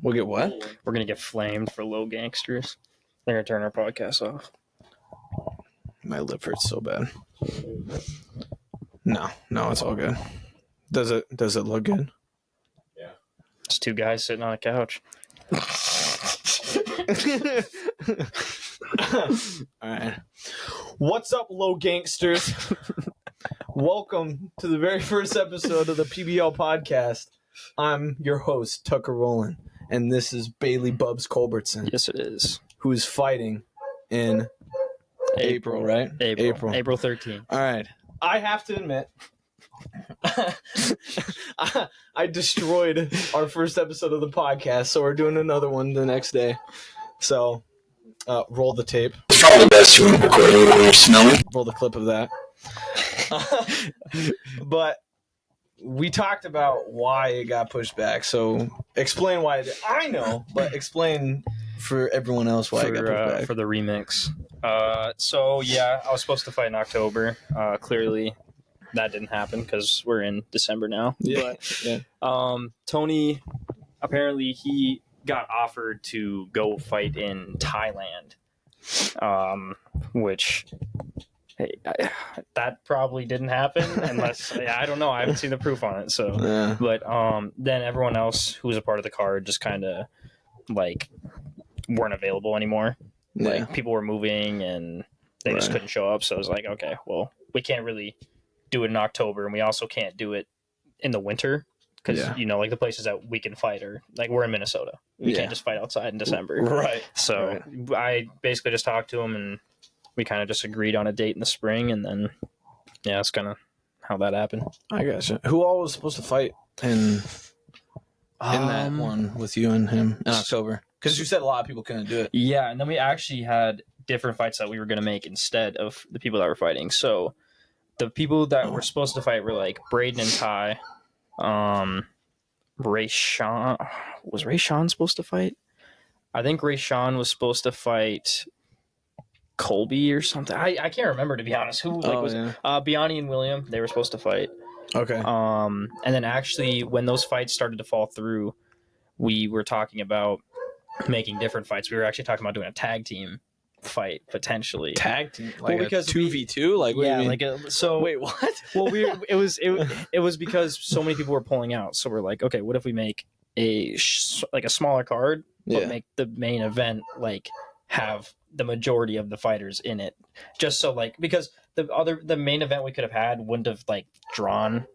We'll get what? We're going to get flamed for low gangsters. They're going to turn our podcast off. My lip hurts so bad. No, it's all good. Does it look good? Yeah. It's two guys sitting on a couch. All right. What's up, low gangsters? Welcome to the very first episode of the PBL Podcast. I'm your host, Tucker Rowland, and this is Bailey Bubs Culbertson. Yes, it is. Who is fighting in April, right? April 13th. All right. I have to admit, I destroyed our first episode of the podcast, so we're doing another one the next day. So, roll the tape. It's probably best to record it when you're smelling. Roll the clip of that. But we talked about why it got pushed back. So explain why. I know, but explain for everyone else why it got pushed back. For the remix. So yeah, I was supposed to fight in October. Clearly, that didn't happen because we're in December now. Yeah. But, Tony, apparently he got offered to go fight in Thailand, which. Hey, that probably didn't happen unless I don't know. I haven't seen the proof on it. So, Yeah. But then everyone else who was a part of the card just kind of like weren't available anymore. Yeah. Like people were moving and they just couldn't show up. So I was like, okay, well, we can't really do it in October, and we also can't do it in the winter because like the places that we can fight are like we're in Minnesota. We can't just fight outside in December, Right? So I basically just talked to him and. We kind of just agreed on a date in the spring, and then, that's kind of how that happened. I gotcha. Who all was supposed to fight in that one with you and him in October? Because you said a lot of people couldn't do it. Yeah, and then we actually had different fights that we were going to make instead of the people that were fighting. So the people that were supposed to fight were like Braden and Ty. Rayshawn. Was Rayshawn supposed to fight? I think Rayshawn was supposed to fight Colby or something. I can't remember, to be honest. Who was Biani and William? They were supposed to fight. Okay. And then actually when those fights started to fall through, we were talking about making different fights. We were actually talking about doing a tag team fight potentially. Tag team, like because 2v2, like what do you mean? Like wait, what? Well, it was because so many people were pulling out. So we're like, okay, what if we make a smaller card, but make the main event like have the majority of the fighters in it, just so like because the main event we could have had wouldn't have like drawn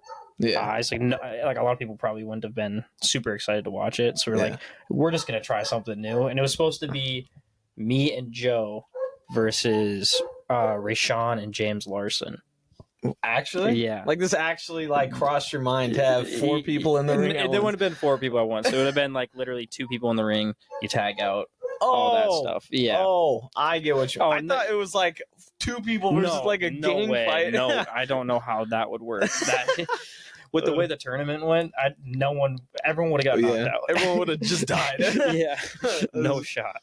eyes, like a lot of people probably wouldn't have been super excited to watch it. So we're like, we're just gonna try something new, and it was supposed to be me and Joe versus Rayshawn and James Larson. Actually, like this actually like crossed your mind to have 4 people in the ring. There would have been 4 people at once. So it would have been like literally 2 people in the ring. You tag out. All that stuff. Yeah. Oh, I get what you. I thought it was like 2 people versus like a gang fight. No, I don't know how that would work. With the way the tournament went, everyone would have got knocked out. Everyone would have just died. Yeah. No shot.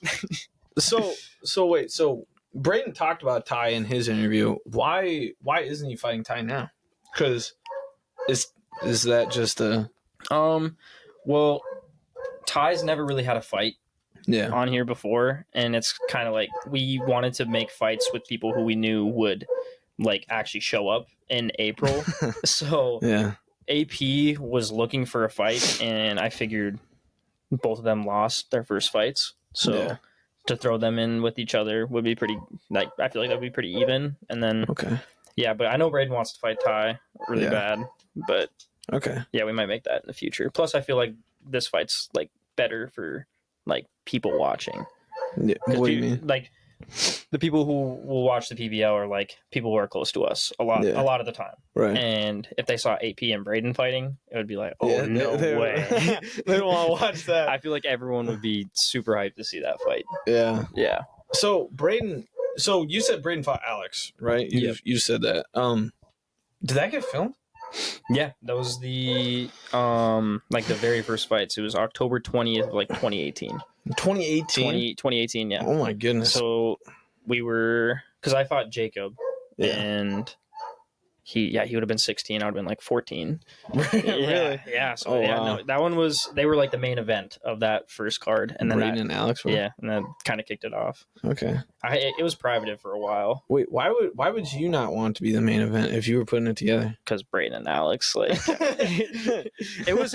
So wait. So Braden talked about Ty in his interview. Why isn't he fighting Ty now? Because is that just a well, Ty's never really had a fight. On here before, and it's kind of like we wanted to make fights with people who we knew would like actually show up in April. So AP was looking for a fight, and I figured both of them lost their first fights, so to throw them in with each other would be pretty like I feel like that would be pretty even. And then but I know Braden wants to fight Ty really bad, but we might make that in the future. Plus I feel like this fight's like better for like people watching. What do you mean? Like the people who will watch the PBL are like people who are close to us a lot of the time. Right. And if they saw AP and Braden fighting, it would be like, no way. They don't want to watch that. I feel like everyone would be super hyped to see that fight. Yeah. Yeah. So Braden, you said Braden fought Alex, right? You said that. Did that get filmed? Yeah, that was the like the very first fights. It was October 20th of like 2018. 2018, yeah. Oh my goodness. So we were because I fought Jacob and He would have been 16. I would have been like 14. Really? Yeah. So no, that one they were like the main event of that first card, and then Braden and Alex were? and then kind of kicked it off. Okay. It was private for a while. Wait, why would you not want to be the main event if you were putting it together? Because Braden and Alex, like, it was.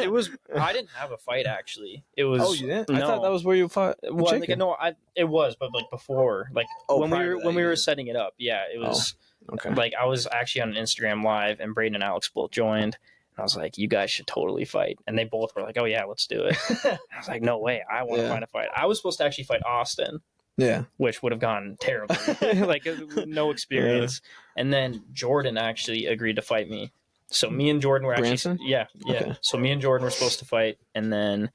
I didn't have a fight actually. It was. Oh, you didn't? No. I thought that was where you fought. Well, it was, but like before, like when we were setting it up, yeah, it was. Okay. Like I was actually on an Instagram live, and Braden and Alex both joined. And I was like, "You guys should totally fight," and they both were like, "Oh yeah, let's do it." I was like, "No way, I want to find a fight." I was supposed to actually fight Austin. Yeah. Which would have gone terribly, like no experience. Yeah. And then Jordan actually agreed to fight me. So me and Jordan were actually, Branson? Yeah. Okay. So me and Jordan were supposed to fight, and then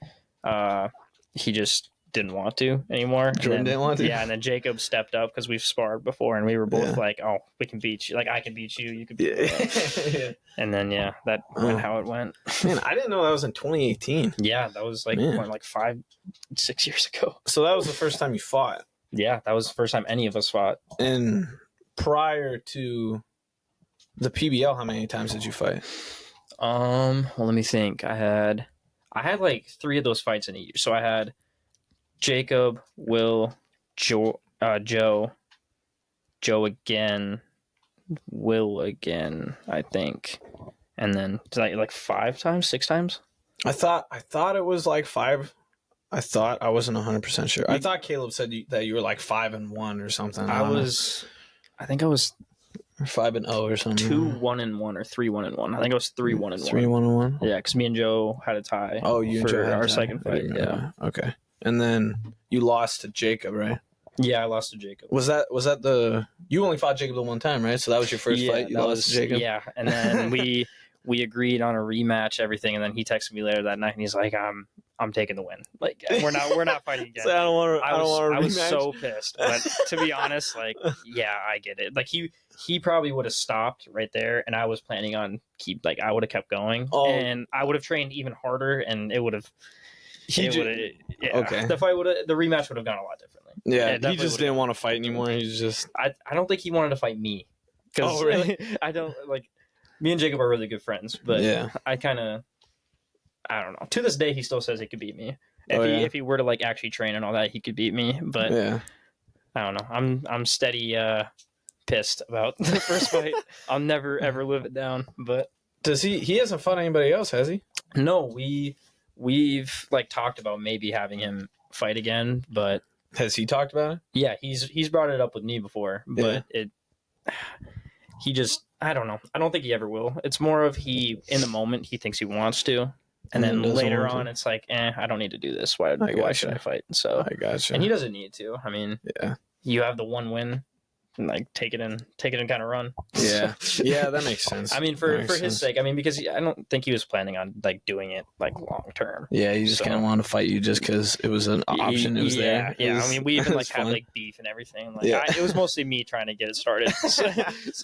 he just didn't want to anymore. Jordan didn't want to? Yeah, and then Jacob stepped up because we've sparred before, and we were both like, "Oh, we can beat you. Like I can beat you. You can beat me." Yeah. And then that went how it went. Man, I didn't know that was in 2018. Yeah, that was like 5-6 years ago. So that was the first time you fought. Yeah, that was the first time any of us fought. And prior to the PBL, how many times did you fight? Well, let me think. I had like 3 of those fights in a year. So I had Jacob, Will, Joe again, Will again, I think. And then like 5 times, 6 times? I thought it was like 5. I thought, I wasn't 100% sure. I thought Caleb said that you were like 5-1 or something. I think I was 5-0 or something. 2-1-1 or 3-1-1. I think I was 3-1-1. 3-1-1. Yeah, because me and Joe had a tie. Oh, you and Joe had our second fight. Yeah. Okay. And then you lost to Jacob, right? Yeah, I lost to Jacob. Was that the? You only fought Jacob the one time, right? So that was your first fight. You lost to Jacob. Yeah, and then we agreed on a rematch, everything, and then he texted me later that night, and he's like, I'm taking the win. Like we're not fighting again. So I don't want to. I was so pissed, but to be honest, like yeah, I get it. Like he probably would have stopped right there, and I was planning on I would have kept going, and I would have trained even harder, and it would have. Okay. The rematch would have gone a lot differently. Yeah, he just didn't want to fight anymore. He's just. I don't think he wanted to fight me. Oh really? I don't like. Me and Jacob are really good friends, but yeah. I don't know. To this day, he still says he could beat me. If he were to like actually train and all that, he could beat me. But yeah. I don't know. I'm steady pissed about the first fight. I'll never ever live it down. But does he hasn't fought anybody else, has he? No, we've like talked about maybe having him fight again, but has he talked about it? Yeah, he's brought it up with me before, but he just, I don't know. I don't think he ever will. It's more of in the moment he thinks he wants to, and then later on it's like, I don't need to do this. Why should I fight? So I gotcha. And he doesn't need to. I mean, yeah, you have the one win. Like take it and kind of run. Yeah, yeah, that makes sense. I mean, for his sake. I mean, because I don't think he was planning on like doing it like long term. Yeah, he just kind of wanted to fight you just because it was an option. It was there. Yeah. I mean, we even like had like beef and everything. Like, it was mostly me trying to get it started so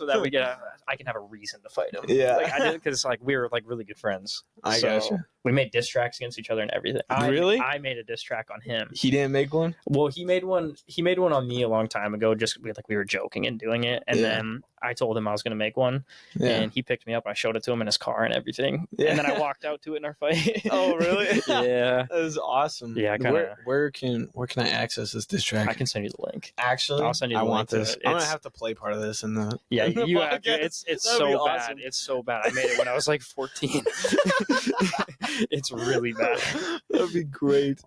that I can have a reason to fight him. Yeah, like I did because like we were like really good friends. I gotcha. We made diss tracks against each other and everything. Really? I made a diss track on him. He didn't make one? Well, he made one on me a long time ago. Just we were joking and doing it, and then I told him I was going to make one, and he picked me up. I showed it to him in his car and everything, and then I walked out to it in our fight. Oh, really? Yeah, that was awesome. Yeah, where can I access this diss track? I can send you the link. Actually, I'll send you the link. I want this. I'm gonna have to play part of this in the. Yeah, you have to. It's so bad. Awesome. It's so bad. I made it when I was like 14. It's really bad. That'd be great.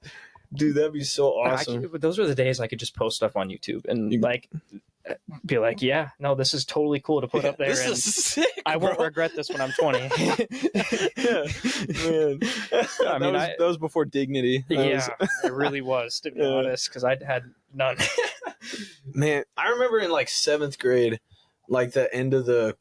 Dude, that'd be so awesome. But those were the days I could just post stuff on YouTube and like be like, yeah, no, this is totally cool to put up there. This and is sick, I won't regret this when I'm 20. Yeah, man. I mean, that was before dignity. It really was, to be honest, because I had none. Man, I remember in like 7th grade, like the end of the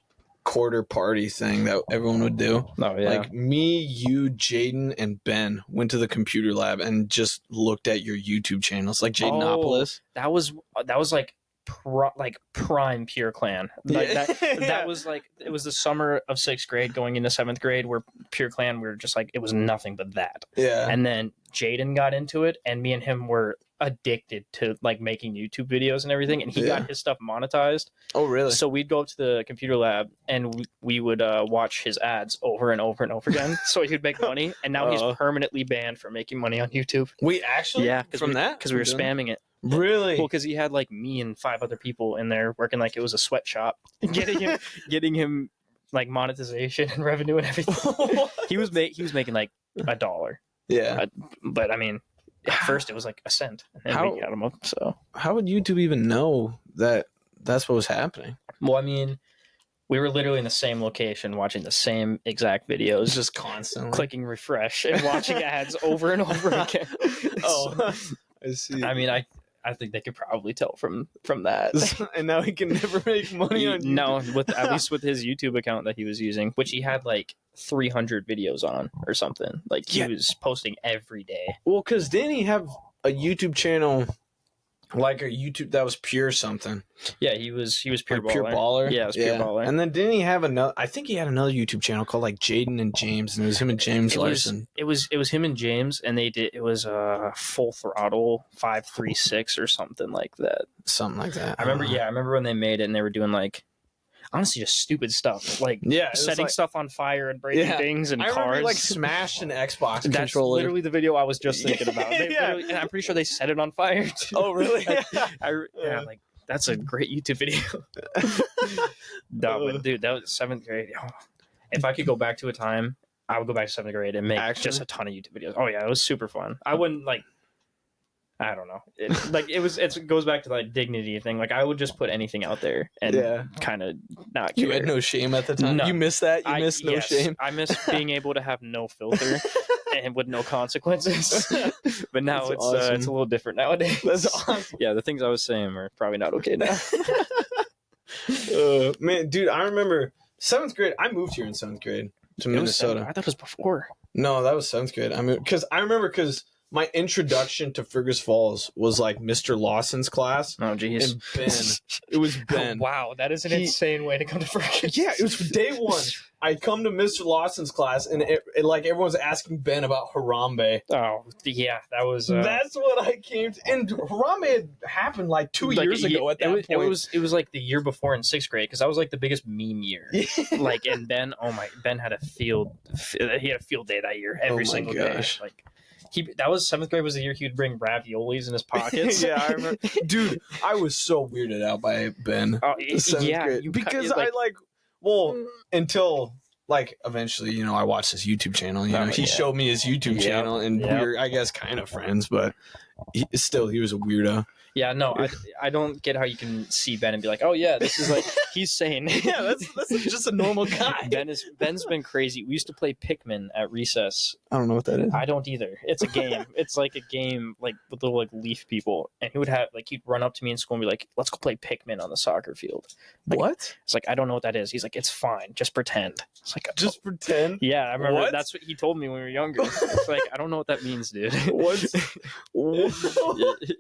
quarter party thing that everyone would do. Oh yeah. Like me, you, Jaden, and Ben went to the computer lab and just looked at your YouTube channels, like Jadenopolis. That was like prime Pure Clan. Like that was like, it was the summer of 6th grade going into 7th grade where Pure Clan, we were just like, it was nothing but that. Yeah. And then Jaden got into it, and me and him were addicted to like making YouTube videos and everything, and he got his stuff monetized. Oh, really? So we'd go up to the computer lab and we would watch his ads over and over and over again, so he would make money. And now he's permanently banned from making money on YouTube. We actually, because we were spamming it. Really? Well, because he had like me and 5 other people in there working like it was a sweatshop, getting him like monetization and revenue and everything. he was making like $1. Yeah, but I mean, at first it was like a cent, and then we got him up. So how would YouTube even know that that's what was happening? Well, I mean, we were literally in the same location watching the same exact videos, just constantly clicking refresh and watching ads over and over again. Oh, I see. I mean, I think they could probably tell from that. And now he can never make money on YouTube. No, at least with his YouTube account that he was using, which he had like 300 videos on or something. Like he was posting every day. Well, because didn't he have a YouTube channel, like a YouTube that was pure something? Yeah, he was pure like baller. Pure Baller. Yeah, it was Pure Baller. And then didn't he have another? I think he had another YouTube channel called like Jaden and James, and it was him and James Larson. It was him and James, and it was Full Throttle 536 or something like that. Something like that. I remember when they made it, and they were doing like, honestly, just stupid stuff, like setting stuff on fire and breaking things and I cars. Remember, like smashed an Xbox That's controller. Literally the video I was just thinking about. And I'm pretty sure they set it on fire too. Oh, really? Like that's a great YouTube video. No, but dude, that was 7th grade. Oh, if I could go back to a time, I would go back to 7th grade and make just a ton of YouTube videos. Oh yeah, it was super fun. I wouldn't like. I don't know. It goes back to like dignity thing. Like I would just put anything out there and kind of not care. You had no shame at the time. No. You miss that. You miss no shame. I miss being able to have no filter and with no consequences. But now it's a little different nowadays. That's awesome. Yeah, the things I was saying are probably not okay now. Man, dude, I remember 7th grade. I moved here in 7th grade to Minnesota. I thought it was before. No, that was 7th grade. I moved because my introduction to Fergus Falls was like Mr. Lawson's class. Oh, geez. And Ben. It was Ben. Oh, wow, that is an insane way to come to Fergus. Yeah, it was day one. I come to Mr. Lawson's class, and it like everyone's asking Ben about Harambe. Oh, yeah, that was. That's what I came to. And Harambe had happened like 2 years ago at that point. It was like the year before in 6th grade, because that was like the biggest meme year. Like, and Ben, Ben had a field day that year every single day. Like. That was 7th grade was the year he would bring raviolis in his pockets. Yeah, I remember. Dude, I was so weirded out by Ben. Grade. Because until like eventually, I watched his YouTube channel. He showed me his YouTube channel, and we were, I guess, kind of friends, but he was a weirdo. Yeah, no, I don't get how you can see Ben and be like, oh yeah, this is like he's sane. Yeah, that's just a normal guy. Ben's been crazy. We used to play Pikmin at recess. I don't know what that is. I don't either. It's a game. It's like a game like with little like leaf people, and he'd run up to me in school and be like, let's go play Pikmin on the soccer field. Like, what? It's like, I don't know what that is. He's like, it's fine, just pretend. It's like, just pretend. Yeah, I remember that's what he told me when we were younger. It's like, I don't know what that means, dude. What?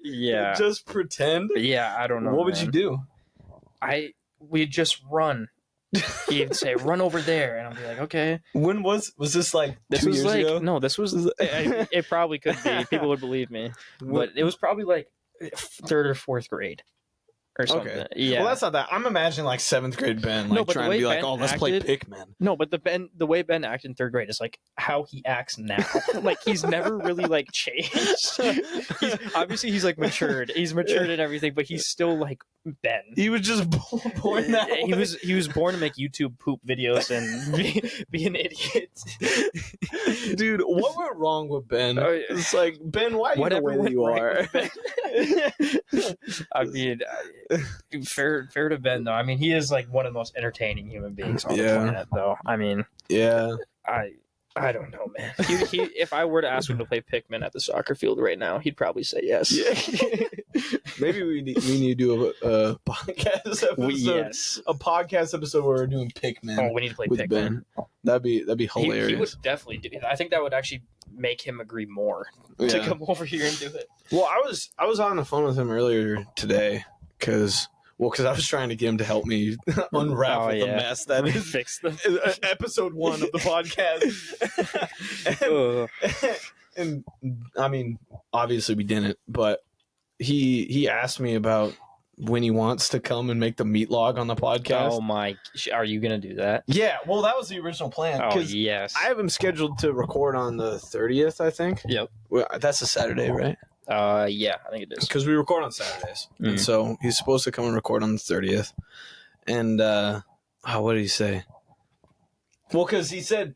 Yeah. Just pretend? Yeah, I don't know. What would you do? We'd just run. He'd say, run over there, and I'd be like, okay. When was this like this 2 was years like ago? No, this was it probably could be. People would believe me. But it was probably like 3rd or 4th grade. Or something. Okay. Yeah. Well, that's not that. I'm imagining like 7th grade Ben, like trying to be like, "Oh, let's play Pikmin." No, but the way Ben acted in 3rd grade is like how he acts now. Like he's never really like changed. He's like matured. He's matured and everything, but he's still like Ben. He was just born that way. He was born to make YouTube poop videos and be an idiot. Dude, what went wrong with Ben? It's like, Ben, why are you the way that you are? I mean, fair to Ben though. I mean, he is like one of the most entertaining human beings on the planet, though. I mean, I don't know, man. He if I were to ask him to play Pikmin at the soccer field right now, he'd probably say yes. Yeah. Maybe we need to do a podcast episode. A podcast episode where we're doing Pikmin. Oh, we need to play Pikmin. Ben. That'd be hilarious. He would definitely do it. I think that would actually make him agree more to come over here and do it. Well, I was on the phone with him earlier today because I was trying to get him to help me unravel the mess that is fix them. Episode 1 of the podcast. and I mean, obviously we didn't, but he asked me about when he wants to come and make the meat log on the podcast. Oh my! Are you gonna do that? Yeah, well, that was the original plan. Oh yes. I have him scheduled to record on the 30th, I think. Yep. Well, that's a Saturday, right? Yeah, I think it is. Because we record on Saturdays, and so he's supposed to come and record on the 30th. And what did he say? Well, because he said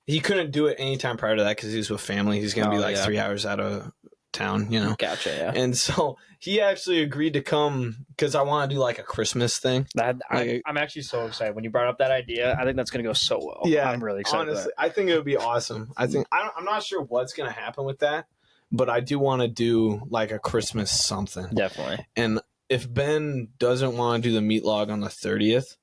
he couldn't do it anytime prior to that because he was with family. He's gonna be like 3 hours out of town, you know. Gotcha. Yeah. And so he actually agreed to come because I want to do like a Christmas thing. I'm actually so excited when you brought up that idea. I think that's gonna go so well. Yeah, I'm really excited. Honestly, I think it would be awesome. I'm not sure what's gonna happen with that, but I do want to do like a Christmas something. Definitely. And if Ben doesn't want to do the meat log on the 30th,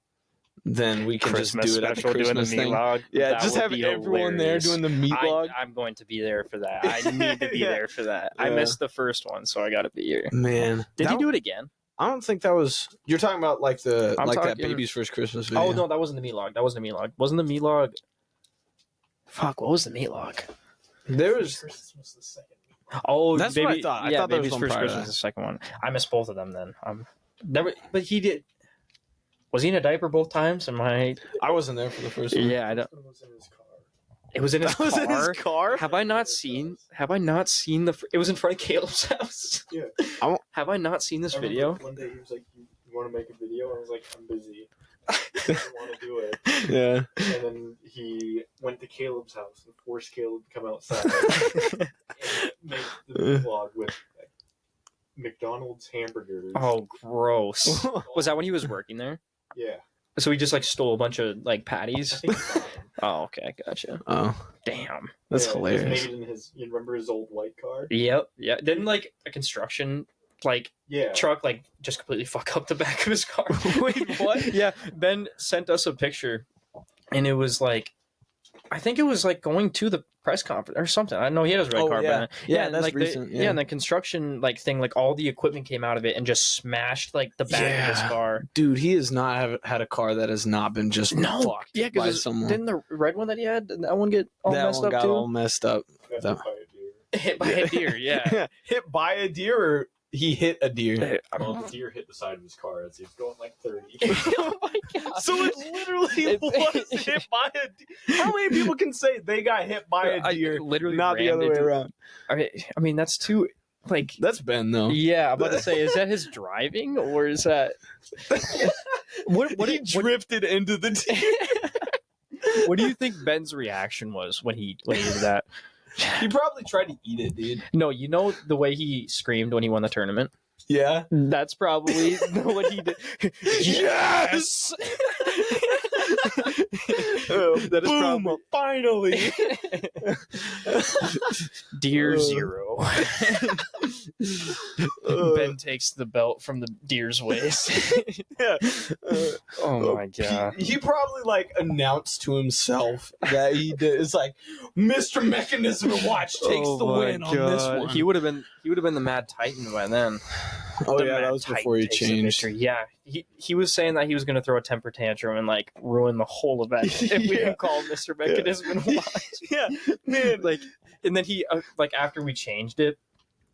then we can Christmas just do it at the Christmas doing the thing. meat log. Yeah, That just would have be everyone there hilarious. doing the meat log. I'm going to be there for that. I need to be Yeah. there for that. I Yeah. missed the first one, so I got to be here. Man, Did he do it again? I don't think that was. You're talking about like that talking- baby's first Christmas video. Oh no, that wasn't the meat log. Wasn't the meat log? Fuck, what was the meat log? There was. Christmas was the second. Oh, That's what I thought. I thought there was baby's one first prior to Christmas that. was the second one. I missed both of them then. But he did. Was he in a diaper both times? I wasn't there for the first one. Yeah, I don't. One was in his car. It was in his That was in his car. car. Have I not seen the? It was in front of Caleb's house. Yeah. Have I not seen this I remember video? One day he was like, "You want to make a video?" I was like, "I'm busy. I don't want to do it." Yeah. And then he went to Caleb's house and forced Caleb to come outside and make the vlog with like, McDonald's hamburgers. Oh, gross. Was that when he was working there? Yeah. So he just like stole a bunch of like I patties. think he got him. Oh, okay, gotcha. Oh, Damn. that's Yeah, he hilarious. made it in his. You remember his old white car? Yep. Yeah. Didn't like a construction like Yeah. truck like just completely fuck up the back of his car. Wait, what? Yeah. Ben sent us a picture, and it was like, I think it was like going to the press conference or something. I know he had his red Oh, car, yeah. but Yeah, and, that's like recent, yeah, yeah. and the construction like thing, like all the equipment came out of it and just smashed like the back of his Yeah. car. Dude, he has not had a car that has not been just fucked Yeah, by because someone. didn't the red one that he had, didn't that one get all that messed one up got too? all messed up. Got That- hit by a deer. Hit by a deer, yeah. Hit by a deer or he hit a deer? Well, the deer hit the side of his car as he was going like 30. Oh my god! So it literally was hit by a deer. How many people can say they got hit by a deer? literally Not the rammed other way into- around. I mean, that's too like. That's Ben though. Yeah, I'm about to say, is that his driving or is that what? He drifted into the deer. What do you think Ben's reaction was when he did that? He probably tried to eat it, dude. No, you know the way he screamed when he won the tournament. Yeah. That's probably what he did. Yes! That is Boom! probably Finally. Deer Uh. 0. Ben takes the belt from the deer's waist. Yeah. Oh my god. He probably like announced to himself that he did. It's like Mr. Mechanism Watch takes the win on this one. He would have been the Mad Titan by then. Oh The yeah, Mad that was Titan before he takes the changed. victory. Yeah, he was saying that he was going to throw a temper tantrum and like ruin the whole event if we Yeah. didn't call Mr. Mechanism and Watch. Yeah, man. Like, and then he like after we changed it,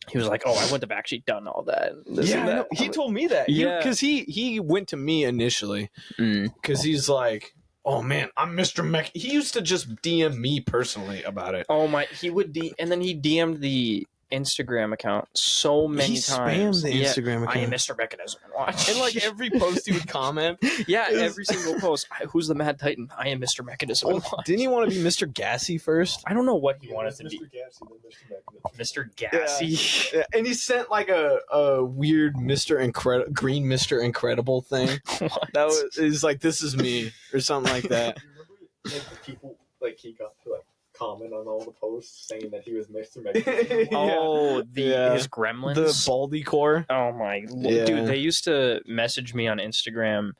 he was like, "Oh, I wouldn't have actually done all that." And this Yeah, and I that. know. He told me that. Yeah. Because he went to me initially because he's like, oh man, I'm Mr. Mech. He used to just DM me personally about it. Oh my! He would and then he DM'd the Instagram account so many He times. spammed the Yeah, Instagram I am account. Mr. Mechanism and Watch. And like every post he would comment. yeah, it was- every single post. Who's the Mad Titan? I am Mr. Mechanism and Watch. Didn't he want to be Mr. Gassy first? I don't know what he Yeah, wanted it to was be. Mr. Gassy, then Mr. Mechanism. Mr. Gassy. Yeah, and he sent like a weird green Mr. Incredible thing. What? That was is like this is me or something like that. Do you remember like the people like he got to like comment on all the posts saying that he was Mr. Mechanism? Oh, Yeah. his gremlins. The Baldy core. Oh my Yeah. dude! They used to message me on Instagram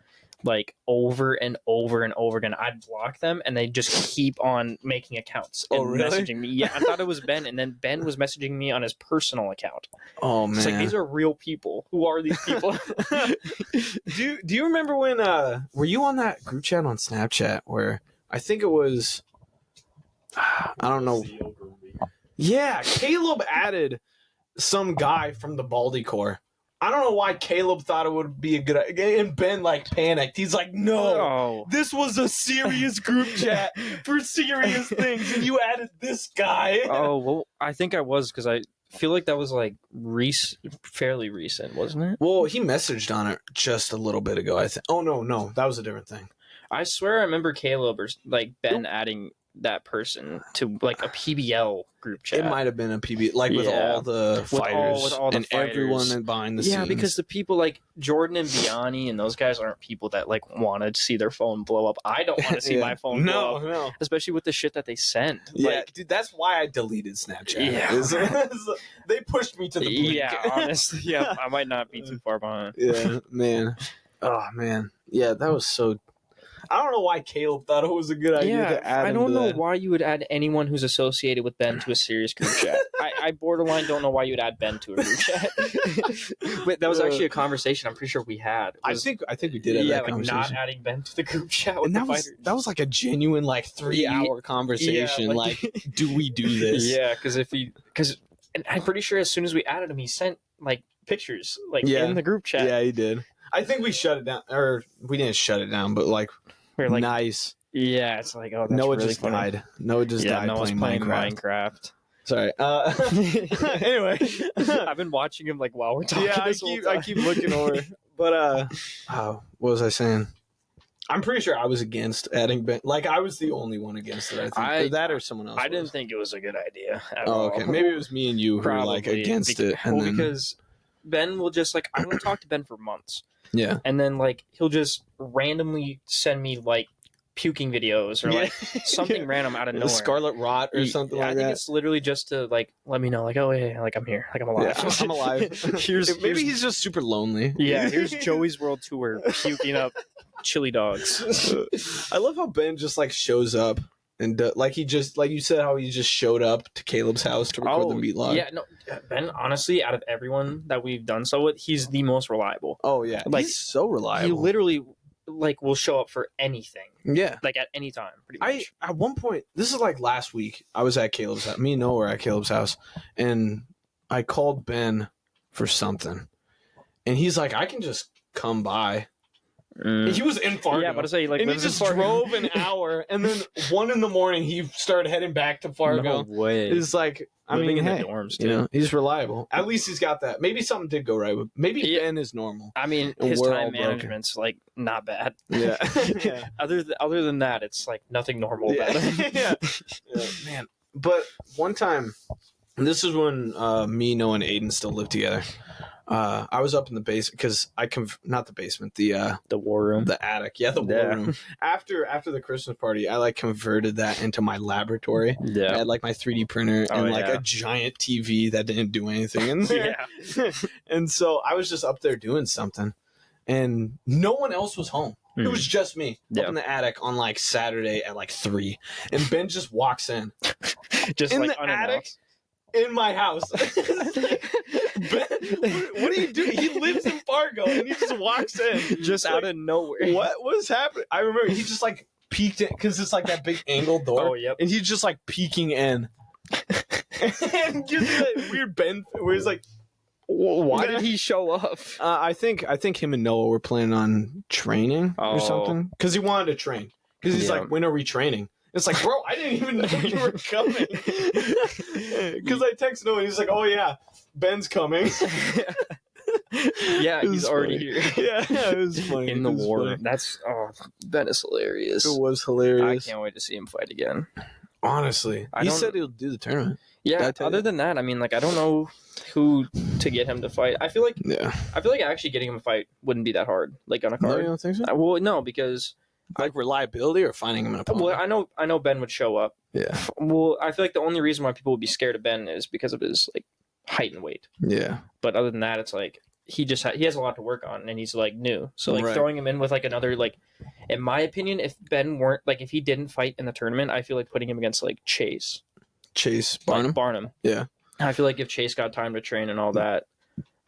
like over and over and over again. I'd block them, and they just keep on making accounts and Oh, really? messaging me. Yeah, I thought it was Ben, and then Ben was messaging me on his personal account. Oh man. It's like these are real people. Who are these people? do you remember when were you on that group chat on Snapchat where I think it was I don't know. Seal groovy. Yeah, Caleb added some guy from the Baldy Corps. I don't know why Caleb thought it would be a good idea, and Ben like panicked. He's like, "No, this was a serious group chat for serious things, and you added this guy." Oh well, I think I was because I feel like that was like fairly recent, wasn't it? Well, he messaged on it just a little bit ago. I think. Oh no, that was a different thing. I swear I remember Caleb or like Ben adding that person to like a PBL group chat. It might have been a PB, like with all the fighters with all the and fighters. everyone behind the scenes. Yeah, because the people like Jordan and Vianney and those guys aren't people that like want to see their phone blow up. I don't want to see my phone blow up. No. Especially with the shit that they send. Yeah, like, dude, that's why I deleted Snapchat. Yeah. They pushed me to the brink. Yeah, honestly, yeah, I might not be too far behind. Yeah, man. Oh, man. Yeah, that was so... I don't know why Caleb thought it was a good idea to add I don't know that. why you would add anyone who's associated with Ben to a serious group chat. I borderline don't know why you'd add Ben to a group chat. But that was actually a conversation I'm pretty sure we had. I think we did have that conversation. Not adding Ben to the group chat with and the fighters. That was like a genuine like 3-hour conversation. Yeah, like, do we do this? Yeah, because I'm pretty sure as soon as we added him, he sent like pictures like in the group chat. Yeah, he did. I think we shut it down, or we didn't shut it down, but like, we were like, nice. Yeah, it's like, oh, that's Noah really just funny. died. Noah just died Noah's playing Minecraft. Sorry. Anyway, I've been watching him like while we're talking. Yeah, I keep looking over. But what was I saying? I'm pretty sure I was against adding Ben. Like, I was the only one against it. I think or that or someone else. I didn't think it was a good idea. Okay. Maybe it was me and you who were like against it. Because Ben will just like I won't talk to Ben for months. Yeah. And then like he'll just randomly send me like puking videos or like something random out of nowhere. Scarlet rot or something like that. I think it's literally just to like let me know like, oh yeah, like I'm here, like I'm alive. Yeah, I'm alive. Maybe he's just super lonely. Yeah, here's Joey's World Tour puking up chili dogs. I love how Ben just like shows up and like he just like you said how he just showed up to Caleb's house to record the meat log. Yeah, no, Ben honestly out of everyone that we've done so with, he's the most reliable. Oh yeah, like he's so reliable. He literally like will show up for anything. Yeah, like at any time. Pretty much. At one point, this is like last week. I was at Caleb's house. Me and Noah were at Caleb's house, and I called Ben for something, and he's like, "I can just come by." And he was in Fargo. Yeah, but I say like, and he just drove an hour, and then 1 a.m. he started heading back to Fargo. No way. It's like, I living mean, in the dorms too. You know, he's reliable. At least he's got that. Maybe something did go right with. Maybe Ben is normal. I mean, his time management's like not bad. Yeah. Yeah. Other than that, it's like nothing normal about it. Yeah, man. But one time, and this is when me, Noah, and Aiden still lived together. I was up in the basement because not the basement, the war room, the attic. Yeah, the war room. After the Christmas party, I like converted that into my laboratory. Yeah, I had like my 3D printer and like a giant TV that didn't do anything in there. Yeah, and so I was just up there doing something, and no one else was home. It was just me up in the attic on like Saturday at like 3, and Ben just walks in, just in like the attic. In my house. Ben, what are you doing? He lives in Fargo and he just walks in. Just out of nowhere. What was happening? I remember he just like peeked in because it's like that big angled door. Oh, yep. And he's just like peeking in. And gives me that weird bend where he's like, why did he show up? I think him and Noah were planning on training or something. Because he wanted to train. Because he's like, when are we training? It's like, bro, I didn't even know you were coming. Because I texted Noah and he's like, oh yeah, Ben's coming. Yeah, he's already here. Yeah, it was funny. In the war. Ben is hilarious. It was hilarious. I can't wait to see him fight again. Honestly. He said he'll do the tournament. Yeah, other than that, I mean, like, I don't know who to get him to fight. I feel like actually getting him a fight wouldn't be that hard, like on a card. No, you don't think so? Well, no, because like reliability or finding him an opponent. Well, I know Ben would show up. Yeah. Well, I feel like the only reason why people would be scared of Ben is because of his like height and weight. Yeah. But other than that, it's like he has a lot to work on, and he's like new. So like throwing him in with like another like, in my opinion, if Ben weren't like if he didn't fight in the tournament, I feel like putting him against like Chase Barnum. Like Barnum. Yeah. I feel like if Chase got time to train and all that,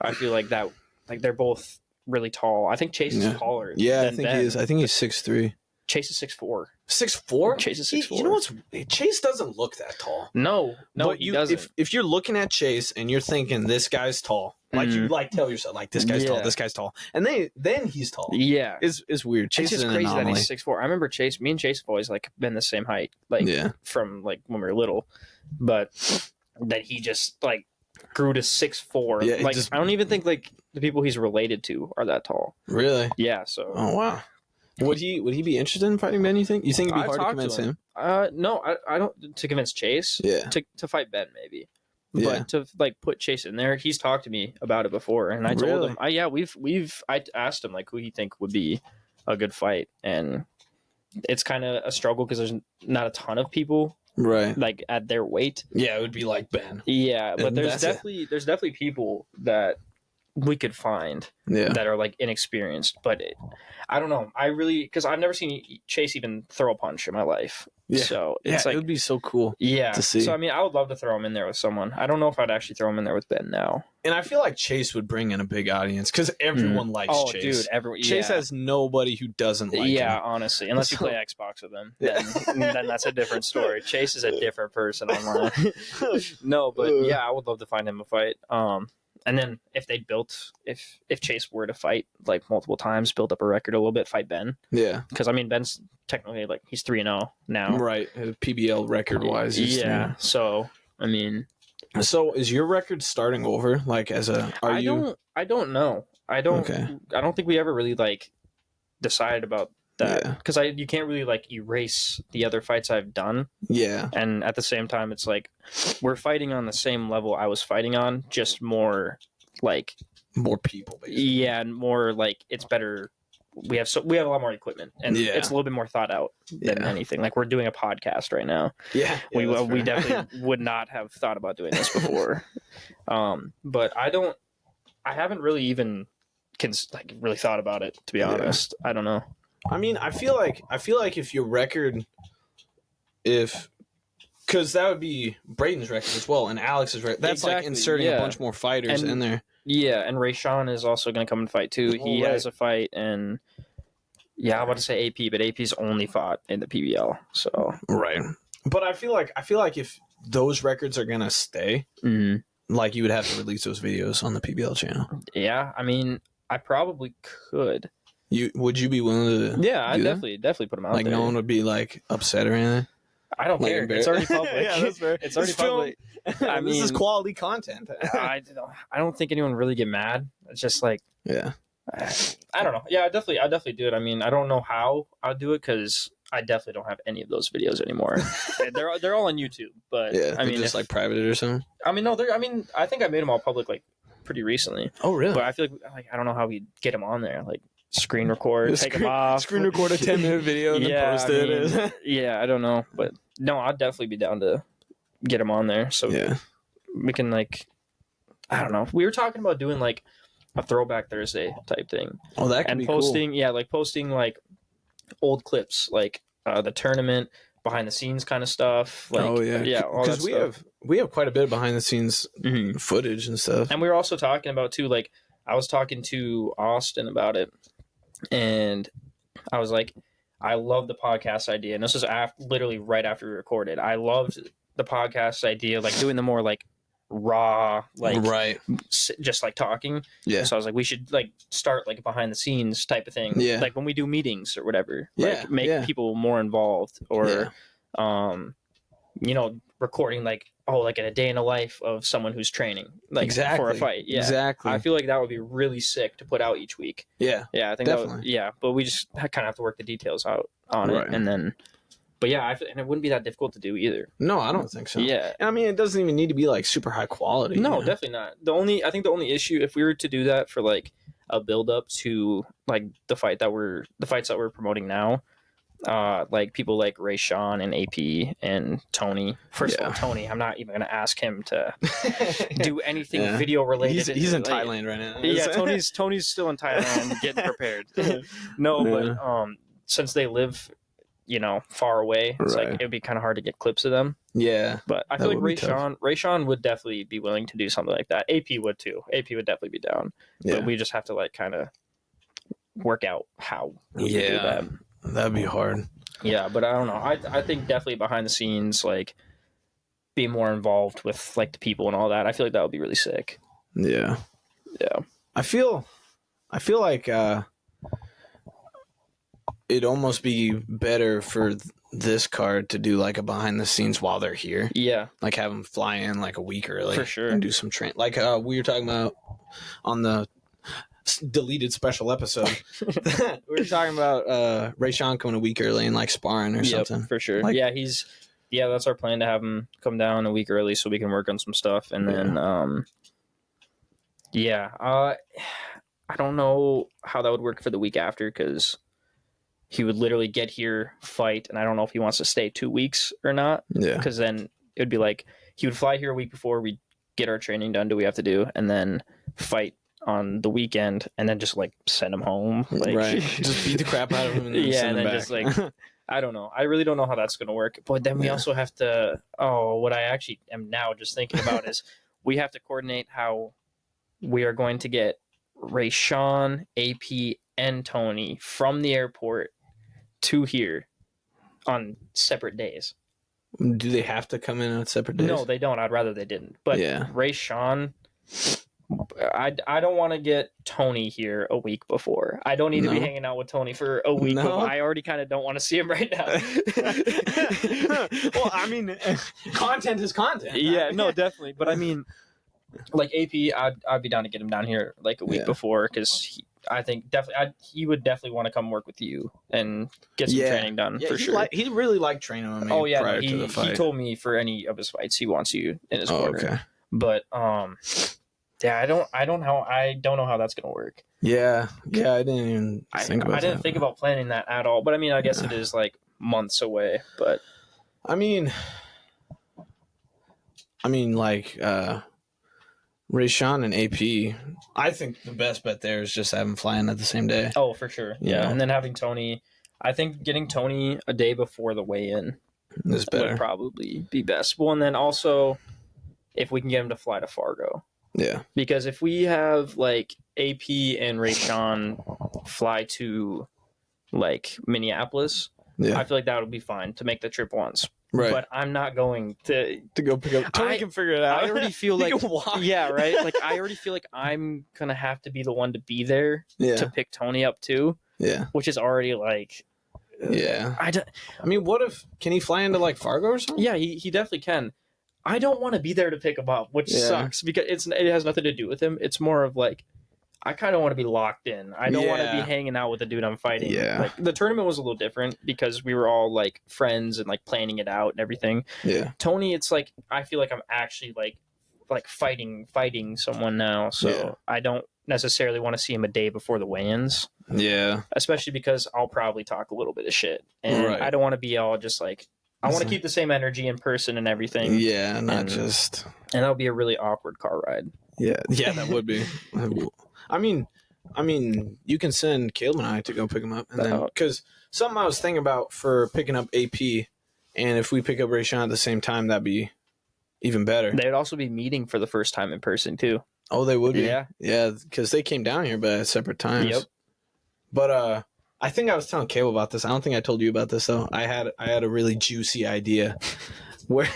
I feel like that like they're both really tall. I think Chase is taller. Yeah, than I think Ben. he is. I think he's 6'3". Chase is 6'4". 6'4"? Chase is 6'4". You know what's Chase doesn't look that tall. No, But he doesn't. If you're looking at Chase and you're thinking this guy's tall, like you like tell yourself like this guy's tall, this guy's tall, and then he's tall. Yeah, it's weird. Chase it's just is an crazy anomaly. that he's 6'4". I remember Chase. Me and Chase have always like been the same height, like from like when we were little, but that he just like grew to 6'4". Yeah, like I don't even think like the people he's related to are that tall. Really? Yeah. So. Oh wow. Would he be interested in fighting Ben? You think? You think it'd be hard to convince him? No, I don't. To convince Chase. Yeah. To fight Ben maybe. But to like put Chase in there, he's talked to me about it before, and I told him, I asked him like who he think would be a good fight, and it's kind of a struggle because there's not a ton of people like at their weight. Yeah, it would be like Ben. Yeah, but there's definitely people that we could find that are like inexperienced, but I don't know. I really because I've never seen Chase even throw a punch in my life. Yeah. So it's like it would be so cool. Yeah. To see. So I mean, I would love to throw him in there with someone. I don't know if I'd actually throw him in there with Ben now. And I feel like Chase would bring in a big audience because everyone likes Chase. Dude, Chase has nobody who doesn't like him. Yeah, honestly, unless you play Xbox with him, then that's a different story. Chase is a different person online. No, but I would love to find him a fight. And then if Chase were to fight like multiple times, build up a record a little bit, fight Ben. Yeah. Because I mean, Ben's technically like he's 3-0 now. Right. PBL record wise. Yeah. So I mean. So is your record starting over? Like I don't know. I don't think we ever really like decided about that because you can't really like erase the other fights I've done. Yeah. And at the same time, it's like we're fighting on the same level I was fighting on, just more like more people. Basically. Yeah, and more like it's better. We have a lot more equipment, and it's a little bit more thought out than anything. Like we're doing a podcast right now. Yeah, we definitely would not have thought about doing this before. But I haven't really even really thought about it, to be honest. I don't know. I mean, I feel like if your record, because that would be Braden's record as well, and Alex's record. That's like inserting a bunch more fighters in there. Yeah, and Rayshawn is also going to come and fight too. He has a fight, and I'm about to say AP, but AP's only fought in the PBL. So right, but I feel like if those records are going to stay, like you would have to release those videos on the PBL channel. Yeah, I mean, I probably could. Would you be willing to? Yeah, I'd definitely put them out. Like there. No one would be like upset or anything. I don't care. It's already public. Yeah, that's fair. It's already public. I mean, this is quality content. I don't think anyone really get mad. It's just like I don't know. Yeah, I definitely do it. I mean, I don't know how I'll do it because I definitely don't have any of those videos anymore. they're all on YouTube, but I mean, just like private or something. I mean, no, I think I made them all public like pretty recently. Oh, really? But I feel like I don't know how we get them on there. Like screen record, take them off, screen record a 10-minute video, and then post it. Yeah, I don't know, but no, I'd definitely be down to get them on there. So we can like, I don't know. We were talking about doing like a throwback Thursday type thing. Oh, that could be posting, cool. Yeah, like posting like old clips, like the tournament, behind the scenes kind of stuff. Like, because we have quite a bit of behind the scenes footage and stuff. And we were also talking about too, like I was talking to Austin about it, and I was like, I love the podcast idea, and this was literally right after we recorded. I loved the podcast idea, like doing the more like raw, like just like talking. Yeah. So I was like, we should like start like a behind the scenes type of thing. Yeah. Like when we do meetings or whatever. Like make people more involved, or recording like in a day in the life of someone who's training like for a fight. Yeah. Exactly. I feel like that would be really sick to put out each week. Yeah. Yeah, I think definitely. But we just kind of have to work the details out on it, and then. But and it wouldn't be that difficult to do either. No, I don't think so. Yeah, and I mean, it doesn't even need to be like super high quality. No, definitely not. I think the only issue, if we were to do that for like a build up to like the fights that we're promoting now, like people like Rayshawn and AP and Tony. First of all, Tony, I'm not even going to ask him to do anything video related. He's in Thailand right now. Yeah, Tony's still in Thailand getting prepared. But since they live, far away, it's like it'd be kind of hard to get clips of them. Yeah, but I feel like Rayshawn would definitely be willing to do something like that. AP would too. AP would definitely be down. Yeah. But we just have to like kind of work out how we do that. That'd be hard. Yeah, but I don't know. I think definitely behind the scenes, like, be more involved with, like, the people and all that. I feel like that would be really sick. Yeah. Yeah. I feel like it'd almost be better for this card to do like a behind the scenes while they're here. Yeah. Like have them fly in like a week early. For sure. And do some train. Like we were talking about on the deleted special episode. We were talking about Ray Sean coming a week early and like sparring or something. For sure. Like, yeah, that's our plan, to have him come down a week early so we can work on some stuff. And then, I don't know how that would work for the week after, because he would literally get here, fight, and I don't know if he wants to stay 2 weeks or not. Yeah. Because then it would be like he would fly here a week before, we get our training done, do we have to do, and then fight on the weekend, and then just like send him home. Like, right. Just beat the crap out of him and then send him back. Just like I don't know. I really don't know how that's going to work. But then we also have to. Oh, what I actually am now just thinking about is we have to coordinate how we are going to get Ray Sean, AP, and Tony from the airport to here on separate days. Do they have to come in on separate days? No, they don't. I'd rather they didn't. But Ray Sean, I don't want to get Tony here a week before. I don't need to be hanging out with Tony for a week. No. I already kind of don't want to see him right now. Well, I mean, content is content. Yeah, no, definitely. But I mean, like AP, I'd be down to get him down here like a week before, because I think he would definitely want to come work with you and get some training done for sure. He really liked training with me prior to the fight. He told me for any of his fights he wants you in his corner. Okay. But I don't know how that's gonna work. Yeah, I didn't even think about. I didn't think about planning that at all. But I mean, I guess it is like months away. But I mean, like Ray Sean and AP, I think the best bet there is just have them fly in at the same day. Oh, for sure. Yeah. And then having Tony, I think getting Tony a day before the weigh-in is better. Would probably be best. Well, and then also if we can get him to fly to Fargo. Yeah. Because if we have like AP and Ray Sean fly to like Minneapolis, I feel like that would be fine to make the trip once. Right. But I'm not going to go pick up. Tony can figure it out. I already feel like yeah, right. Like I already feel like I'm gonna have to be the one to be there to pick Tony up too. Yeah. Which is already like. Yeah. I mean, what if can he fly into like Fargo or something? Yeah, he definitely can. I don't want to be there to pick him up, which sucks because it has nothing to do with him. It's more of like I kind of want to be locked in. I don't want to be hanging out with the dude I'm fighting. Yeah. Like the tournament was a little different because we were all like friends and like planning it out and everything. Yeah. Tony, it's like I feel like I'm actually like fighting someone now. So I don't necessarily want to see him a day before the weigh-ins. Yeah. Especially because I'll probably talk a little bit of shit. And I don't want to be all just like I want to keep the same energy in person and everything. Yeah, not just. And that'll be a really awkward car ride. Yeah, that would be. I mean, you can send Caleb and I to go pick him up, and then because something I was thinking about for picking up AP, and if we pick up Ray Sean at the same time, that'd be even better. They'd also be meeting for the first time in person too. Oh, they would be. Yeah, because they came down here, but at separate times. Yep. But I think I was telling Caleb about this. I don't think I told you about this though. I had a really juicy idea, where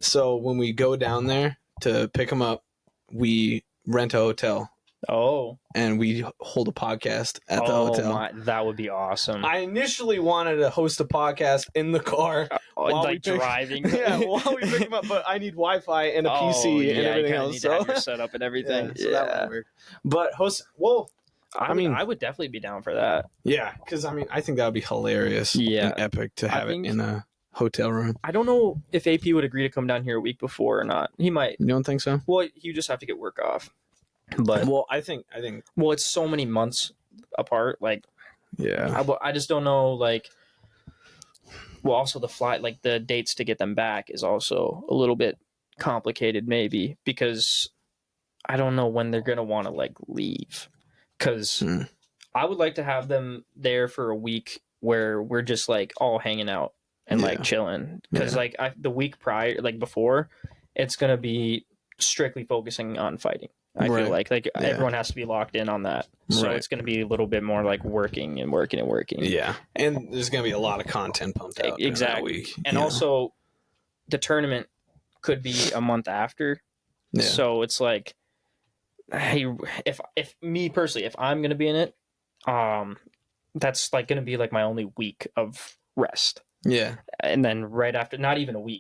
so when we go down there to pick him up, we rent a hotel. Oh. And we hold a podcast at the hotel. That would be awesome. I initially wanted to host a podcast in the car while like driving. While we pick him up, but I need Wi-Fi and a PC and everything else. Need to have your setup and everything. So that would work. But I mean, I would definitely be down for that. Yeah, because I think that would be hilarious. And epic to have it in a hotel room. I don't know if AP would agree to come down here a week before or not. He might. You don't think so? Well, you just have to get work off. But I think. Well, it's so many months apart. Like, I just don't know. Like, well, also the flight, like the dates to get them back is also a little bit complicated, maybe because I don't know when they're gonna want to like leave. Because I would like to have them there for a week where we're just like all hanging out and like chilling. Because the week prior, like before, it's gonna be strictly focusing on fighting. I feel like everyone has to be locked in on that. So it's going to be a little bit more like working. Yeah. And there's going to be a lot of content pumped out that week. And also the tournament could be a month after. Yeah. So it's like, hey, if me personally, if I'm going to be in it, that's like going to be like my only week of rest. Yeah. And then right after,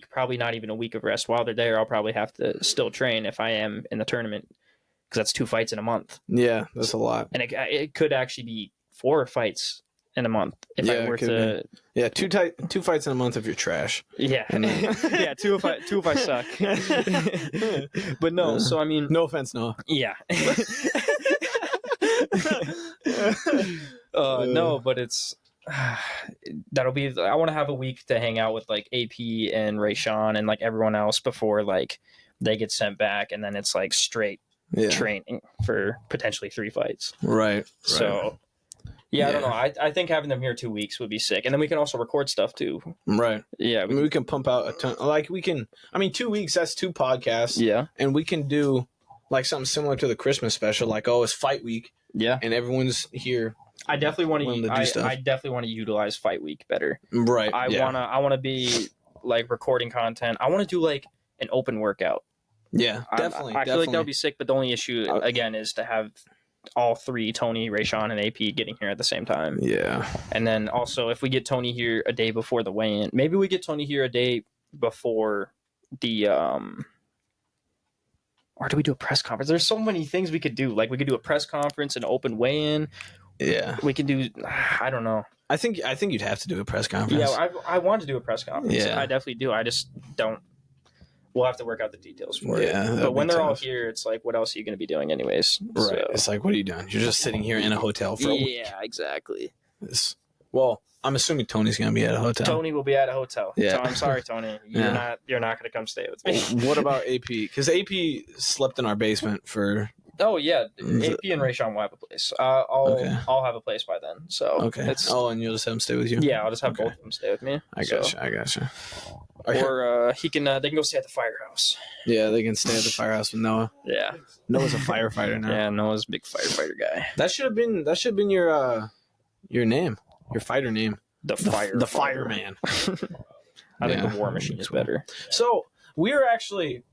probably not even a week of rest. While they're there, I'll probably have to still train if I am in the tournament, because that's 2 fights in a month. Yeah, that's a lot. And it could actually be 4 fights in a month if I were to. Yeah, two fights in a month if you're trash. Yeah, yeah, two if I suck. But no, so I mean, no offense, Noah. Yeah. No, but it's. That'll be. I want to have a week to hang out with like AP and Rayshawn and like everyone else before like they get sent back, and then it's like straight training for potentially 3 fights. Right. So, I don't know. I think having them here 2 weeks would be sick, and then we can also record stuff too. Right. Yeah. We can pump out a ton. Like we can. I mean, 2 weeks. That's 2 podcasts. Yeah. And we can do like something similar to the Christmas special. Like, it's fight week. Yeah. And everyone's here. I definitely want to. I definitely want to utilize fight week better. Right. I wanna be like recording content. I want to do like an open workout. Yeah, definitely. I feel like that would be sick. But the only issue again is to have all 3, Tony, Rayshawn, and AP, getting here at the same time. Yeah. And then also, if we get Tony here a day before the weigh-in, maybe we get Tony here a day before the or do we do a press conference? There's so many things we could do. Like we could do a press conference, an open weigh-in. Yeah, we can do. I don't know. I think you'd have to do a press conference. Yeah, I want to do a press conference. Yeah, I definitely do. I just don't. We'll have to work out the details for it. Yeah, but when they're all here, it's like, what else are you going to be doing, anyways? Right. So. It's like, what are you doing? You're just sitting here in a hotel for a week. Yeah, exactly. Well, I'm assuming Tony's going to be at a hotel. Tony will be at a hotel. Yeah. I'm sorry, Tony. You're not going to come stay with me. What about AP? Because AP slept in our basement for. Oh yeah, AP and Rayshawn will have a place. I'll have a place by then. So okay. And you'll just have him stay with you. Yeah, I'll just have both of them stay with me. I gotcha. Or they can go stay at the firehouse. Yeah, they can stay at the firehouse with Noah. Yeah, Noah's a firefighter now. Yeah, Noah's a big firefighter guy. That should have been your name, your fighter name. The fireman. I think the War Machine is better. So we were actually.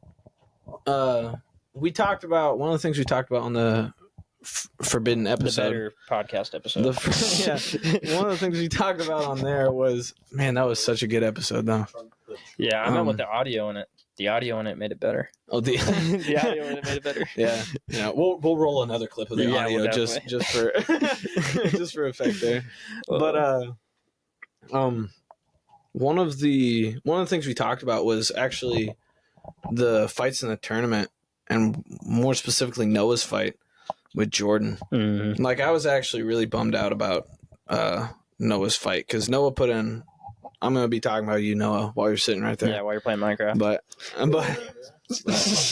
We talked about one of the things we talked about on the Forbidden episode, the better podcast episode. One of the things we talked about on there was, man, that was such a good episode, though. Yeah, I meant with the audio in it. The audio in it made it better. Oh, the audio in it made it better. Yeah. We'll roll another clip of the audio just for just for effect there. But one of the things we talked about was actually the fights in the tournament. And more specifically, Noah's fight with Jordan. Mm-hmm. Like, I was actually really bummed out about Noah's fight because Noah put in. I'm going to be talking about you, Noah, while you're sitting right there. Yeah, while you're playing Minecraft. But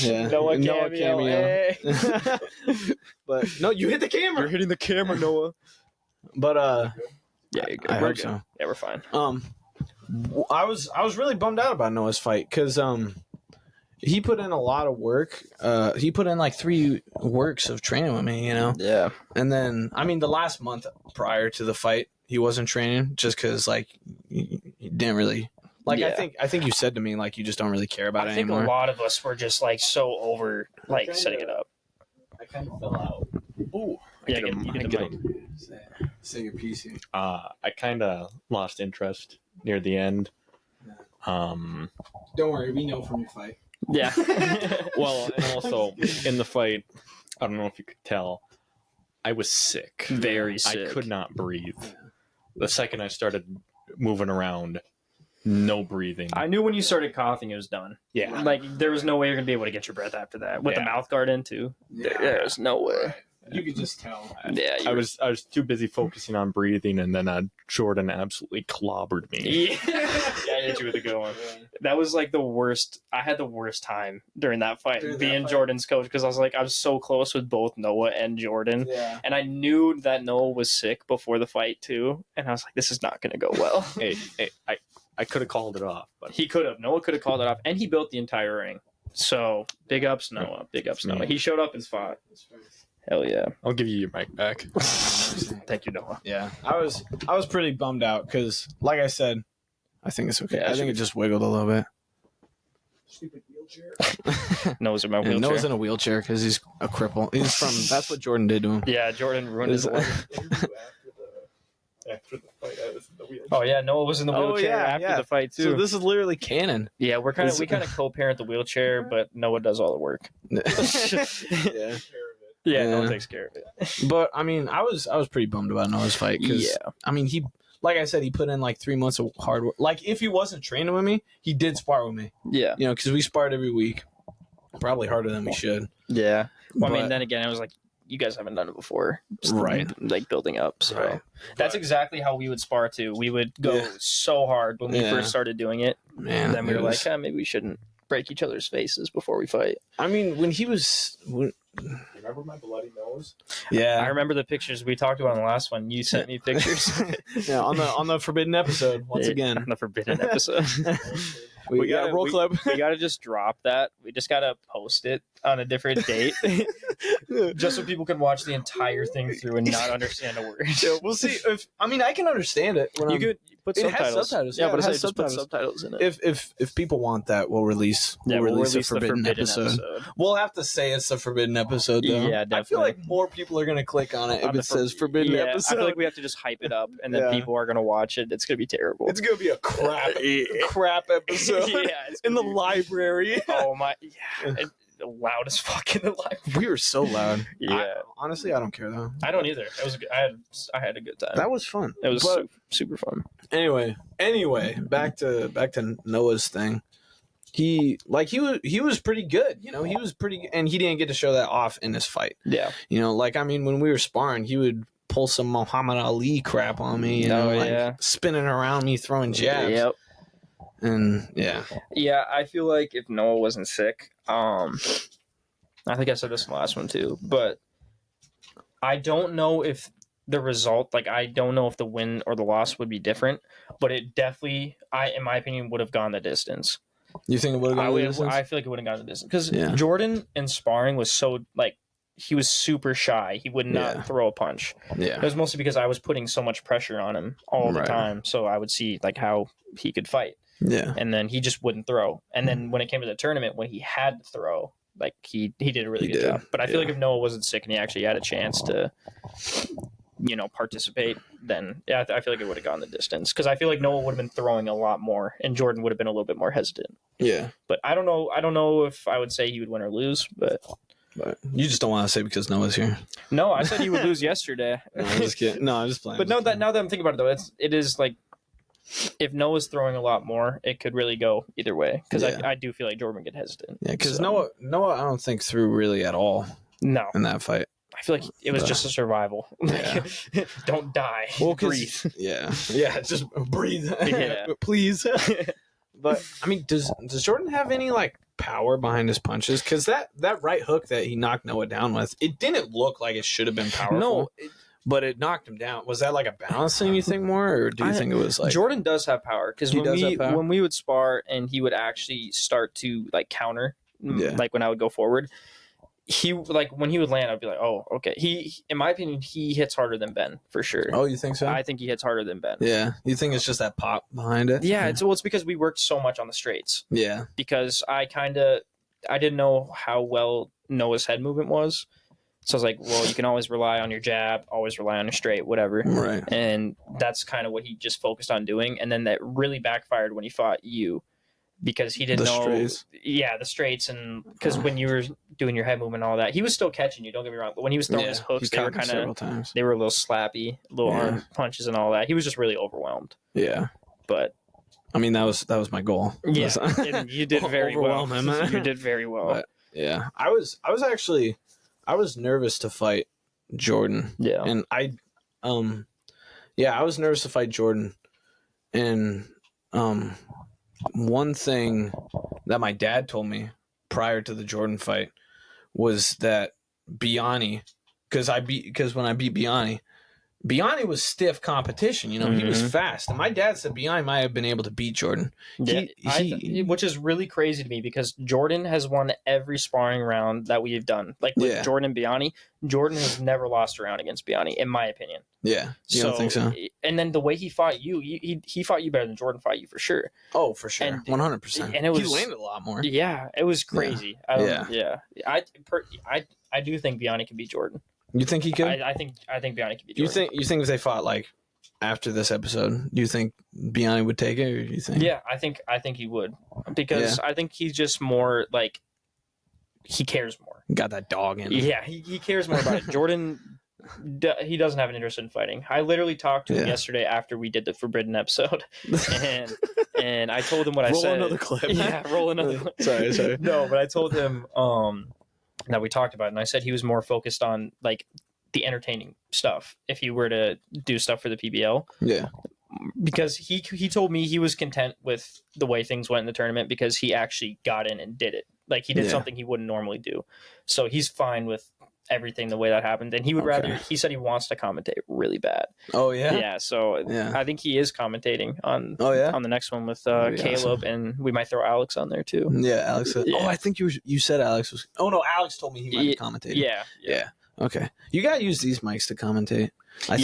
yeah, Noah cameo. Hey. But no, you hit the camera. You're hitting the camera, Noah. But yeah, you're good. I We're hope good. so. Yeah, we're fine. I was really bummed out about Noah's fight because he put in a lot of work. He put in like 3 works of training with me, Yeah. And then, I mean, the last month prior to the fight, he wasn't training just because, like, he didn't really. Like, Yeah. I think you said to me, like, you just don't really care about it anymore. I think a lot of us were just, like, so over, like, setting it up. I kind of fell out. Ooh. Yeah, you get the mic. Say your piece here. I kind of lost interest near the end. Don't worry, we know from your fight. Yeah. Well, and also in the fight, I don't know if you could tell, I was sick. Very sick. I could not breathe. The second I started moving around, no breathing. I knew when you started coughing, it was done. Yeah. Like, there was no way you're going to be able to get your breath after that. With the mouth guard in, too. Yeah. There's no way. You could just tell. Yeah. I was too busy focusing on breathing, and then Jordan absolutely clobbered me. Yeah. I hit you with a good one. That was like the worst. I had the worst time during that fight, being Jordan's coach, because I was so close with both Noah and Jordan. Yeah. And I knew that Noah was sick before the fight, too. And I was like, this is not going to go well. Hey, I could have called it off, but he could have. Noah could have called it off, and he built the entire ring. So big ups Noah. Big ups Noah. He showed up and fought. Hell yeah. I'll give you your mic back. Thank you, Noah. Yeah, I was pretty bummed out because, like I said, I think it's okay. Yeah, I think it just wiggled a little bit. Stupid wheelchair. Noah's in my wheelchair. Noah's in a wheelchair because he's a cripple. He's from. That's what Jordan did to him. Yeah, Jordan ruined his life. After the fight, I was in the wheelchair. Oh yeah, Noah was in the wheelchair after the fight too. So this is literally canon. Yeah, we kind of co-parent the wheelchair, but Noah does all the work. Yeah. Yeah, Yeah. Noah takes care of it. But I mean, I was pretty bummed about Noah's fight because I mean he, like I said, he put in like 3 months of hard work. Like if he wasn't training with me, he did spar with me. Yeah, You know, because we sparred every week, probably harder than we should. yeah. Well, I mean, But- then again, it was like you guys haven't done it before, Right. Like building up. So Right. that's exactly how we would spar too. We would go Yeah. so hard when we Yeah. first started doing it. Man, And then we it were was- like, maybe we shouldn't break each other's faces before we fight. I mean, when he was, Remember my bloody nose? yeah, I remember the pictures we talked about in the last one. You sent me pictures. yeah, on the forbidden episode once On again. the forbidden episode. we got a roll clip. We gotta just drop that. We just gotta post it on a different date, just so people can watch the entire thing through and not understand a word. Yeah, we'll see. If I mean, I can understand it. When You I'm- could put It has subtitles. subtitles. Yeah, Yeah, but it I has just put subtitles. subtitles in it. if people want that, we'll release. Yeah, We'll we'll release release the forbidden episode. We'll have to say it's the forbidden episode, though. Yeah, I feel definitely. like more people are gonna click on it if On the it says forbidden Yeah, episode. I feel like we have to just hype it up, and then Yeah. people are gonna watch it. It's gonna be terrible. It's gonna be a crap episode yeah, it's in gonna the be- library. Oh my! Yeah, and loud as fuck in the library. We were so loud. Yeah, Honestly, I don't care though. I don't either. It was. I had a good time. That was fun. It was But super fun. anyway, back to Noah's thing. He was pretty good. You know, he was pretty, and he didn't get to show that off in his fight. Yeah. You know, like I mean, when we were sparring, he would pull some Muhammad Ali crap on me. You know, like spinning around me, throwing jabs. Yep. And yeah, Yeah, I feel like if Noah wasn't sick, I think I said this in the last one too, but I don't know if the result, like I don't know if the win or the loss would be different, but it definitely, in my opinion, would have gone the distance. you think it would have gone? I feel like it would have gone the distance because Yeah. Jordan in sparring was so like he was super shy. He would not Yeah. throw a punch. Yeah, It was mostly because I was putting so much pressure on him all the Right. time, so I would see like how he could fight. yeah, And then he just wouldn't throw. And then when it came to the tournament, when he had to throw, like he did a really He good did. job. But I feel like Yeah. if Noah wasn't sick and he actually had a chance to, participate, then yeah, I feel like it would have gone the distance. Because I feel like Noah would have been throwing a lot more, and Jordan would have been a little bit more hesitant. yeah. But I don't know. I don't know if I would say he would win or lose. But But you just don't want to say because Noah's here. no, I said he would lose yesterday. No, I'm just kidding. No, I'm just playing. But now that I'm thinking about it, though, it is like if Noah's throwing a lot more, it could really go either way. Because Yeah. I do feel like Jordan would get hesitant. yeah, because So- Noah, I don't think threw really at all No, in that fight. I feel like it was just a survival. Yeah. Don't die. Well, Breathe. yeah, just breathe, Yeah. please. But I mean, does Jordan have any like power behind his punches? Because that right hook that he knocked Noah down with, it didn't look like it should have been powerful. No, but it knocked him down. Was that like a balance thing? You think more, or do you think it was like Jordan does have power because He does have power? when we would spar and he would actually start to like counter, Yeah. like when I would go forward, he like when he would land, I'd be like, oh, okay. He, in my opinion, he hits harder than Ben for sure. Oh, you think so? I think he hits harder than Ben. Yeah, you think it's just that pop behind it? Yeah, it's because we worked so much on the straights. yeah, Because I didn't know how well Noah's head movement was. So I was like, well, you can always rely on your jab, always rely on your straight, whatever. right. And that's kind of what he just focused on doing. And then that really backfired when he fought you because he didn't The know. straights. Yeah, the straights. And because when you were doing your head movement and all that, he was still catching you, don't get me wrong. But when he was throwing his hooks, he's they were caught me kind of, several times. they were a little slappy, little Yeah. arm punches and all that. He was just really overwhelmed. Yeah, But I mean that was my goal. yeah, That's- and you did very well. Overwhelm him. You did very well. But, yeah, I was nervous to fight Jordan, Yeah. and I was nervous to fight Jordan, and one thing that my dad told me prior to the Jordan fight was that Biani, because when I beat Biani, Biani was stiff competition. You know, he was fast. And my dad said Biani might have been able to beat Jordan. Which is really crazy to me because Jordan has won every sparring round that we've done. Like with Jordan and Biani, Jordan has never lost a round against Biani, in my opinion. Yeah. You don't think so? And then the way he fought you, he fought you better than Jordan fought you for sure. Oh, for sure. And, 100%. And it was, he landed a lot more. Yeah, it was crazy. Yeah. I do think Biani can beat Jordan. You think he could? I think Biani can beat Jordan. You think if they fought like after this episode, do you think Biani would take it, or do you think? Yeah, I think he would because I think he's just more like he cares more. Got that dog in him. Yeah, he cares more about it. Jordan, he doesn't have an interest in fighting. I literally talked to him yesterday after we did the Forbidden episode, and I told him what I said. Roll another clip. Yeah, roll another clip. Sorry. No, but I told him that we talked about it, and I said he was more focused on like the entertaining stuff if he were to do stuff for the PBL. Yeah. Because he told me he was content with the way things went in the tournament because he actually got in and did it. Like he did something he wouldn't normally do. So he's fine with everything the way that happened. And he would rather, he said he wants to commentate really bad. Oh yeah. Yeah. So I think he is commentating on on the next one with Caleb, and we might throw Alex on there too. Yeah, Alex. Oh, I think you said Alex was. Oh no, Alex told me he might be commentating. Yeah. Okay. You gotta use these mics to commentate. I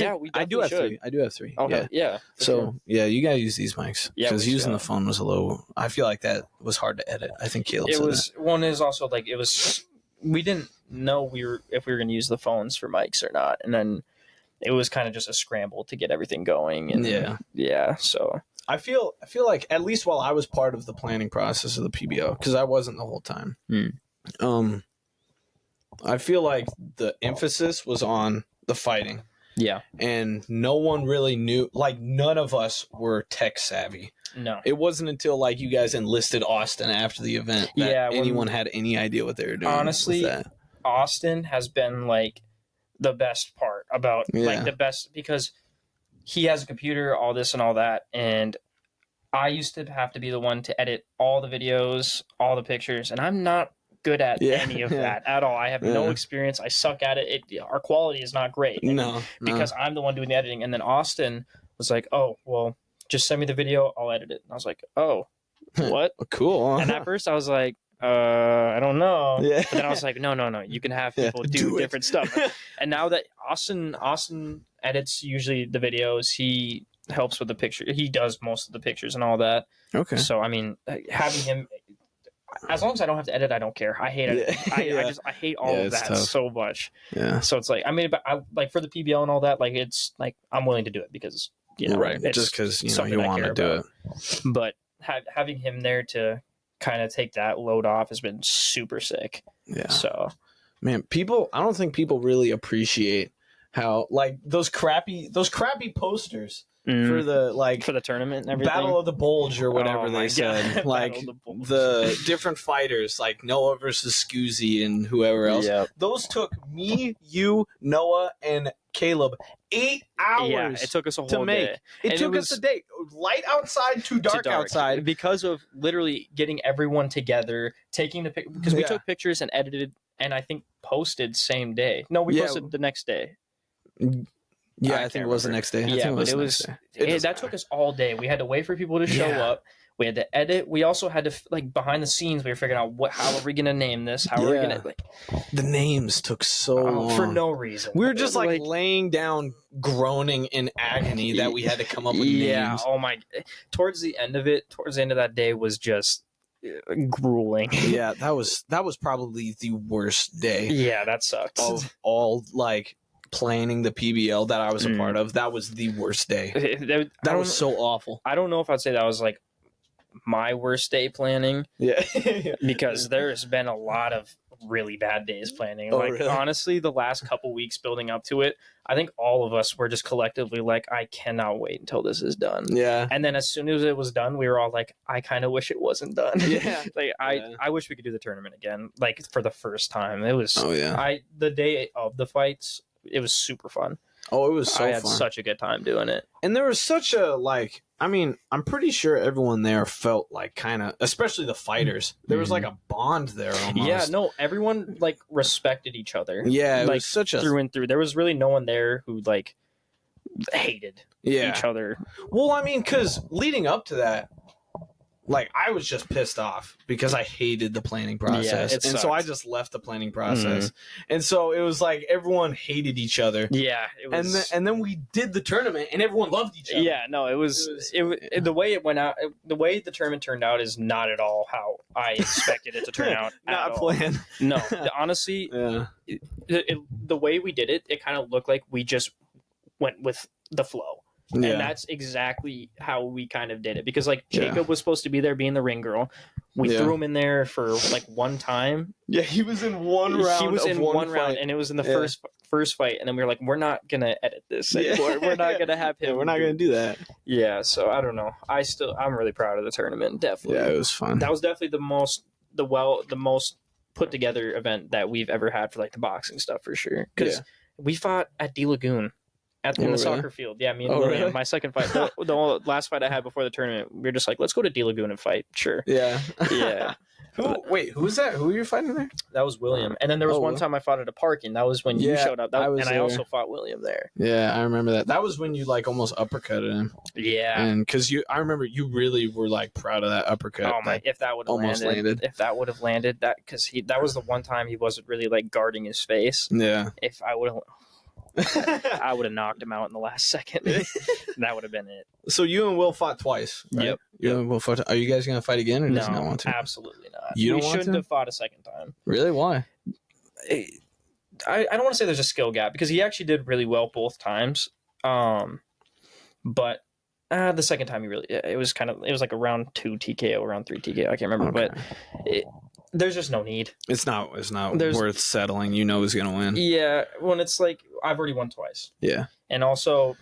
do have three. I do have three. Okay. Yeah. So you gotta use these mics because using the phone was a little. I feel like that was hard to edit. I think Caleb said that. One is also like it was. We didn't know if we were gonna use the phones for mics or not, and then it was kind of just a scramble to get everything going. And so I feel like at least while I was part of the planning process of the PBO, because I wasn't the whole time. I feel like the emphasis was on the fighting. Yeah. And no one really knew, like none of us were tech savvy. No. It wasn't until like you guys enlisted Austin after the event that anyone had any idea what they were doing. Honestly, Austin has been like the best part about like the best because he has a computer, all this and all that. And I used to have to be the one to edit all the videos, all the pictures, and I'm not good at any of that at all. I have no experience. I suck at it. Our quality is not great. Because I'm the one doing the editing. And then Austin was like, "Oh, well, just send me the video. I'll edit it." And I was like, "Oh, what? Cool." And at first I was like, I don't know. But then I was like, no. You can have people do different stuff. And now that Austin edits usually the videos, he helps with the picture. He does most of the pictures and all that. Okay. So I mean, having him. As long as I don't have to edit, I don't care. I hate it. I hate all of that so much. Yeah. So it's like, I mean, but I like for the PBL and all that, like it's like I'm willing to do it because just because you want to do it. But having him there to kind of take that load off has been super sick. Yeah. So, man, I don't think people really appreciate how like those crappy posters. For the tournament and everything. Battle of the Bulge or whatever they said. Like the different fighters, like Noah versus Scoozy and whoever else. Yep. Those took me, you, Noah, and Caleb 8 hours. Yeah, it took us a whole day. It took us a day. Light outside to dark outside. Because of literally getting everyone together, taking the picture. Because we took pictures and edited and I think posted same day. No, we posted the next day. Yeah, I think it was the next day. That took us all day. We had to wait for people to show up. We had to edit. We also had to like behind the scenes. We were figuring out how are we gonna name this? How are we gonna like? The names took so long for no reason. We were just like laying down, groaning in agony that we had to come up with names. Yeah. Oh my! Towards the end of that day was just grueling. Yeah, that was probably the worst day. Yeah, that sucked. Of all like. Planning the PBL that I was a part of, that was the worst day. That was so awful. I don't know if I'd say that was like my worst day planning. Yeah. Because there's been a lot of really bad days planning. Really? Honestly, the last couple weeks building up to it, I think all of us were just collectively like, I cannot wait until this is done. Yeah. And then as soon as it was done, we were all like, I kind of wish it wasn't done. Yeah. I wish we could do the tournament again, like for the first time. It was the day of the fights. It was super fun. Oh, it was so fun. I had such a good time doing it. And there was such a, like, I mean, I'm pretty sure everyone there felt like kind of, especially the fighters, there was like a bond there almost. Yeah, no, everyone like respected each other. Yeah, it like, was such a... Through and through. There was really no one there who like hated Yeah. each other. Well, I mean, because leading up to that, like, I was just pissed off because I hated the planning process. it and so sucked. I just left the planning process. And so it was like everyone hated each other. Yeah, it was. And then we did the tournament and everyone loved each other. Yeah, no, it was the way it went out. The way the tournament turned out is not at all how I expected it to turn out. Not planned. No, honestly, the way we did it, it kind of looked like we just went with the flow. And that's exactly how we kind of did it. Because, like, Jacob was supposed to be there being the ring girl. We threw him in there for, like, one time. Yeah, he was in one round. He was in one round, fight. and it was in the first fight. And then we were like, we're not going to edit this anymore. We're not going to have him. Yeah, we're not going to do that. Yeah, so I don't know. I'm really proud of the tournament, definitely. Yeah, it was fun. That was definitely the most put together event that we've ever had for, like, the boxing stuff, for sure. Because we fought at D Lagoon. In the soccer field. Yeah, me and William. Really? My second fight. The last fight I had before the tournament, we were just like, let's go to D Lagoon and fight. Sure. Yeah. Yeah. Who was that? Who were you fighting there? That was William. And then there was one time I fought at a park, and that was when you showed up. I also fought William there. Yeah, I remember that. That was when you, like, almost uppercutted him. Yeah. And because I remember you really were, like, proud of that uppercut. Oh my! If that would have landed, that was the one time he wasn't really, like, guarding his face. Yeah. If I would have. I would have knocked him out in the last second. That would have been it. So you and Will fought twice, right? Yep. You and Will fought. Are you guys gonna fight again, or does he not want to? Absolutely not. You don't we want shouldn't to? have fought a second time. Really? Why? I don't want to say there's a skill gap because he actually did really well both times. But the second time it was like a round 2 TKO, round 3 TKO. I can't remember, but there's just no need. It's not worth settling. You know who's gonna win. Yeah, when it's like I've already won twice. Yeah, and also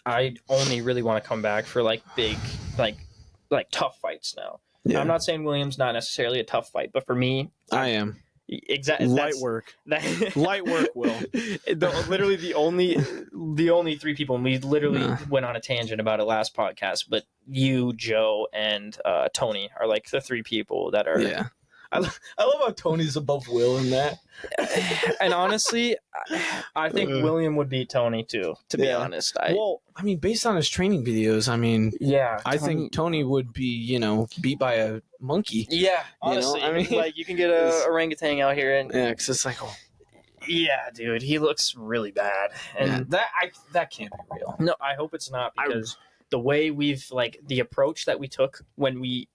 I only really want to come back for like big, like tough fights now. Yeah. I'm not saying William's not necessarily a tough fight, but for me, I am. Exactly. Light work. Light work, Will. Literally the only 3 people, and we literally went on a tangent about it last podcast, but you, Joe, and Tony are like the 3 people that are. Yeah. I love how Tony's above Will in that. And honestly, I think William would beat Tony too, to be honest. I mean, based on his training videos, I think Tony would be, beat by a monkey. Yeah, honestly. Like, you can get a orangutan out here. And yeah, because it's like, yeah, dude, he looks really bad. And that can't be real. No, I hope it's not, because the way we've, like, the approach that we took when we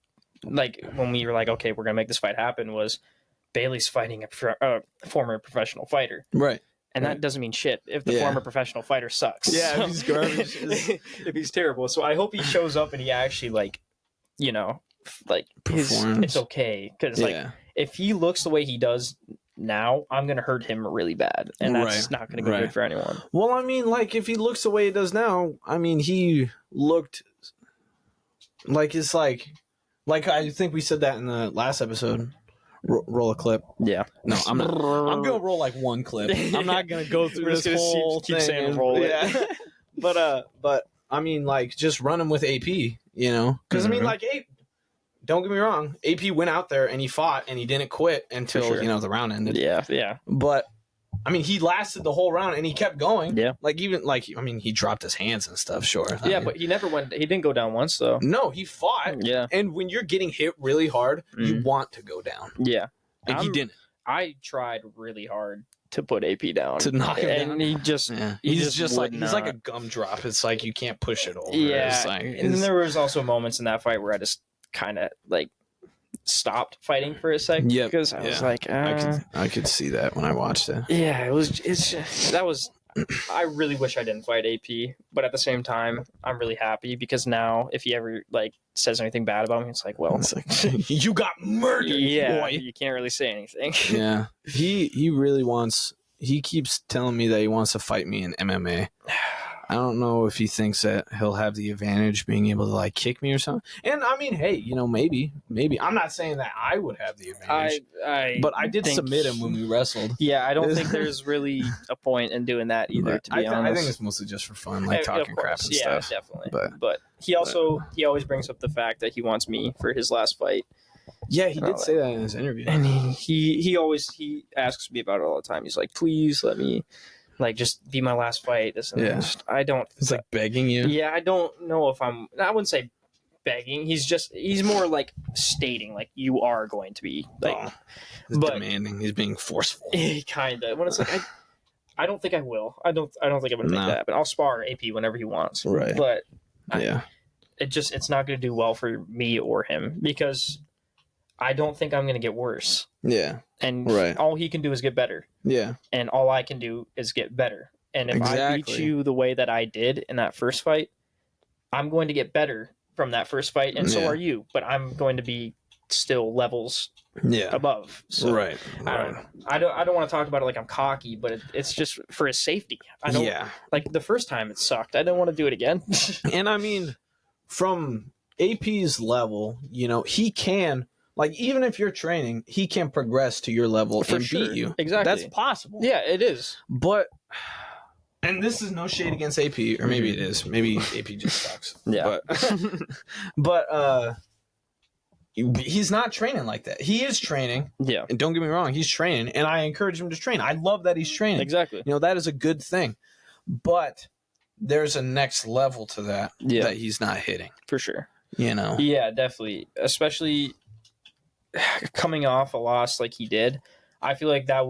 were like, okay, we're going to make this fight happen, was Bailey's fighting a former professional fighter. Right. And that doesn't mean shit if the former professional fighter sucks. Yeah, if he's garbage. If he's terrible. So I hope he shows up and he actually, performs. It's okay. Because, if he looks the way he does now, I'm going to hurt him really bad. And that's not going to go good for anyone. Well, if he looks the way he does now, he looked like it's like I think we said that in the last episode. Roll a clip. Yeah. No, I'm not. I'm gonna roll like one clip. I'm not gonna go through this whole keep thing. Saying roll it. Yeah. But just run him with AP. Because AP. Don't get me wrong. AP went out there and he fought and he didn't quit until the round ended. Yeah. Yeah. But he lasted the whole round and he kept going. Yeah. He dropped his hands and stuff, sure. Yeah, but he never went. He didn't go down once, though. No, he fought. Yeah. And when you're getting hit really hard, you want to go down. Yeah. And he didn't. I tried really hard to put AP down. To knock him down. And he just. Yeah. He's like a gumdrop. It's like you can't push it over. Yeah. And then there was also moments in that fight where I just kind of stopped fighting for a second. Yeah, because I was like, I could see that when I watched it. Yeah, I really wish I didn't fight AP, but at the same time, I'm really happy because now if he ever says anything bad about me, it's like, well, you got murdered. Yeah, boy. You can't really say anything. Yeah, he really wants. He keeps telling me that he wants to fight me in MMA. I don't know if he thinks that he'll have the advantage being able to kick me or something. And hey, maybe. I'm not saying that I would have the advantage. But I did submit him when we wrestled. Yeah, I don't think there's really a point in doing that either. To be honest, I think it's mostly just for fun, talking crap and stuff. Yeah, definitely. But he always brings up the fact that he wants me for his last fight. Yeah, he did say that in his interview. And he asks me about it all the time. He's like, please let me Like, just be my last fight. This and that. I don't. It's like begging you. Yeah, I don't know if I wouldn't say begging. He's more like stating like you are going to be like, he's demanding. He's being forceful. Kind of. When it's like I don't think I will. I don't think I'm gonna make that happen. I'll spar AP whenever he wants. Right. But yeah, it's not gonna do well for me or him because I don't think I'm gonna get worse. Yeah. And all he can do is get better. Yeah. And all I can do is get better. And if I beat you the way that I did in that first fight, I'm going to get better from that first fight, and so are you. But I'm going to be still levels above. So I don't want to talk about it like I'm cocky, but it's just for his safety. I don't like the first time it sucked. I don't want to do it again. And I mean, from AP's level, you know, he can. Like, even if you're training, he can progress to your level and beat you. Exactly. That's possible. Yeah, it is. But, and this is no shade against AP, or maybe it is. Maybe AP just sucks. Yeah. But he's not training like that. He is training. Yeah. And don't get me wrong, he's training, and I encourage him to train. I love that he's training. Exactly. You know, that is a good thing. But there's a next level to that that he's not hitting. For sure. You know? Yeah, definitely. Especially coming off a loss like he did, I feel like you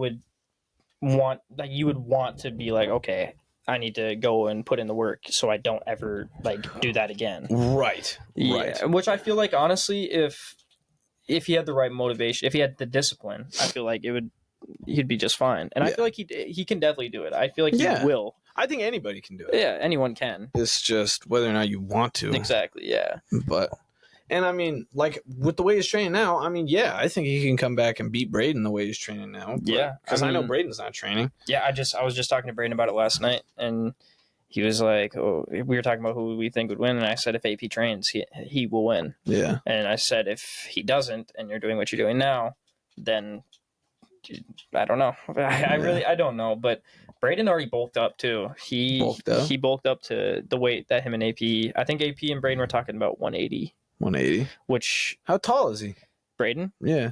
would want to be like, okay, I need to go and put in the work so I don't ever like do that again. Right. Yeah. Right. Which I feel like honestly, if he had the right motivation, if he had the discipline, I feel like he'd be just fine. And I feel like he can definitely do it. I feel like he will. I think anybody can do it. Yeah, anyone can. It's just whether or not you want to. Exactly. Yeah. But. And I mean, like, with the way he's training now, I mean, I think he can come back and beat Braden the way he's training now. Because I know Braden's not training. Yeah, I was just talking to Braden about it last night, and he was like, "Oh, we were talking about who we think would win," and I said, "If AP trains, he will win." Yeah. And I said, "If he doesn't, and you're doing what you're doing now, then I don't know. I don't know." But Braden already bulked up too. He bulked up to the weight that him and AP. I think AP and Braden were talking about 180. 180. Which, how tall is he? Braden? Yeah.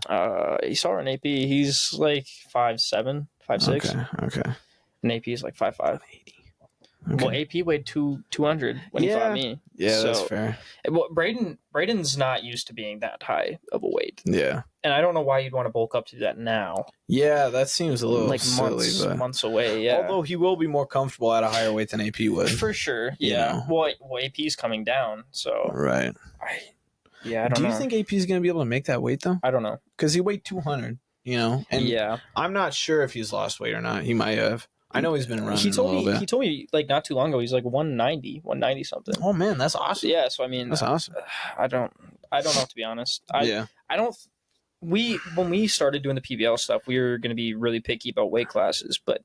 You saw an AP. He's like 5'7", 5'6". Okay. And AP is like 5'5". 180. Okay. Well, AP weighed 200 when he fought me. Yeah, so, that's fair. Well, Braden's not used to being that high of a weight. Yeah. And I don't know why you'd want to bulk up to that now. Yeah, that seems a little like silly, months away. Yeah. Although he will be more comfortable at a higher weight than AP would. For sure. Yeah. You know? Well, AP's coming down, so. Right. I don't know. Do you think AP is going to be able to make that weight though? I don't know. Because he weighed 200. You know. And I'm not sure if he's lost weight or not. He might have. I know he's been running a little bit. He told me like not too long ago he's like 190 something. Oh man, that's awesome. Yeah, so I mean that's awesome. I don't know, to be honest. I don't. When we started doing the PBL stuff, we were going to be really picky about weight classes, but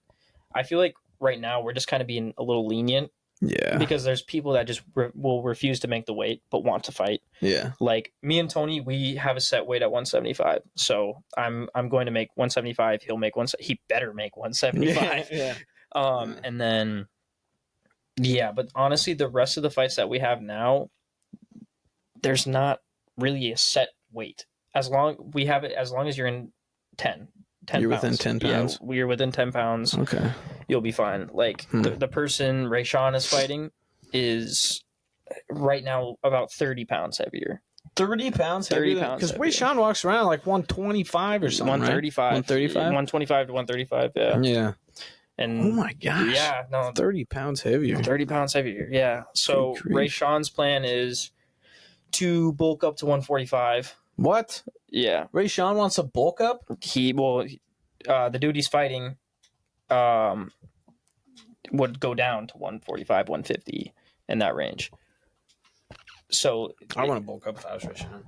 I feel like right now we're just kind of being a little lenient. Yeah. Because there's people that just will refuse to make the weight but want to fight. Yeah. Like me and Tony, we have a set weight at 175. So I'm going to make 175. He'll make he better make 175. Yeah. And then but honestly, the rest of the fights that we have now, there's not really a set weight. As long as you're in 10 you're pounds. Within 10 pounds? Yeah, we're within 10 pounds. Okay. You'll be fine. Like, the person Rayshawn is fighting is right now about 30 pounds heavier. 30 pounds heavier? 30 pounds. Because Rayshawn walks around like 125 or something, 135. Right? 135? 125 to 135, yeah. Yeah. And oh my gosh. Yeah, no. 30 pounds heavier. 30 pounds heavier, yeah. So Rayshawn's plan is to bulk up to 145. What? Yeah. Rayshawn wants to bulk up? The dude he's fighting would go down to 145, 150 in that range. So I want to bulk up if I was Rayshawn.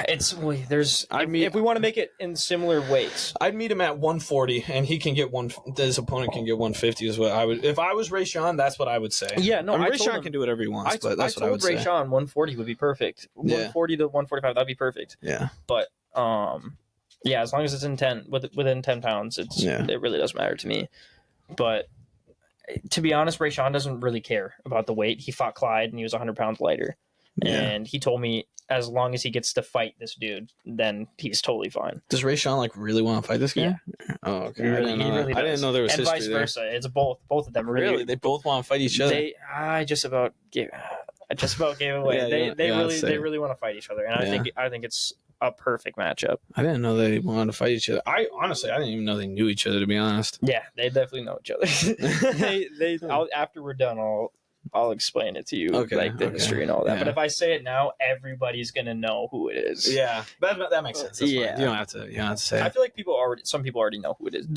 If we want to make it in similar weights, I'd meet him at 140, and he can get his opponent can get 150 is what I would. If I was Rayshawn, that's what I would say. Yeah, no, Rayshawn can do whatever he wants, but that's what I would say. Rayshawn 140 would be perfect. 140 to 145, that'd be perfect. Yeah, but as long as it's within 10 pounds, it really doesn't matter to me. But to be honest, Rayshawn doesn't really care about the weight. He fought Clyde, and he was 100 pounds lighter. and he told me as long as he gets to fight this dude, then he's totally fine. Does Rayshawn like really want to fight this guy? Yeah. Oh, okay. He I really didn't know there was and history vice there. versa. It's both of them. Really? They both want to fight each other. I just about gave away. Yeah, they really want to fight each other, and I think it's a perfect matchup. I didn't know they wanted to fight each other. I didn't even know they knew each other, to be honest. Yeah, they definitely know each other. After we're done, I'll explain it to you, like the history and all that. Yeah. But if I say it now, everybody's gonna know who it is. Yeah, that makes sense. That's fine. You don't have to say. I feel like some people already know who it is.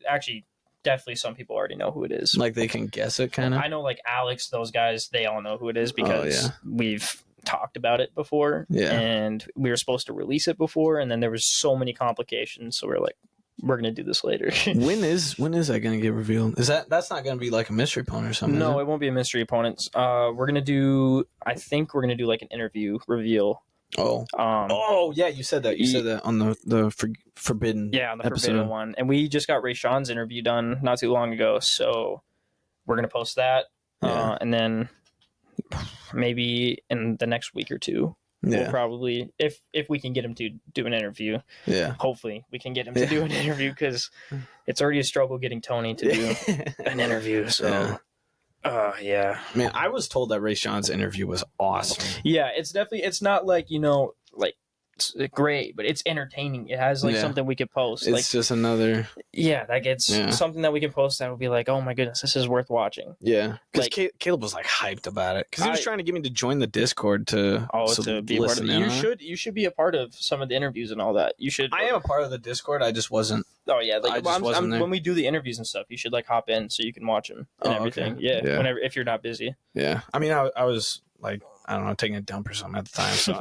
Actually, definitely some people already know who it is. Like they can guess it, kind of. I know, like Alex, those guys, they all know who it is because we've talked about it before. Yeah, and we were supposed to release it before, and then there was so many complications, so we're like, we're gonna do this later. when is that gonna get revealed? That's not gonna be like a mystery opponent or something? No, it won't be a mystery opponent. I think we're gonna do like an interview reveal. Oh, yeah, you said that. You said that on the forbidden. Yeah, on the episode. forbidden one, and we just got Rayshawn's interview done not too long ago, so we're gonna post that, and then maybe in the next week or two. Yeah. We'll probably, if we can get him to do an interview, hopefully we can get him to do an interview, because it's already a struggle getting Tony to do an interview. So, man, I was told that Rayshawn's interview was awesome. Yeah, it's not like, like it's great, but it's entertaining. It has something we could post. It's just another. Yeah, like it's something that we can post that would be like, oh my goodness, this is worth watching. Yeah, because Caleb was like hyped about it because he was trying to get me to join the Discord to be a part of it. You should be a part of some of the interviews and all that. You should. I am a part of the Discord. I just wasn't. Oh yeah, like when we do the interviews and stuff, you should like hop in so you can watch them and everything. Okay. Yeah, whenever if you're not busy. Yeah, I mean, I was like, I don't know, taking a dump or something at the time. So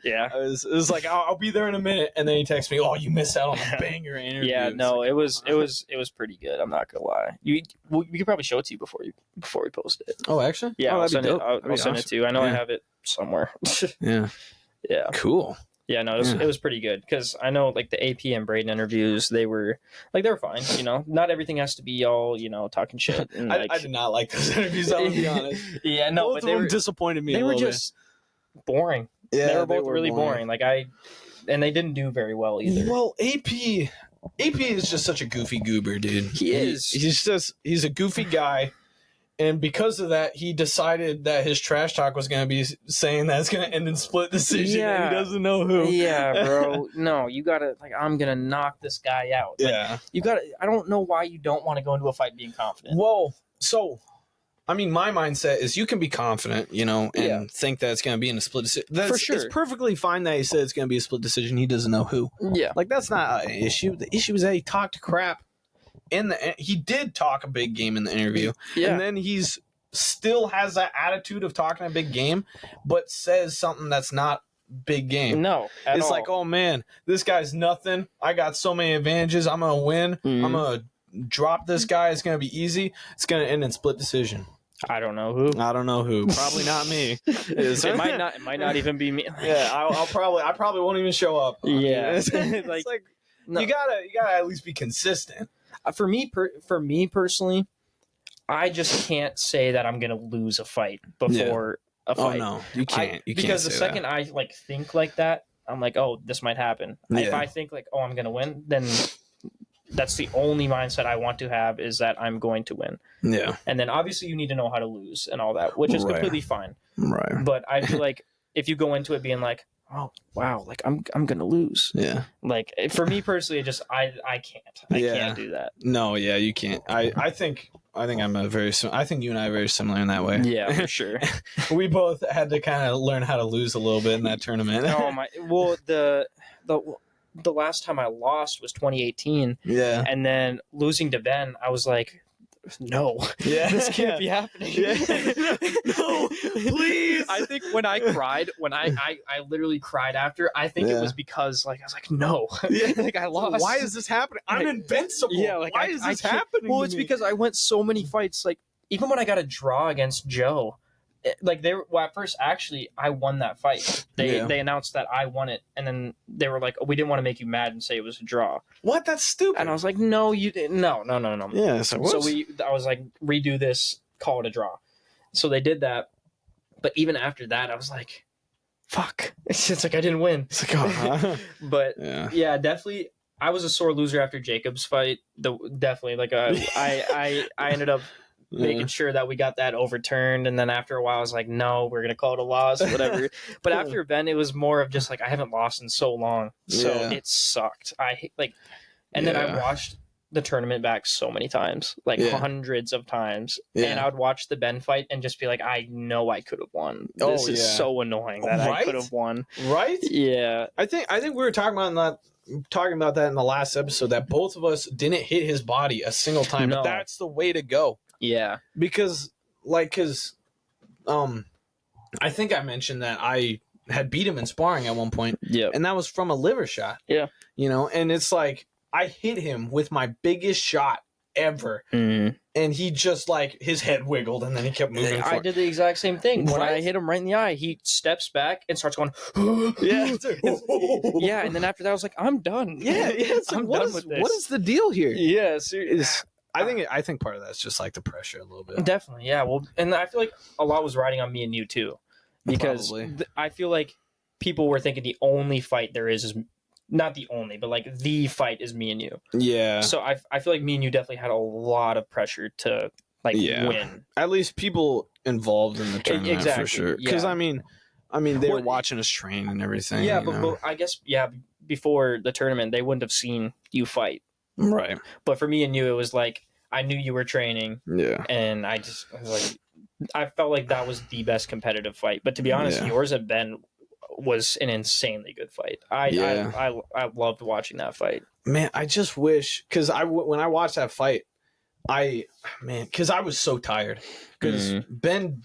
yeah, it was like, I'll be there in a minute, and then he texts me, "Oh, you missed out on a banger interview." Yeah, no, it was pretty good. I'm not gonna lie. We could probably show it to you before we post it. Oh, actually, yeah, I'll send it to you. I know I have it somewhere. Yeah, cool. Yeah, no, it was pretty good, because I know like the AP and Braden interviews, they were fine. Not everything has to be all talking shit. And, I did not like those interviews. I'll be honest. Yeah, no, both of them disappointed me. They were just boring. Yeah, they were both really boring. Like and they didn't do very well either. Well, AP is just such a goofy goober, dude. He is. He's a goofy guy. And because of that, he decided that his trash talk was going to be saying that it's going to end in split decision, and he doesn't know who. Yeah, bro. No, you got to, I'm going to knock this guy out. Yeah. You got to, I don't know why you don't want to go into a fight being confident. Well, so, I mean, my mindset is you can be confident, and think that it's going to be in a split decision. For sure. It's perfectly fine that he said it's going to be a split decision. He doesn't know who. Yeah. Like, that's not an issue. The issue is that he talked crap. He did talk a big game in the interview, and then he's still has that attitude of talking a big game, but says something that's not big game. No, it's like, oh man, this guy's nothing. I got so many advantages. I'm gonna win. I'm gonna drop this guy. It's gonna be easy. It's gonna end in split decision. I don't know who. Probably not me. It might not even be me. Yeah, I probably won't even show up. Yeah, it's like no. You gotta at least be consistent. For me personally, I just can't say that I'm gonna lose a fight before a fight. Oh no, you can't. Because the second I think like that, I'm like, oh, this might happen. Yeah. If I think like, oh, I'm gonna win, then that's the only mindset I want to have, is that I'm going to win. Yeah. And then obviously you need to know how to lose and all that, which is completely fine. Right. But I feel like if you go into it being like, oh wow, like I'm gonna lose. Yeah. Like for me personally, I can't. I can't do that. No, yeah, you can't. I think I think you and I are very similar in that way. Yeah, for sure. We both had to kind of learn how to lose a little bit in that tournament. Oh my! Well, the last time I lost was 2018. Yeah, and then losing to Ben, I was like, no, this can't be happening. No, please. I think when I cried, I literally cried after, I think it was because like I was like, no, like I lost. Why is this happening? I'm invincible. Yeah, like why is this happening? Well, it's because I went so many fights. Like even when I got a draw against Joe, at first actually I won that fight. They announced that I won it, and then they were like, oh, we didn't want to make you mad and say it was a draw. What? That's stupid. And I was like, no, you didn't. No. Yeah. So I was like, redo this, call it a draw. So they did that, But even after that, I was like, fuck. It's just like I didn't win. It's like, oh, But yeah, definitely. I was a sore loser after Jacob's fight. Definitely, like I ended up making sure that we got that overturned, and then after a while, I was like, no, we're gonna call it a loss, whatever. But after Ben, it was more of just like I haven't lost in so long, so it sucked. And then I watched the tournament back so many times, like hundreds of times, and I would watch the Ben fight and just be like, I know I could have won. This is so annoying that I could have won. Right? Yeah. I think we were talking about that in the last episode, that both of us didn't hit his body a single time. No. But that's the way to go. Yeah. Because I think I mentioned that I had beat him in sparring at one point. Yeah. And that was from a liver shot. Yeah. You know, and it's like I hit him with my biggest shot ever. Mm-hmm. And he just like his head wiggled and then he kept moving. I did the exact same thing. When Right? I hit him right in the eye, he steps back and starts going, yeah. And then after that, I was like, I'm done. Yeah. It's like, I'm done with this. What is the deal here? Yeah, seriously. I think part of that's just like the pressure a little bit. Definitely, yeah. Well, and I feel like a lot was riding on me and you too, because I feel like people were thinking the only fight there is not the only, but like the fight is me and you. Yeah. So I feel like me and you definitely had a lot of pressure to win. At least people involved in the tournament for sure. Because Yeah. I mean they were watching us train and everything. Yeah, but I guess before the tournament they wouldn't have seen you fight. Right. But for me and you, it was like I knew you were training. Yeah. And I felt like that was the best competitive fight. But to be honest, yours and Ben was an insanely good fight. I loved watching that fight. Man, I just wish, because when I watched that fight, because I was so tired. Because Ben,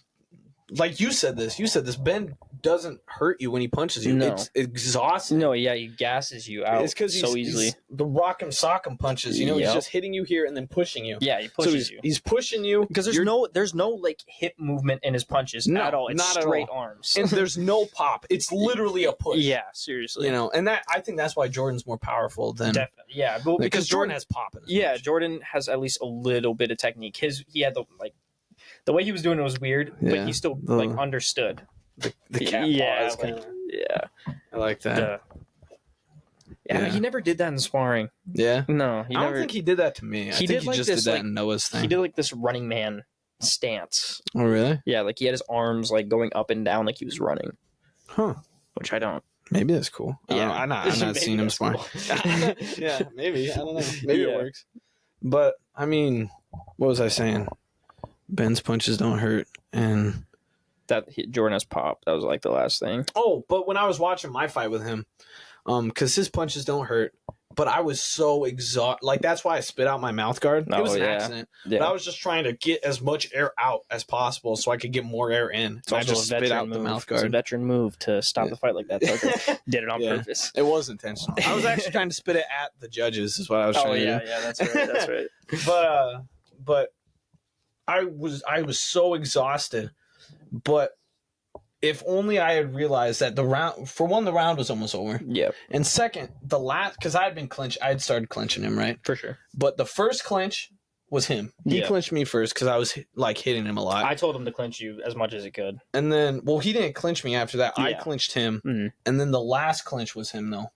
like you said this, Ben doesn't hurt you when he punches you. No. It's exhausting. No, yeah, he gasses you out so easily. He's the rock'em sock'em punches. You know, he's just hitting you here and then pushing you. Yeah, he pushes you. He's pushing you Because there's no like hip movement in his punches at all. It's not straight at all. arms. And there's no pop. It's literally a push. Yeah, seriously. You know, and I think that's why Jordan's more powerful than Definitely. Yeah, but because Jordan has pop in his punch. Jordan has at least a little bit of technique. He had the way he was doing it was weird, but he still understood. The cat paws. I like that. He never did that in sparring. Yeah. No, I don't think he did that to me. I think he just did that in Noah's thing. He did like this running man stance. Oh, really? Yeah, like he had his arms like going up and down like he was running. Huh. Which I don't. Maybe that's cool. Yeah. I've not seen him sparring. Cool. Yeah, maybe. I don't know. Maybe it works. But, I mean, what was I saying? Ben's punches don't hurt, and Jordan has pop. That was like the last thing. Oh, but when I was watching my fight with him, because his punches don't hurt, but I was so exhausted. Like, that's why I spit out my mouth guard. It was an accident. Yeah. But I was just trying to get as much air out as possible so I could get more air in. So I just spit out the mouth guard. It's a veteran move to stop the fight like that. So did it on purpose. It was intentional. I was actually trying to spit it at the judges is what I was trying to do. Yeah, that's right. But I was so exhausted. But if only I had realized that the round was almost over. Yeah. And second, because I had started clinching him, right? For sure. But the first clinch was him. He clinched me first because I was like hitting him a lot. I told him to clinch you as much as he could. And then, he didn't clinch me after that. Yeah. I clinched him. Mm-hmm. And then the last clinch was him, though.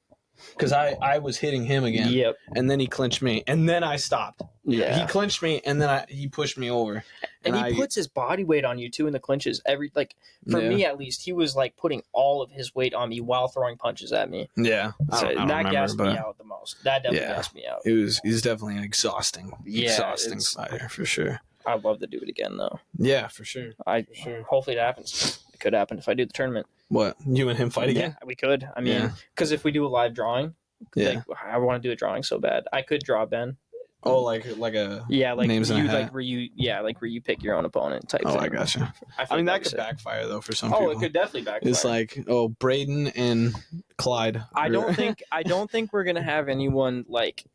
Because I was hitting him again. Yep. And then he clinched me. And then I stopped. Yeah. He clinched me, and then he pushed me over. And he puts his body weight on you, too, in the clinches. For me, at least, he was, like, putting all of his weight on me while throwing punches at me. Yeah. So that gassed me out the most. That definitely gassed me out. He's definitely an exhausting fighter, for sure. I'd love to do it again, though. Yeah, for sure. Hopefully it happens. It could happen if I do the tournament. What? You and him fight again? Yeah, we could. I mean, because if we do a live drawing, I want to do a drawing so bad. I could draw Ben. Oh, like a names in a hat. where you pick your own opponent type thing. I gotcha. I mean, that could backfire though for some people. Oh, it could definitely backfire. It's like Braden and Clyde. I don't think we're gonna have anyone like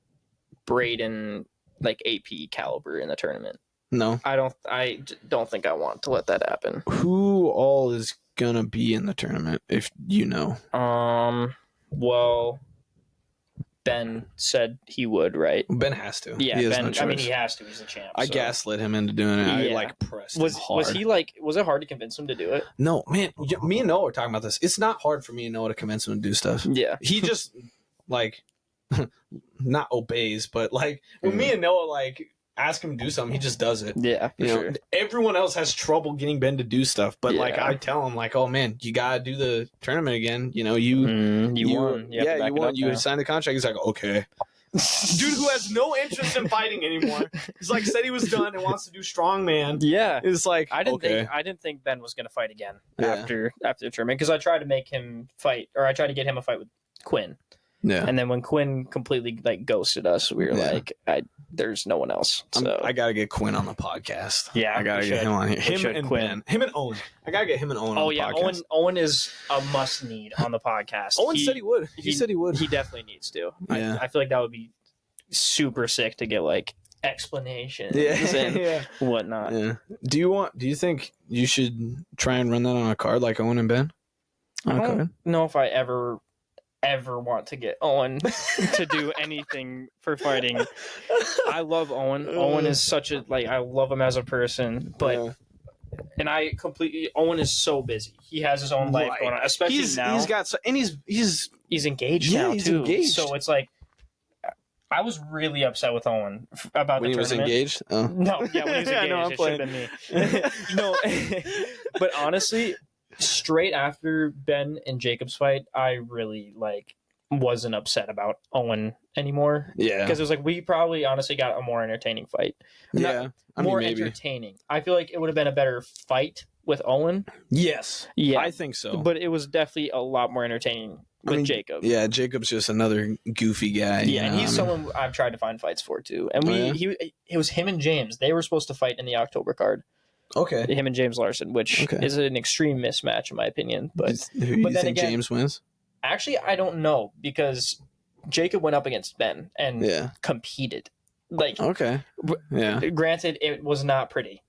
Braden like AP caliber in the tournament. No, I don't think I want to let that happen. Who all is gonna be in the tournament, if you know? Well, Ben said he would, right? Ben has to. Yeah, he has Ben. no choice. I mean, he has to. He's a champ. I so. gaslit him into doing it. Yeah. I like pressed him hard. Was he like? Was it hard to convince him to do it? No, man. Me and Noah were talking about this. It's not hard for me and Noah to convince him to do stuff. Yeah. He just like not obeys, but like when me and Noah like ask him to do something, he just does it. Yeah, for sure. Everyone else has trouble getting Ben to do stuff, but like Yeah. I tell him, like, oh man, you gotta do the tournament again. You know, you won. you won. You Now. signed the contract. He's like, okay. Dude who has no interest in fighting anymore. He's like said he was done and wants to do strongman. Yeah. It's like I didn't okay. think Ben was gonna fight again Yeah. after the tournament because I tried to make him fight, or I tried to get him a fight with Quinn. Yeah. And then when Quinn completely like ghosted us, we were like, there's no one else. So I gotta get Quinn on the podcast. Yeah, I gotta we get should. him on here. We Him should, and Quinn. Ben. Him and Owen. I gotta get him and Owen on the podcast. Owen is a must need on the podcast. Owen said he would. He said he would. He definitely needs to. Yeah. I feel like that would be super sick to get like explanations Yeah. and Yeah. whatnot. Yeah. Do you think you should try and run that on a card like Owen and Ben? I On a don't card? know if I ever want to get Owen to do anything for fighting. I love Owen. Owen is such a I love him as a person, but Yeah. and I completely Owen is so busy. He has his own life Right. going on, especially now. He's got and he's engaged Yeah, now he's too. engaged. So it's like I was really upset with Owen about when the he was tournament. engaged. Oh. No, yeah, when he was engaged, I know, I'm it should have been me. No, but honestly, straight after Ben and Jacob's fight, I really wasn't upset about Owen anymore Yeah. because it was like we probably honestly got a more entertaining fight. Yeah. I mean, More maybe. entertaining. I feel like it would have been a better fight with Owen. Yes. Yeah, I think so. but it was definitely a lot more entertaining with Jacob. Yeah, Jacob's just another goofy guy. Yeah, and he's someone I've tried to find fights for too. And it was him and James. They were supposed to fight in the October card. Okay. Him and James Larson, which is an extreme mismatch in my opinion. But who you then think again, James wins? Actually, I don't know because Jacob went up against Ben and competed. Okay. Yeah. Granted, it was not pretty.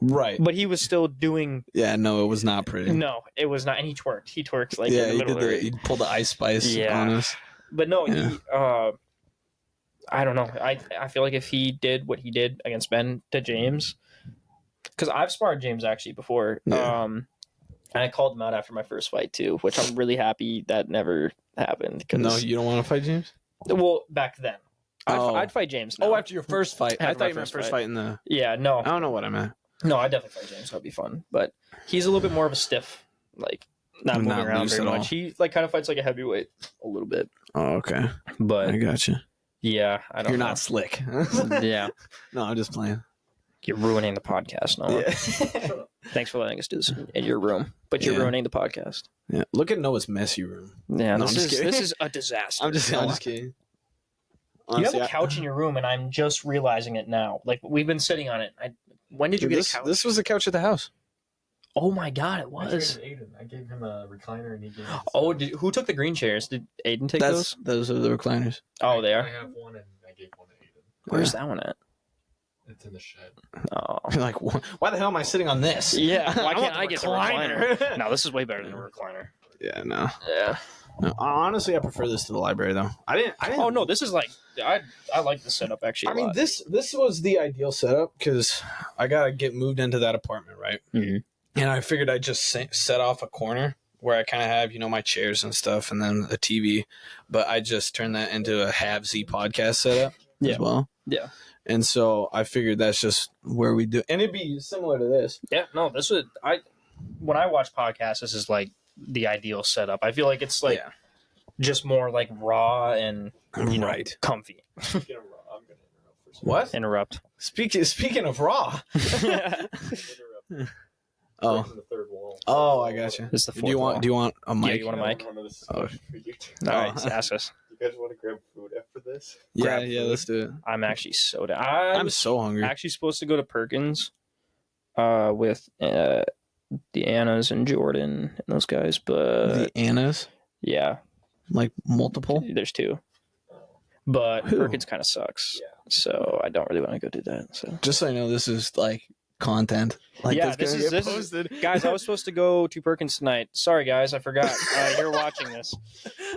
Right. But he was still doing. Yeah, no, it was not pretty. No, it was not. And he twerked. He twerked in the he middle did of it. he pulled the Ice Spice on us. But no, he. I don't know. I feel like if he did what he did against Ben to James, because I've sparred James actually before. Yeah. And I called him out after my first fight too, which I'm really happy that never happened. No, you don't want to fight James? Well, back then. I'd fight James now. Oh, after your first fight. I thought you meant first fight in the... Yeah, no. I don't know what I meant. No, I'd definitely fight James. That'd be fun. But he's a little bit more of a stiff, not moving around very much. He kind of fights like a heavyweight a little bit. Oh, okay. But I gotcha. Yeah, I don't know. You're not slick. Yeah. No, I'm just playing. You're ruining the podcast, Noah. Yeah. Thanks for letting us do this in your room, but you're ruining the podcast. Yeah. Look at Noah's messy room. Yeah, no, this is a disaster. I'm just kidding. Honestly, you have a couch in your room, and I'm just realizing it now. We've been sitting on it. When did you get a couch? This was the couch at the house. Oh my god, it was. I gave him a recliner, and he gave me who took the green chairs? Did Aiden take those? Those are the recliners. Oh, they are? I have one, and I gave one to Aiden. Where's that one at? It's in the shed. Oh. You're like, why the hell am I sitting on this? Yeah, why can't I get the recliner? No, this is way better than a recliner. Yeah, no. Yeah. No, honestly, I prefer this to the library, though. I didn't. Oh no, this is I like this setup actually. I mean, this was the ideal setup because I gotta get moved into that apartment, right? Mm-hmm. And I figured I'd just set off a corner where I kind of have my chairs and stuff, and then a TV. But I just turned that into a half-Z podcast setup as well. Yeah. And so I figured that's just where we do, and it'd be similar to this. Yeah. No, this would when I watch podcasts, this is like the ideal setup. I feel like it's just more like raw and right, comfy. I'm gonna interrupt for What? Interrupt. Speaking of raw. Oh. The third wall. Oh, I gotcha. This is the fourth Do you wall. want a mic? Yeah, you want a mic? Oh. All right, ask us. You guys want to grab food after this? Yeah, let's do it. I'm actually so down. I'm so hungry. Actually supposed to go to Perkins with the Annas and Jordan and those guys, but The Annas? yeah, Like multiple? there's two. But Who? Perkins kind of sucks. Yeah. So I don't really want to go do that. So Just so I know, this is like content. Like, Yeah, this this is posted. guys. I was supposed to go to Perkins tonight. Sorry, guys, I forgot. You're watching this.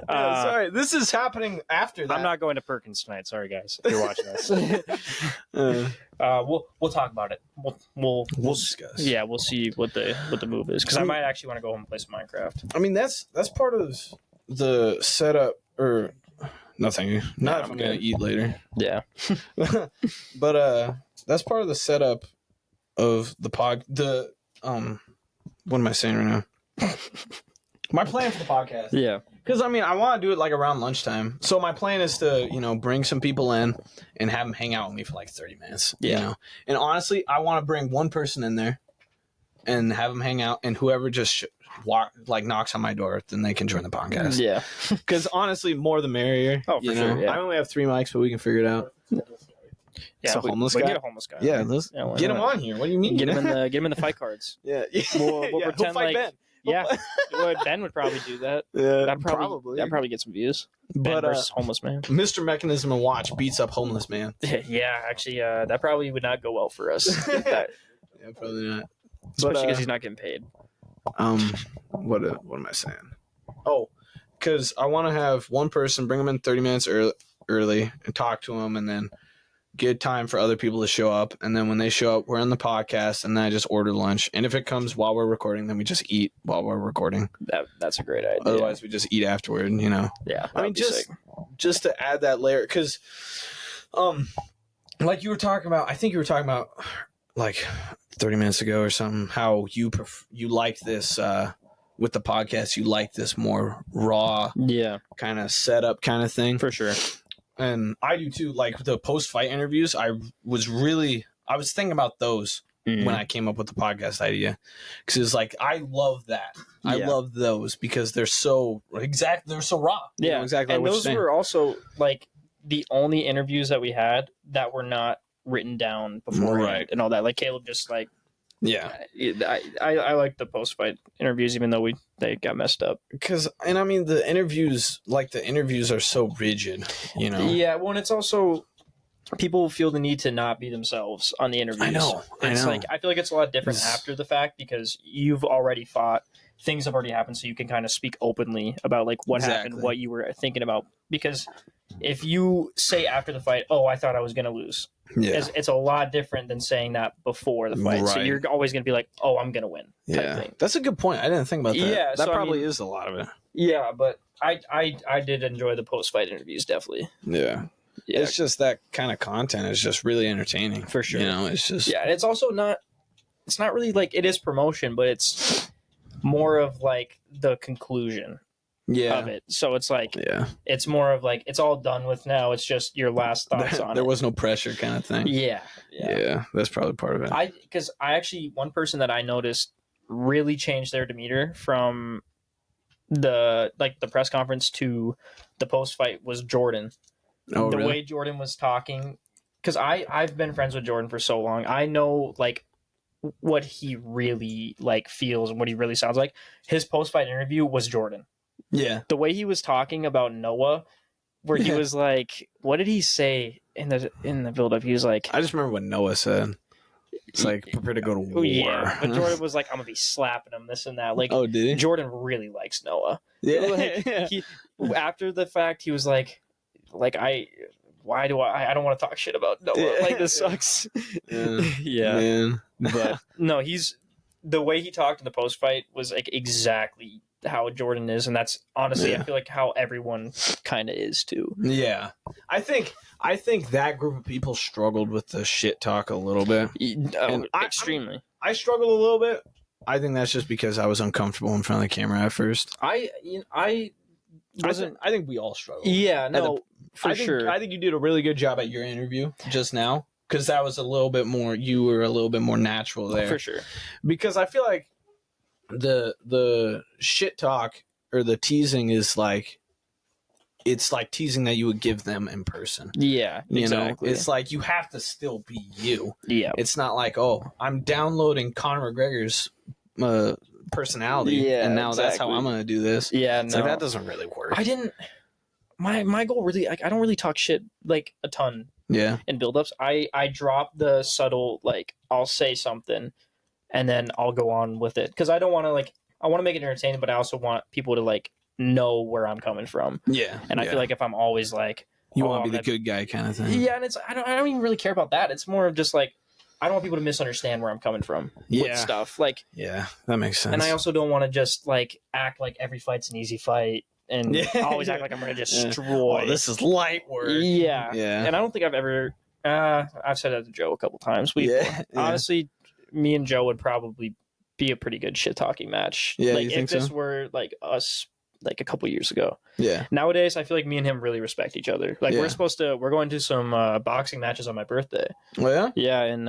Sorry, this is happening after that. I'm not going to Perkins tonight. Sorry, guys, if you're watching this. We'll talk about it. We'll discuss. Yeah, we'll see what the move is, because I might actually want to go home and play some Minecraft. I mean, that's part of the setup, or nothing. Not if I'm gonna eat later. Yeah, but that's part of the setup of the pod. What am I saying right now? My plan for the podcast. yeah. Because, I mean, I want to do it, like, around lunchtime. So my plan is to, bring some people in and have them hang out with me for, like, 30 minutes. Yeah. You know? And honestly, I want to bring one person in there and have them hang out. And whoever just knocks on my door, then they can join the podcast. Yeah. Because, honestly, more the merrier. Oh, for sure, yeah. I only have 3 mics, but we can figure it out. Yeah, It's a homeless guy? Get a homeless guy. Yeah, let's get him on here. What do you mean? Get him in the fight cards. Yeah. We'll Yeah, pretend fight like Ben. Yeah, Ben would probably do that. Yeah, That'd probably get some views. Ben But versus homeless man. Mr. Mechanism and Watch beats up homeless man. Yeah, actually, that probably would not go well for us. Yeah, probably not. Especially because he's not getting paid. What am I saying? Oh, because I want to have one person bring them in 30 minutes early and talk to them, and then get time for other people to show up. And then when they show up, we're on the podcast, and then I just order lunch. And if it comes while we're recording, then we just eat while we're recording. That's a great idea. Otherwise, we just eat afterward. Yeah, I mean, just to add that layer, because, like you were talking about, I think you were talking about like 30 minutes ago or something, how you like this with the podcast, you like this more raw, kind of setup kind of thing, for sure. And I do too. Like the post-fight interviews, I was thinking about those when I came up with the podcast idea, because it's like I love that. I love those because they're so raw. Yeah, exactly. And what those were also like the only interviews that we had that were not written down beforehand and all that. Like Caleb just like. Yeah, I like the post-fight interviews, even though they got messed up. And I mean the interviews are so rigid, Yeah, well, and it's also people feel the need to not be themselves on the interviews. I know. Like I feel like it's a lot different after the fact, because you've already fought, things have already happened, so you can kind of speak openly about like what happened, what you were thinking about. Because if you say after the fight, "Oh, I thought I was going to lose." Yeah. It's a lot different than saying that before the fight. Right. So you're always going to be like, "Oh, I'm going to win." Yeah, that's a good point. I didn't think about that. Yeah, that probably is a lot of it. Yeah, but I did enjoy the post-fight interviews, definitely. Yeah. It's just that kind of content is just really entertaining. For sure. It's just... Yeah, and it's also not... It's not really like... It is promotion, but it's more of like the conclusion of it. So it's like... Yeah. It's more of like... It's all done with now. It's just your last thoughts on it. There was no pressure kind of thing. Yeah. Yeah, that's probably part of it. Because I actually... One person that I noticed really changed their demeanor from the press conference to the post-fight was Jordan. Oh, the really? way Jordan was talking, because I've been friends with Jordan for so long. I know like what he really like feels and what he really sounds like. His post-fight interview was Jordan. Yeah. The way he was talking about Noah, where he was like, what did he say in the build-up? He was like, I just remember what Noah said. It's like, prepare to go to war. Yeah, but Jordan was like, I'm going to be slapping him, this and that. Like, oh, did he? Jordan really likes Noah. Yeah. Like, after the fact, he was like I don't want to talk shit about Noah. Like, this sucks. Yeah. Man. But no, he's the way he talked in the post fight was like exactly how Jordan is, and that's honestly I feel like how everyone kind of is too. Yeah. I think that group of people struggled with the shit talk a little bit. Extremely. I struggled a little bit. I think that's just because I was uncomfortable in front of the camera at first. I think we all struggled. Yeah, no. Sure. I think you did a really good job at your interview just now, because that was a little bit more. You were a little bit more natural there, for sure. Because I feel like the shit talk or the teasing is like, it's like teasing that you would give them in person. Yeah, exactly. It's like you have to still be you. Yeah, it's not like, oh, I'm downloading Conor McGregor's personality, and now that's how I'm going to do this. Yeah, it's like that doesn't really work. I didn't. My goal really, like, I don't really talk shit like a ton Yeah. in build-ups. I drop the subtle, like, I'll say something and then I'll go on with it. Because I don't want to, like, I want to make it entertaining, but I also want people to, like, know where I'm coming from. Yeah. And I feel like if I'm always like, you want to be the good guy kind of thing. Yeah, and it's I don't even really care about that. It's more of just like I don't want people to misunderstand where I'm coming from with stuff. Like, yeah, that makes sense. And I also don't want to just like act like every fight's an easy fight and always act like I'm going to destroy. Oh, this is light work. Yeah. Yeah. And I don't think I've ever I've said that to Joe a couple times. Honestly, me and Joe would probably be a pretty good shit talking match. Yeah, like you if think this so? were like us like a couple years ago. Yeah. Nowadays, I feel like me and him really respect each other. Like we're going to some boxing matches on my birthday. Oh yeah. Yeah, in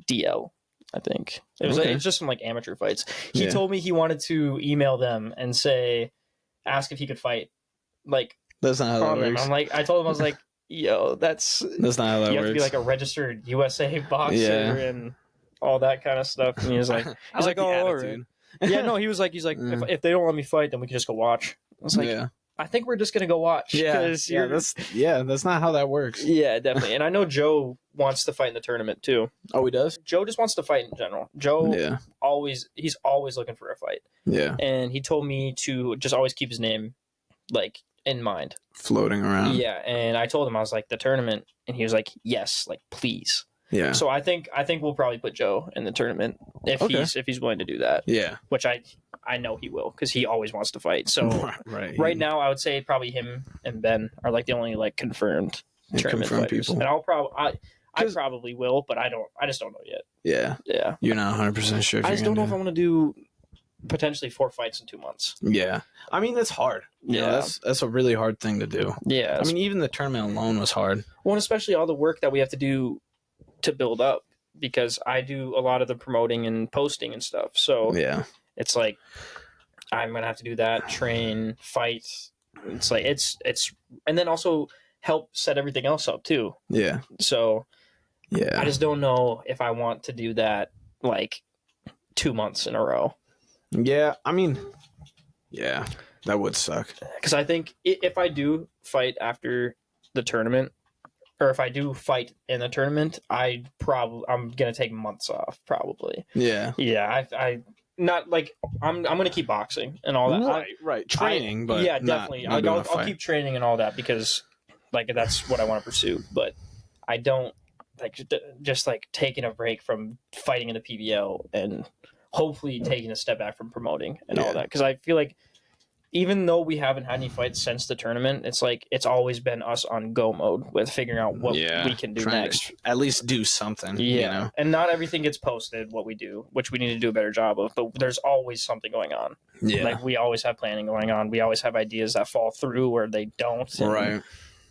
DL, I think it was. Okay. It was just some like amateur fights. He told me he wanted to email them and ask if he could fight. Like that's not how that works. I'm like, I told him I was like, yo, that's not how that works. You have to be like a registered USA boxer and all that kind of stuff. And he was like, oh, all right. Yeah, no, he's like, if they don't let me fight, then we can just go watch. I was like, I think we're just gonna go watch. That's not how that works. Yeah, definitely. And I know Joe wants to fight in the tournament too. Oh, he does? Joe just wants to fight in general. Joe he's always looking for a fight. Yeah. And he told me to just always keep his name like in mind. Floating around. Yeah. And I told him, I was like, the tournament, and he was like, yes, like please. Yeah. So I think we'll probably put Joe in the tournament if he's willing to do that. Yeah. Which I know he will because he always wants to fight. So right now I would say probably him and Ben are like the only like confirmed tournament fighters. People. And I probably will, but I just don't know yet. Yeah. Yeah. You're not 100% sure. I just don't know if I want to do potentially 4 fights in 2 months. Yeah. I mean that's hard. That's a really hard thing to do. Yeah. I mean even the tournament alone was hard. Well, and especially all the work that we have to do to build up, because I do a lot of the promoting and posting and stuff. So it's like I'm gonna have to do that, train, fight. It's like it's and then also help set everything else up too. Yeah. So I just don't know if I want to do that like 2 months in a row. Yeah, I mean, that would suck. Because I think if I do fight after the tournament, or if I do fight in the tournament, I'm gonna take months off probably. Yeah. Yeah. I not like I'm gonna keep boxing and all that. Right. Training, but definitely. I'll keep training and all that because like that's what I want to pursue. But I don't like just like taking a break from fighting in the PBL and hopefully taking a step back from promoting and all that, because I feel like even though we haven't had any fights since the tournament, it's like it's always been us on go mode with figuring out what we can do next. At least do something. Yeah. You know? And not everything gets posted, what we do, which we need to do a better job of. But there's always something going on. Yeah. Like we always have planning going on. We always have ideas that fall through or they don't. And,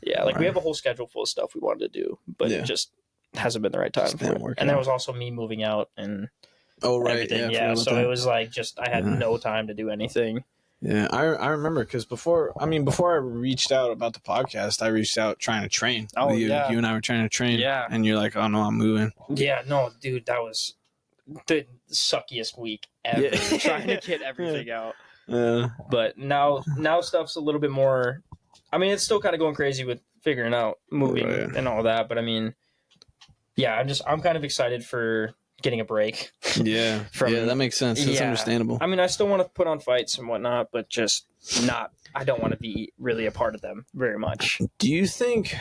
yeah. Like we have a whole schedule full of stuff we wanted to do, but it just hasn't been the right time for it. And there was also me moving out and everything. Yeah. So it was like just I had no time to do anything. Yeah, I remember because before I reached out about the podcast, I reached out trying to train. Oh, you and I were trying to train. Yeah. And you're like, oh no, I'm moving. Yeah, no, dude, that was the suckiest week ever trying to get everything out. But now stuff's a little bit more. I mean, it's still kind of going crazy with figuring out moving and all that. But I mean, yeah, I'm kind of excited for getting a break. Yeah. That makes sense. It's understandable. I mean, I still want to put on fights and whatnot, but just I don't want to be really a part of them very much. Do you think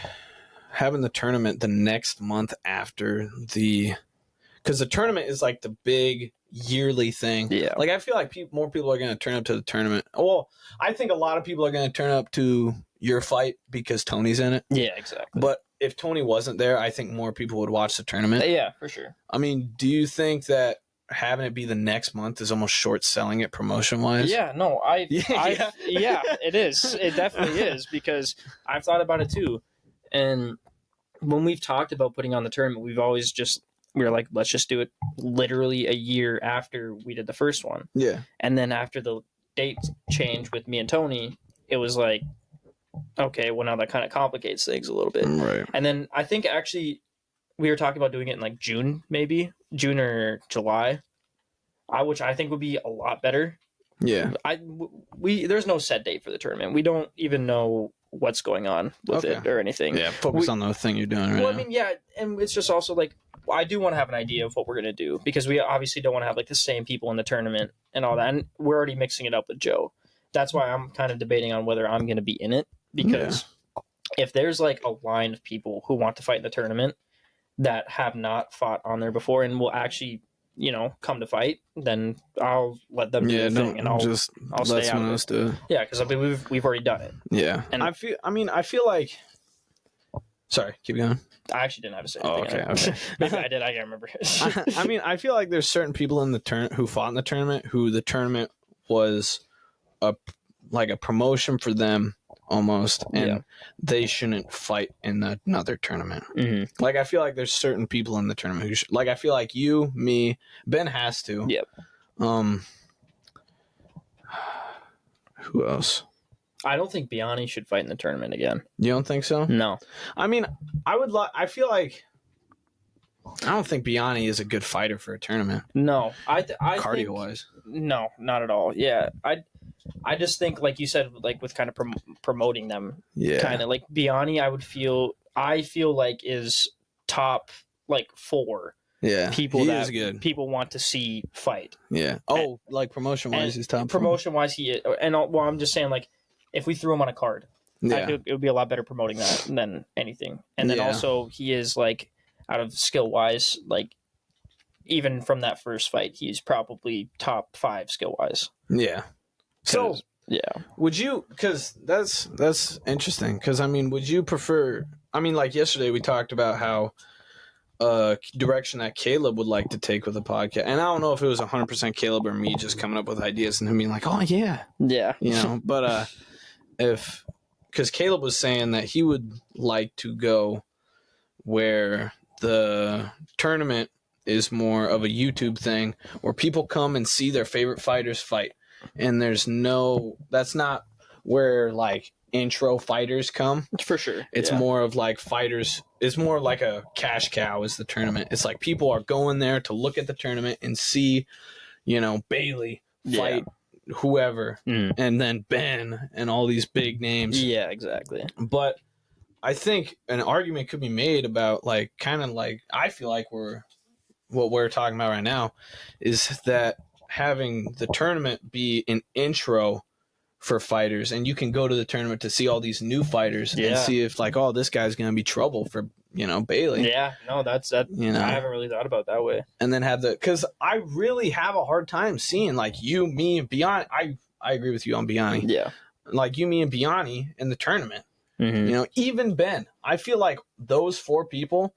having the tournament the next month after because the tournament is like the big yearly thing. Yeah. Like I feel like more people are going to turn up to the tournament. Well, I think a lot of people are going to turn up to your fight because Tony's in it. Yeah, exactly. But if Tony wasn't there, I think more people would watch the tournament. Yeah, for sure. I mean, do you think that having it be the next month is almost short selling it promotion wise? Yeah, no, it is. It definitely is, because I've thought about it too. And when we've talked about putting on the tournament, we were like, let's just do it literally a year after we did the first one. Yeah. And then after the date change with me and Tony, it was like, okay, well now that kind of complicates things a little bit. Right. And then I think actually we were talking about doing it in like June or July, which I think would be a lot better. Yeah. There's no set date for the tournament. We don't even know what's going on with it or anything. Yeah, focus on the thing you're doing right now. I mean, yeah, and it's just also like I do want to have an idea of what we're gonna do because we obviously don't want to have like the same people in the tournament and all that. And we're already mixing it up with Joe. That's why I'm kind of debating on whether I'm gonna be in it because if there's like a line of people who want to fight in the tournament that have not fought on there before and will actually, come to fight, then I'll let them do their thing, and I'll stay out of it. Yeah, because I mean we've already done it. Yeah, and I feel like. Sorry, keep going. I actually didn't have to say anything. Okay. Maybe I did. I can't remember. I mean, I feel like there's certain people in the who fought in the tournament who the tournament was a promotion for them almost, and they shouldn't fight in another tournament. Mm-hmm. Like I feel like there's certain people in the tournament who like I feel like you, me, Ben has to. Yep. Who else? I don't think Biani should fight in the tournament again. You don't think so? No. I mean, I feel like I don't think Biani is a good fighter for a tournament. No, I cardio wise. No, not at all. Yeah, I just think, like you said, like with kind of promoting them. Yeah. Kind of like Biani, I feel like is top like 4. Yeah, people that good. People want to see fight. Yeah. Oh, like promotion wise, he's top. Promotion wise, he is, and well, I'm just saying like. If we threw him on a card, it would be a lot better promoting that than anything. And then also he is like out of skill wise, like even from that first fight, he's probably top 5 skill wise. Yeah. So would you? Because that's interesting. Because I mean, would you prefer? I mean, like yesterday we talked about how direction that Caleb would like to take with the podcast, and I don't know if it was 100% Caleb or me just coming up with ideas and him being like, "Oh yeah, but because Caleb was saying that he would like to go where the tournament is more of a YouTube thing where people come and see their favorite fighters fight, and that's not where like intro fighters come. For sure. It's more of like fighters. It's more like a cash cow is the tournament. It's like people are going there to look at the tournament and see, Bailey fight whoever, and then Ben and all these big names. Yeah, exactly. But I think an argument could be made about like kind of like I feel like what we're talking about right now is that having the tournament be an intro for fighters, and you can go to the tournament to see all these new fighters and see if like, oh, this guy's gonna be trouble for Bailey. Yeah, no, that's that. I haven't really thought about it that way. And then because I really have a hard time seeing like you, me, and Biani. I agree with you on Biani. Yeah, like you, me, and Biani in the tournament. Mm-hmm. Even Ben. I feel like those 4 people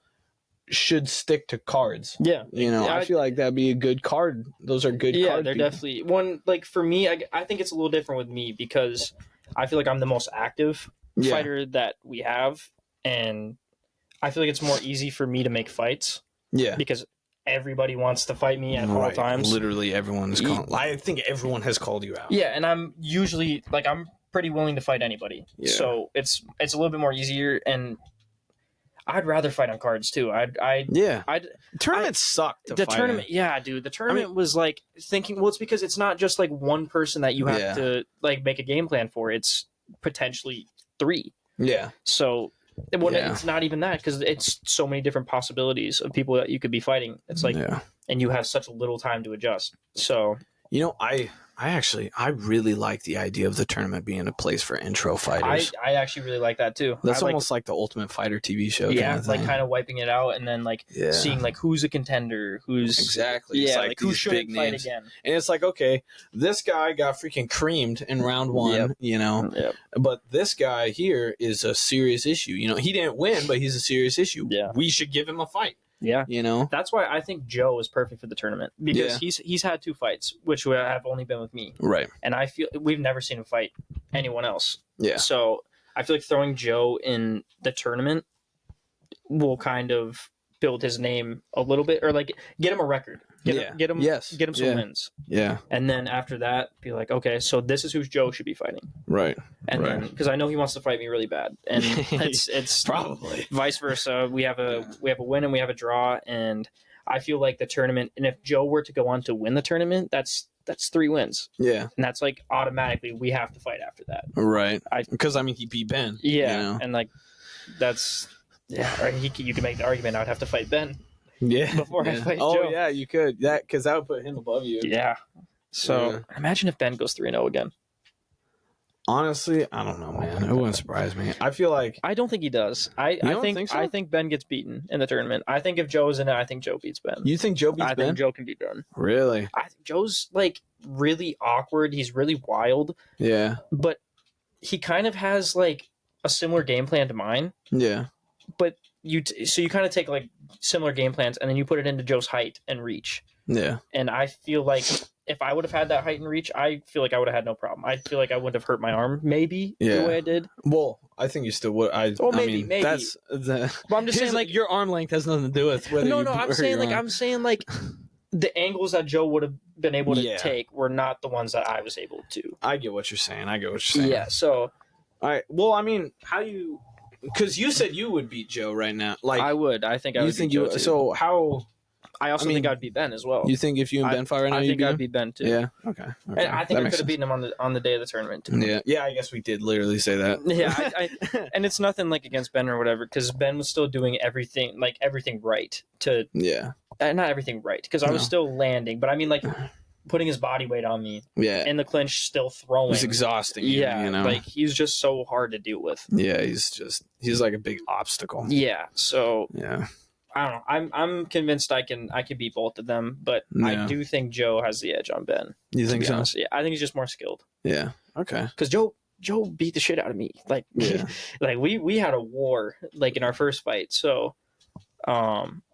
should stick to cards. Yeah. I feel like that'd be a good card. Those are good cards. Yeah, they're definitely one. Like for me, I think it's a little different with me because I feel like I'm the most active fighter that we have, and I feel like it's more easy for me to make fights. Yeah. Because everybody wants to fight me at all times. Literally everyone is calling. I think everyone has called you out. Yeah, and I'm usually like I'm pretty willing to fight anybody. Yeah. So it's a little bit more easier, and I'd rather fight on cards too. Tournaments suck. The tournament, dude. The tournament was like thinking. Well, it's because it's not just like one person that you have to like make a game plan for. It's potentially 3. Yeah. So it's not even that because it's so many different possibilities of people that you could be fighting. It's like, and you have such little time to adjust. So I really like the idea of the tournament being a place for intro fighters. I actually really like that too. That's almost like the Ultimate Fighter TV show. Yeah, kind of like kind of wiping it out and then like seeing like who's a contender, who's exactly. Yeah, like who shouldn't fight again. And it's like, okay, this guy got freaking creamed in round 1, but this guy here is a serious issue. He didn't win, but he's a serious issue. Yeah, we should give him a fight. Yeah, that's why I think Joe is perfect for the tournament because he's had 2 fights, which have only been with me, right? And I feel we've never seen him fight anyone else. Yeah, so I feel like throwing Joe in the tournament will kind of build his name a little bit, or like get him a record, get him some wins. Yeah, and then after that, be like, okay, so this is who Joe should be fighting, right? And then because I know he wants to fight me really bad, and it's probably vice versa. We have a win and we have a draw, and I feel like the tournament. And if Joe were to go on to win the tournament, that's that's 3 wins. Yeah. And that's like automatically we have to fight after that. Right. Because I mean he beat Ben. Yeah. You know? And like that's or you can make the argument I would have to fight Ben. Yeah. Before I fight Oh Joe. yeah, you could. Because that would put him above you. Yeah. So imagine if Ben goes 3-0 again. Honestly, I don't know, man. It wouldn't surprise me. I feel like I don't think he does. I think so? I think Ben gets beaten in the tournament. I think if Joe's in it, I think Joe beats Ben. you think Joe beats I Ben? think Joe can beat Ben. Really? I think Joe's like really awkward. He's really wild, Yeah. but he kind of has like a similar game plan to mine. Yeah. But you kind of take like similar game plans and then you put it into Joe's height and reach. Yeah. And I feel like if I would have had that height and reach, I feel like I would have had no problem. I feel like I wouldn't have hurt my arm, maybe, the way I did. Well, I think you still would. I mean, maybe. That's the. But I'm just saying, like, your arm length has nothing to do with whether. No, you I'm hurt saying, your like, arm. the angles that Joe would have been able to take were not the ones that I was able to. I get what you're saying. Yeah. So. All right. Well, I mean, how you? Because you said you would beat Joe right now. Like I would. I think I would. You think beat Joe too. So how? I also think I'd beat Ben as well. You think if you and Ben fought right now, I think I'd beat beat Ben too. Yeah. Okay. And I think I could have beaten him on the day of the tournament too. Yeah. Yeah. I guess we did literally say that. Yeah. And it's nothing like against Ben or whatever, because Ben was still doing everything right to. Yeah. Not everything right, because I was still landing, but I mean like putting his body weight on me. Yeah. In the clinch, still throwing. It's exhausting. Yeah. You know? Like he's just so hard to deal with. Yeah. He's like a big obstacle. Yeah. So. Yeah. I don't know. I'm convinced I can beat both of them, but I do think Joe has the edge on Ben. You think so? Honest. Yeah, I think he's just more skilled. Yeah. Okay. Because Joe beat the shit out of me. Like, like we had a war like in our first fight. So,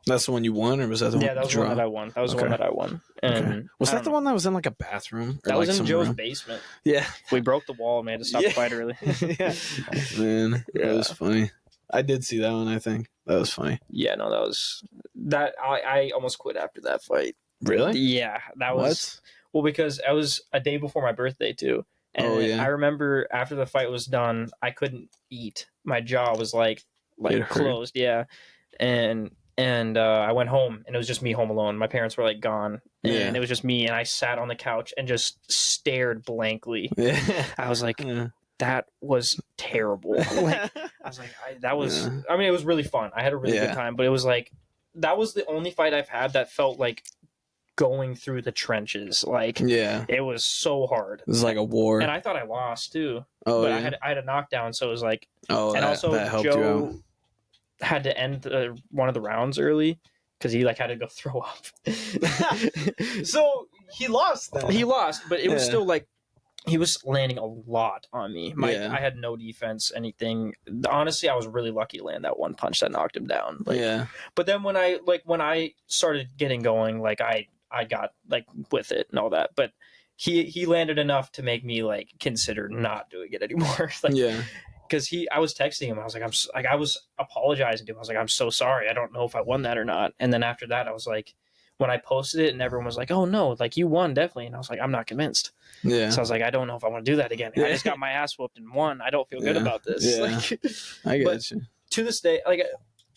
that's the one you won, or was that the one? Yeah, that was the one that I won. That was the one that I won. And was that the one that was in like a bathroom? That was in Joe's room? Basement. Yeah. We broke the wall and we had to stop the fight early. Yeah. Man, that was funny. I did see that one. I think that was funny. Yeah, no, that I almost quit after that fight. Really? Yeah, that was because I was a day before my birthday too, and I remember after the fight was done, I couldn't eat. My jaw was like closed. Yeah, and I went home and it was just me home alone. My parents were like gone, and it was just me, and I sat on the couch and just stared blankly. Yeah. I was like. That was terrible. Like, I was like, that was. Yeah. I mean, it was really fun. I had a really good time, but it was like that was the only fight I've had that felt like going through the trenches. Like, it was so hard. It was like a war, and I thought I lost too. Oh, but I had a knockdown, so it was like. Oh, and also that helped Joe you out. Had to end one of the rounds early because he like had to go throw up. So he lost. Then he lost, but it was still like. He was landing a lot on me. I had no defense, anything. Honestly, I was really lucky to land that one punch that knocked him down. Like, but then when I started getting going, like I got like with it and all that. But he landed enough to make me like consider not doing it anymore. Because I was texting him. I was like, I was apologizing to him. I was like, I'm so sorry. I don't know if I won that or not. And then after that, I was like. When I posted it and everyone was like, oh no, like you won definitely. And I was like, I'm not convinced. Yeah. So I was like, I don't know if I want to do that again. I just got my ass whooped and won. I don't feel good about this. Yeah. Like, I get you. To this day, like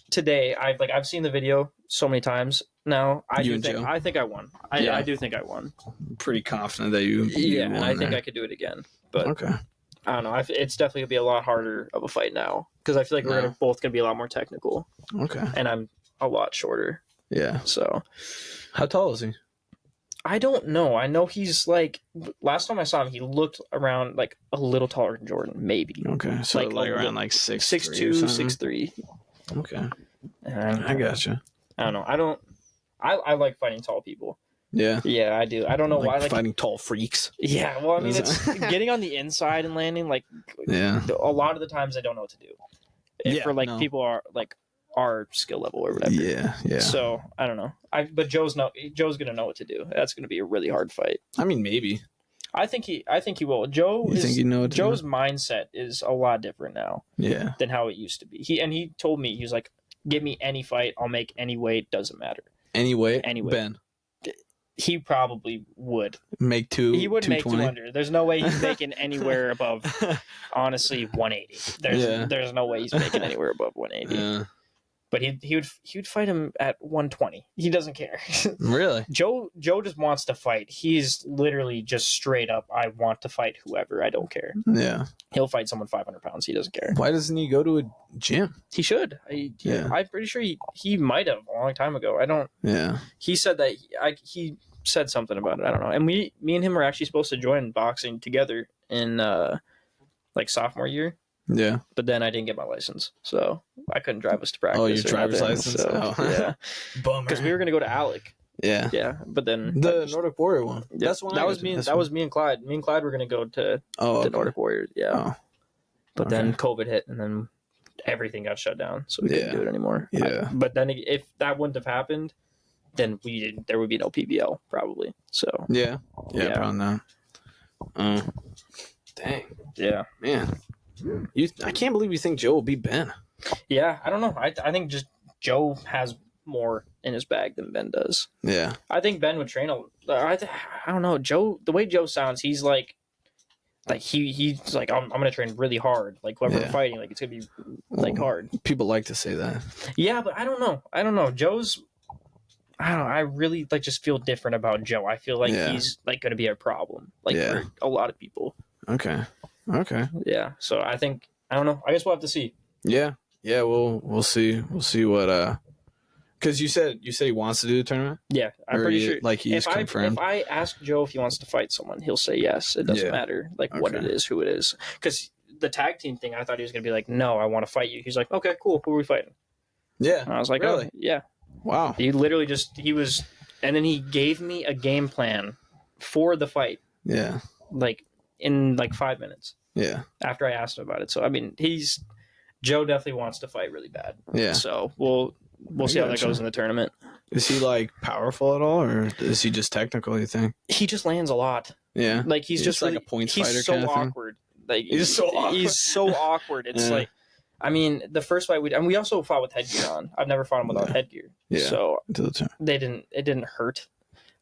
today, I've seen the video so many times now. I think I won. I do think I won. I'm pretty confident that you won and I think I could do it again. But okay. I don't know. It's definitely gonna be a lot harder of a fight now because I feel like we're both gonna be a lot more technical. Okay. And I'm a lot shorter. Yeah. So, how tall is he? I don't know. I know he's like last time I saw him, he looked around like a little taller than Jordan, maybe. Okay, so like around like 6'2", 6'3". Okay, I gotcha. I don't know. I like fighting tall people. Yeah. Yeah, I do. I don't know why. Like fighting tall freaks. Yeah. Well, I mean, it's getting on the inside and landing. Like, a lot of the times I don't know what to do. For like people are like. Our skill level or whatever. Yeah. So I don't know. But Joe's gonna know what to do. That's gonna be a really hard fight. I mean, maybe. I think he will. Joe's mindset is a lot different now. Yeah. Than how it used to be. He told me, he was like, give me any fight, I'll make any weight, doesn't matter. Any weight? Ben. He probably would make two. He would make 200. There's no way he's making anywhere above honestly 180. There's no way he's making anywhere above 180. Yeah. But he would fight him at 120. He doesn't care. Really? Joe just wants to fight. He's literally just straight up, I want to fight whoever. I don't care. Yeah. He'll fight someone 500 pounds. He doesn't care. Why doesn't he go to a gym? He should. I'm pretty sure he might have a long time ago. I don't. Yeah. He said that he said something about it. I don't know. And me and him were actually supposed to join boxing together in like sophomore year. Yeah. But then I didn't get my license, so I couldn't drive us to practice. Oh, your driver's license? So, yeah. Bummer. Because we were gonna go to Alec. Yeah. Yeah, but then The Nordic Warrior one. Yeah, That's one. that was me. That was me and Clyde. Me and Clyde were gonna go to Nordic Warriors. Yeah. Oh. But then COVID hit, and then everything got shut down, so we couldn't do it anymore. Yeah. But then if that wouldn't have happened, then there would be no PBL probably. So Yeah. Probably not. Dang. Yeah. Man. I can't believe you think Joe will beat Ben. Yeah, I don't know. I think just Joe has more in his bag than Ben does. Yeah. I think Ben would train I don't know. Joe, the way Joe sounds, he's like he's like I'm gonna train really hard. Like whoever I'm fighting, like it's gonna be like hard. People like to say that. Yeah, but I don't know. Joe's I don't know. I really just feel different about Joe. I feel like he's gonna be a problem for a lot of people. Okay. Yeah. So I think I don't know. I guess we'll have to see. Yeah. We'll see. We'll see what. Because you said he wants to do the tournament. Yeah, I'm pretty sure. Like he's confirmed. If I ask Joe if he wants to fight someone, he'll say yes. It doesn't matter what it is, who it is. Because the tag team thing, I thought he was gonna be like, "No, I want to fight you." He's like, "Okay, cool. Who are we fighting?" Yeah. And I was like, really? "Oh, yeah." Wow. He literally and then he gave me a game plan for the fight. Yeah. In 5 minutes. Yeah. After I asked him about it, so I mean, Joe definitely wants to fight really bad. Yeah. So we'll see how that goes in the tournament. Is he powerful at all, or is he just technical? You think? He just lands a lot. Yeah. He's just like a points fighter. He's so kind of awkward. He's so awkward. He's so awkward. It's I mean, the first fight we also fought with headgear on. I've never fought him without headgear. Yeah. So it didn't hurt.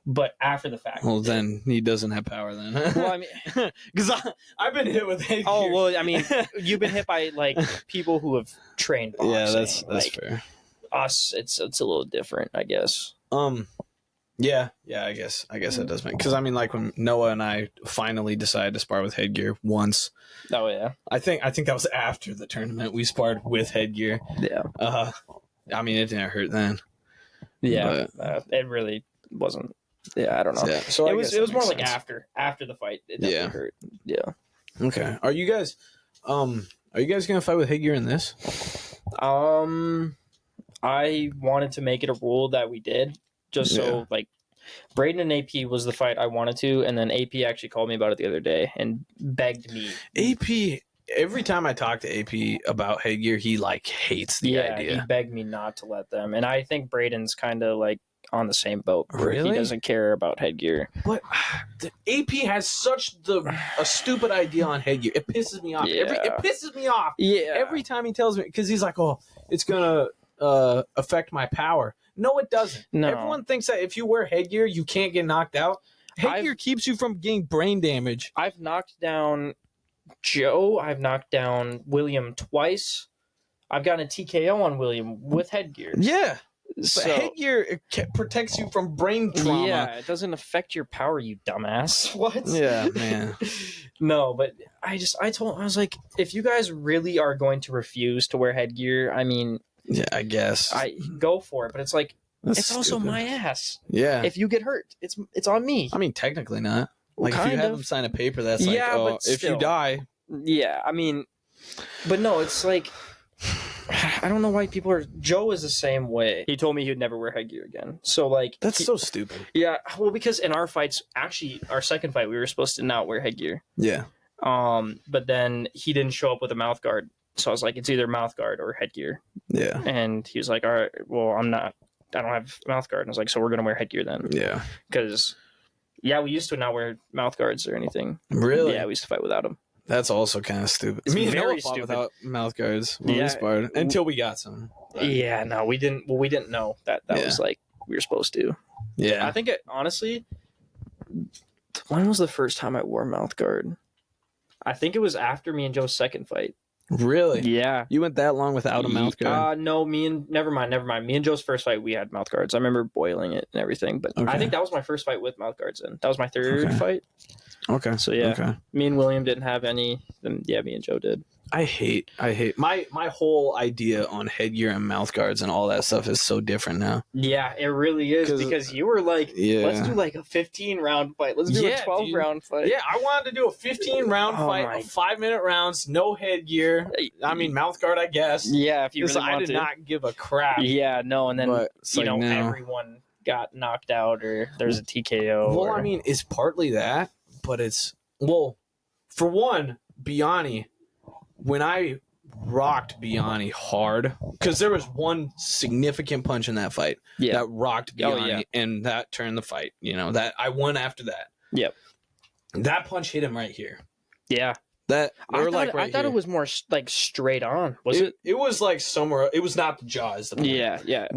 But after the fact, well, then he doesn't have power. Then, well, I mean, because I've been hit with headgear. Oh well, I mean, you've been hit by people who have trained boxing. Yeah, that's fair. Us, it's a little different, I guess. Yeah, I guess it does make, because I mean, when Noah and I finally decided to spar with headgear once. Oh yeah, I think that was after the tournament we sparred with headgear. Yeah. I mean, it didn't hurt then. Yeah, it really wasn't. Yeah, I don't know. Yeah. So it was more like after the fight. It definitely hurt. Yeah. Okay. Are you guys gonna fight with headgear in this? I wanted to make it a rule that we did, just so Braden and AP was the fight I wanted to, and then AP actually called me about it the other day and begged me. AP, every time I talk to AP about headgear, he hates the idea. He begged me not to let them, and I think Braden's kind of on the same boat. Really? He doesn't care about headgear. But AP has such a stupid idea on headgear. It pisses me off. Yeah. It pisses me off. Yeah. Every time he tells me, because he's like, "Oh, it's gonna affect my power." No, it doesn't. No. Everyone thinks that if you wear headgear, you can't get knocked out. Headgear keeps you from getting brain damage. I've knocked down Joe. I've knocked down William twice. I've gotten a TKO on William with headgear. Yeah. So, but headgear protects you from brain trauma. Yeah, it doesn't affect your power, you dumbass. What? Yeah, man. No, but I was like, if you guys really are going to refuse to wear headgear, I mean, yeah, I guess I go for it. But it's That's it's also my ass. Yeah. If you get hurt, it's on me. I mean, technically not. If you have them sign a paper that's but if you die. Yeah, I mean, but no, it's I don't know why people are. Joe is the same way. He told me he would never wear headgear again. So that's so stupid. Yeah, well, because in our fights, actually, our second fight, we were supposed to not wear headgear. Yeah. But then he didn't show up with a mouth guard, so I was like, it's either mouth guard or headgear. Yeah. And he was like, all right, well, I don't have a mouth guard. And I was like, so we're gonna wear headgear then. Yeah. Because, we used to not wear mouth guards or anything. Really? Yeah, we used to fight without them. That's also kind of stupid. It's very Noah fought stupid. without mouth guards when we sparred until we got some. But... Yeah, no, we didn't. Well, we didn't know that was we were supposed to. Yeah, I think honestly, when was the first time I wore mouth guard? I think it was after me and Joe's second fight. Really? Yeah. You went that long without a mouth guard? No, never mind. Me and Joe's first fight, we had mouth guards. I remember boiling it and everything, but I think that was my first fight with mouth guards in. That was my third fight. Okay. So yeah, me and William didn't have any. Then yeah, me and Joe did. I hate my whole idea on headgear and mouth guards and all that stuff is so different now. Yeah, it really is, because you were like, let's do like a 15-round fight. Let's do a 12-round fight. Yeah, I wanted to do a 15-round fight, 5-minute rounds, no headgear. I mean, mouth guard, I guess. Yeah, if you really I did not give a crap. Yeah, no, and then everyone got knocked out or there's a TKO. Well, I mean, it's partly that, but it's for one, Biani. When I rocked Biani hard, because there was one significant punch in that fight that rocked Biani, and that turned the fight. That I won after that. Yep. That punch hit him right here. Yeah. I thought it was more like straight on. Was it? It was like somewhere. It was not the jaw. Is the point. Yeah.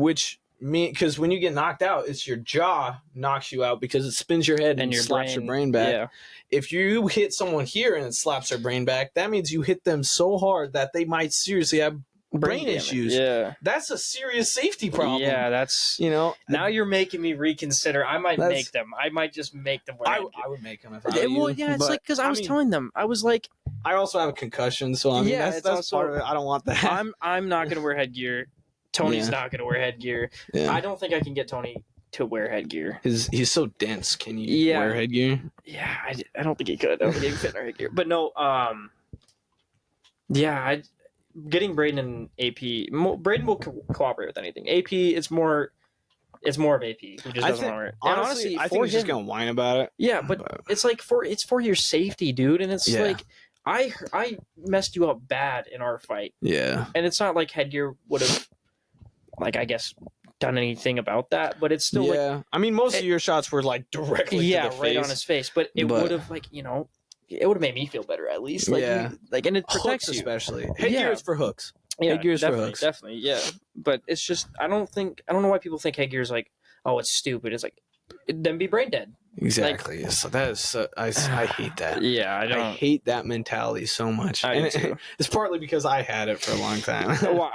Because when you get knocked out, it's your jaw knocks you out because it spins your head and slaps your brain back. Yeah. If you hit someone here and it slaps their brain back, that means you hit them so hard that they might seriously have brain issues. Yeah. That's a serious safety problem. Yeah, that's... now you're making me reconsider. I might make them. I might just make them wear I would make them if I were you. Well, yeah, it's like, because I was telling them, I was like... I also have a concussion, so I mean, that's also, part of it. I don't want that. I'm not going to wear headgear. Tony's not going to wear headgear. Yeah. I don't think I can get Tony to wear headgear. He's so dense. Can you wear headgear? Yeah, I don't think he could. I don't think he could fit in our headgear. But no, getting Braden and AP. Braden will cooperate with anything. AP, it's more of AP who just doesn't want to wear it. Honestly, I think he's just gonna whine about it. Yeah, but it's like it's for your safety, dude, and it's like I messed you up bad in our fight. Yeah, and it's not like headgear would have, like, I guess, done anything about that, but it's still like, I mean, most of your shots were like directly to the face. Right on his face, but it would have, like, it would have made me feel better at least. Like, and it protects hooks you. Especially headgear is for hooks. Yeah, headgear is for hooks. Definitely, yeah. But it's just, I don't know why people think headgear is like, oh, it's stupid. It's like, then be brain dead. Exactly. Like, so that is, I hate that. Yeah, I hate that mentality so much. I do too. It's partly because I had it for a long time. Well,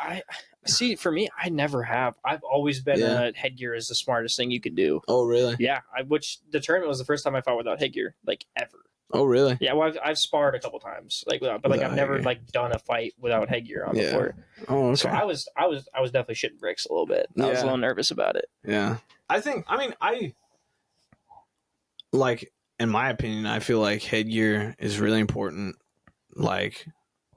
see, for me, I never have. I've always been headgear is the smartest thing you could do. Oh, really? Yeah. Which the tournament was the first time I fought without headgear, like, ever. Oh, really? Yeah. Well, I've sparred a couple times, like, but like I've never like done a fight without headgear on before. Oh, okay. So I was definitely shitting bricks a little bit. I was a little nervous about it. Yeah. Like, in my opinion, I feel like headgear is really important. Like,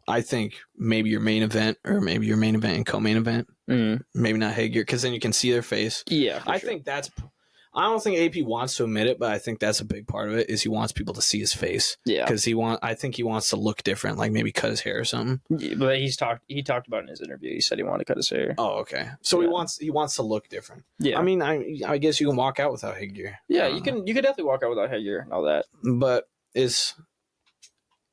I think maybe your main event, or maybe your main event and co-main event, maybe not headgear, because then you can see their face. Yeah, I think that's. I don't think AP wants to admit it, but I think that's a big part of it. Is he wants people to see his face. Yeah, because I think he wants to look different, like maybe cut his hair or something. Yeah, but he talked about it in his interview. He said he wanted to cut his hair. Oh, okay. So he wants to look different. Yeah. I mean, I guess you can walk out without headgear. Yeah, you can definitely walk out without headgear and all that. But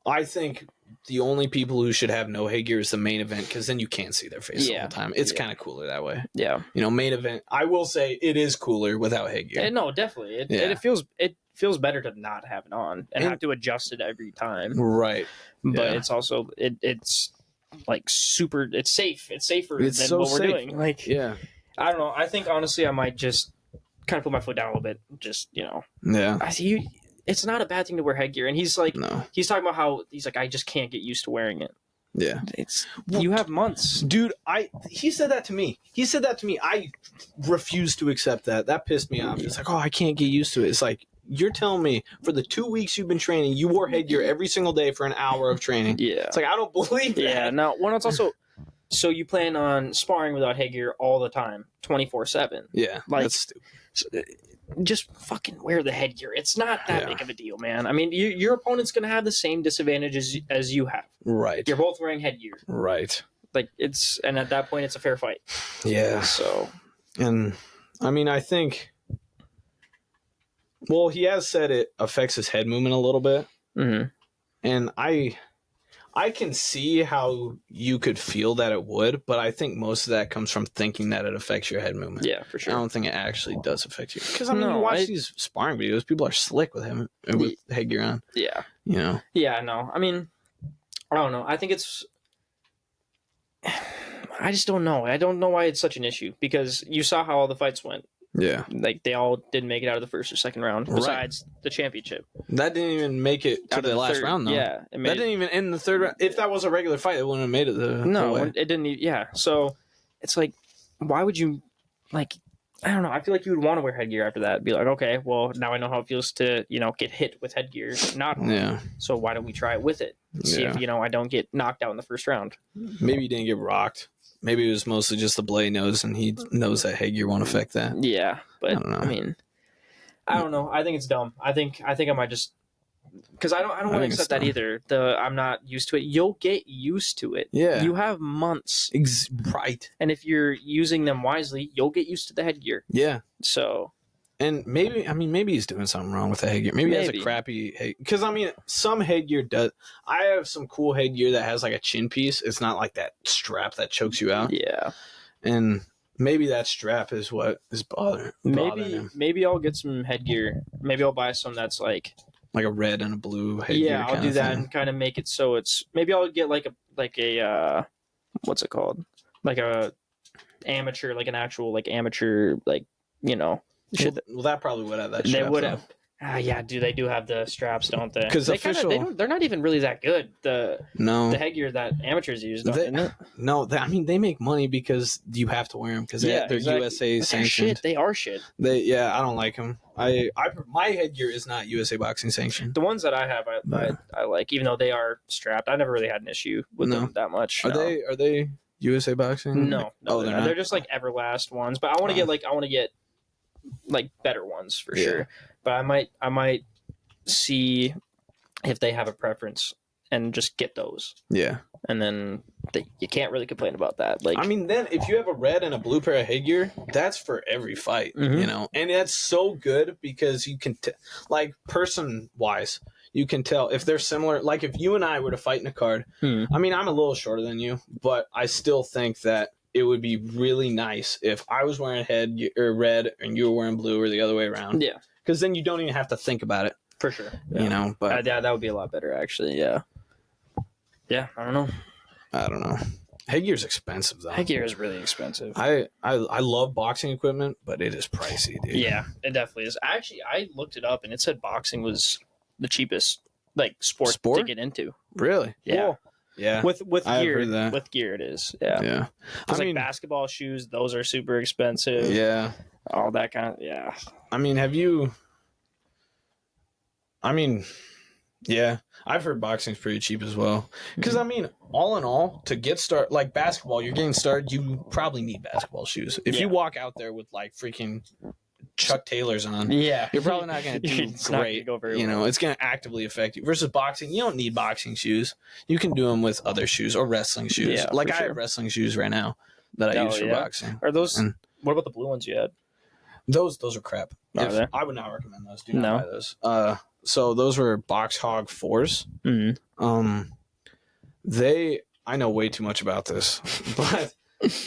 I think the only people who should have no headgear is the main event, because then you can't see their face all the time. It's kind of cooler that way. Yeah. Main event, I will say it is cooler without headgear. No, definitely. It feels better to not have it on and have to adjust it every time. Right. But it's also it's like super. It's safe. It's safer than what we're doing. Like, I don't know. I think honestly, I might just kind of put my foot down a little bit. Just Yeah. I see you. It's not a bad thing to wear headgear, and he's like, he's talking about how he's like, I just can't get used to wearing it. Yeah, you have months, dude. He said that to me. I refuse to accept that. That pissed me off. It's like, oh, I can't get used to it. It's like, you're telling me for the 2 weeks you've been training, you wore headgear every single day for an hour of training. Yeah, it's like, I don't believe that. Yeah, no. Well, it's also, so you plan on sparring without headgear all the time, 24/7. Yeah, like, that's stupid. Just fucking wear the headgear. It's not that big of a deal, man. I mean, your opponent's going to have the same disadvantages as you have. Right. You're both wearing headgear. Right. Like, and at that point, it's a fair fight. Yeah. So. And, I mean, I think, well, he has said it affects his head movement a little bit. Mm-hmm. And I can see how you could feel that it would, but I think most of that comes from thinking that it affects your head movement. Yeah, for sure. I don't think it actually does affect you. Because, I mean, you watch these sparring videos, people are slick with him, with headgear on. Yeah. Yeah, no. I mean, I don't know. I think it's I just don't know. I don't know why it's such an issue because you saw how all the fights went. Yeah. Like they all didn't make it out of the first or second round besides the championship. That didn't even make it to the last round, though. Yeah. That didn't even end the third round. If that was a regular fight, it wouldn't have made it the way. It didn't. Yeah. So it's like, why would you, like, I don't know. I feel like you would want to wear headgear after that. Be like, okay, well, now I know how it feels to, get hit with headgear. Yeah. So why don't we try it with it? See if, I don't get knocked out in the first round. Maybe you didn't get rocked. Maybe it was mostly just the blade nose, and he knows that headgear won't affect that. Yeah, but I don't know. I mean, I don't know. I think it's dumb. I think I might just because I don't want to accept that either. I'm not used to it. You'll get used to it. Yeah, you have months, right? And if you're using them wisely, you'll get used to the headgear. Yeah. So. And maybe he's doing something wrong with the headgear. Maybe he has a crappy headgear. Because, some headgear does. I have some cool headgear that has, like, a chin piece. It's not like that strap that chokes you out. Yeah. And maybe that strap is what is bothering him. Maybe I'll get some headgear. Maybe I'll buy some that's, like a red and a blue headgear. Yeah, I'll do that and kind of make it so it's... Maybe I'll get, like a what's it called? Like a amateur, like an actual, like, amateur, like, Well, that probably would have that strap. They would have. Yeah, they do have the straps, don't they? Because they're not even really that good. The headgear that amateurs use, they make money because you have to wear them because they're USA sanctioned. They are shit. I don't like them. My headgear is not USA boxing sanctioned. The ones that I have, I like, even though they are strapped. I never really had an issue with them that much. Are they USA boxing? No, they're not. They're just like Everlast ones. But I want to get like better ones for sure. But I might see if they have a preference and just get those. Yeah. And then you can't really complain about that. Like, then if you have a red and a blue pair of headgear, that's for every fight, and that's so good because you can, person wise, you can tell if they're similar. Like if you and I were to fight in a card, I'm a little shorter than you, but I still think that it would be really nice if I was wearing red and you were wearing blue or the other way around. Yeah. Because then you don't even have to think about it. For sure. Yeah. But that would be a lot better, actually. Yeah. Yeah, I don't know. Headgear's expensive, though. Headgear is really expensive. I love boxing equipment, but it is pricey, dude. Yeah, it definitely is. Actually, I looked it up, and it said boxing was the cheapest, sport to get into. Really? Yeah. Cool. Yeah. With gear, heard that. with gear, it is. Yeah. Yeah. Because basketball shoes, those are super expensive. Yeah. All that kind of have you? Yeah, I've heard boxing's pretty cheap as well. Because all in all, to get started, like basketball, you're getting started. You probably need basketball shoes. If you walk out there with freaking Chuck Taylors on, you're probably not going to do great. It's going to actively affect you. Versus boxing, you don't need boxing shoes. You can do them with other shoes or wrestling shoes. Yeah, I have wrestling shoes right now that I use for boxing. Are those? What about the blue ones you had? Those are crap. I would not recommend those. Do not buy those. So those were Box Hog 4s. Mm-hmm. I know way too much about this,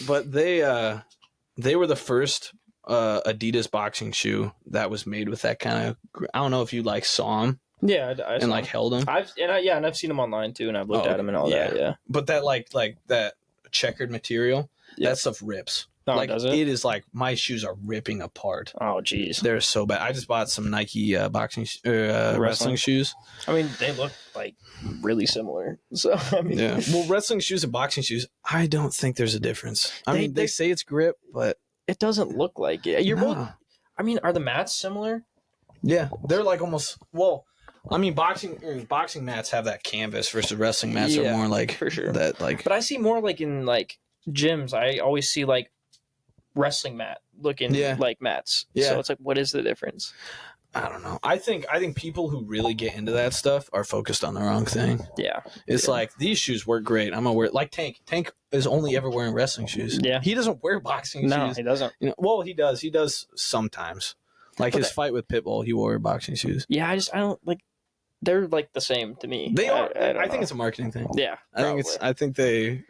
but they were the first Adidas boxing shoe that was made with that kind of. I don't know if you saw them. Yeah, I and held them. I've seen them online too, and I've looked at them and all that. Yeah, but that that checkered material, that stuff rips. Oh, does it? It is my shoes are ripping apart. Oh, geez. They're so bad. I just bought some Nike wrestling shoes. They look really similar. So, yeah. Well, wrestling shoes and boxing shoes, I don't think there's a difference. They say it's grip, but it doesn't look like it. You're both. Are the mats similar? Yeah, they're almost. Well, boxing mats have that canvas versus wrestling mats are more for sure that But I see more in gyms. I always see wrestling mat looking mats. Yeah. So it's what is the difference? I don't know. I think people who really get into that stuff are focused on the wrong thing. Yeah. It's these shoes work great. I'm gonna wear Tank. Tank is only ever wearing wrestling shoes. Yeah. He doesn't wear boxing shoes. No, he doesn't. Well, he does. He does sometimes. His fight with Pitbull, he wore boxing shoes. Yeah, I don't they're the same to me. They are. I think it's a marketing thing. Yeah, probably. I think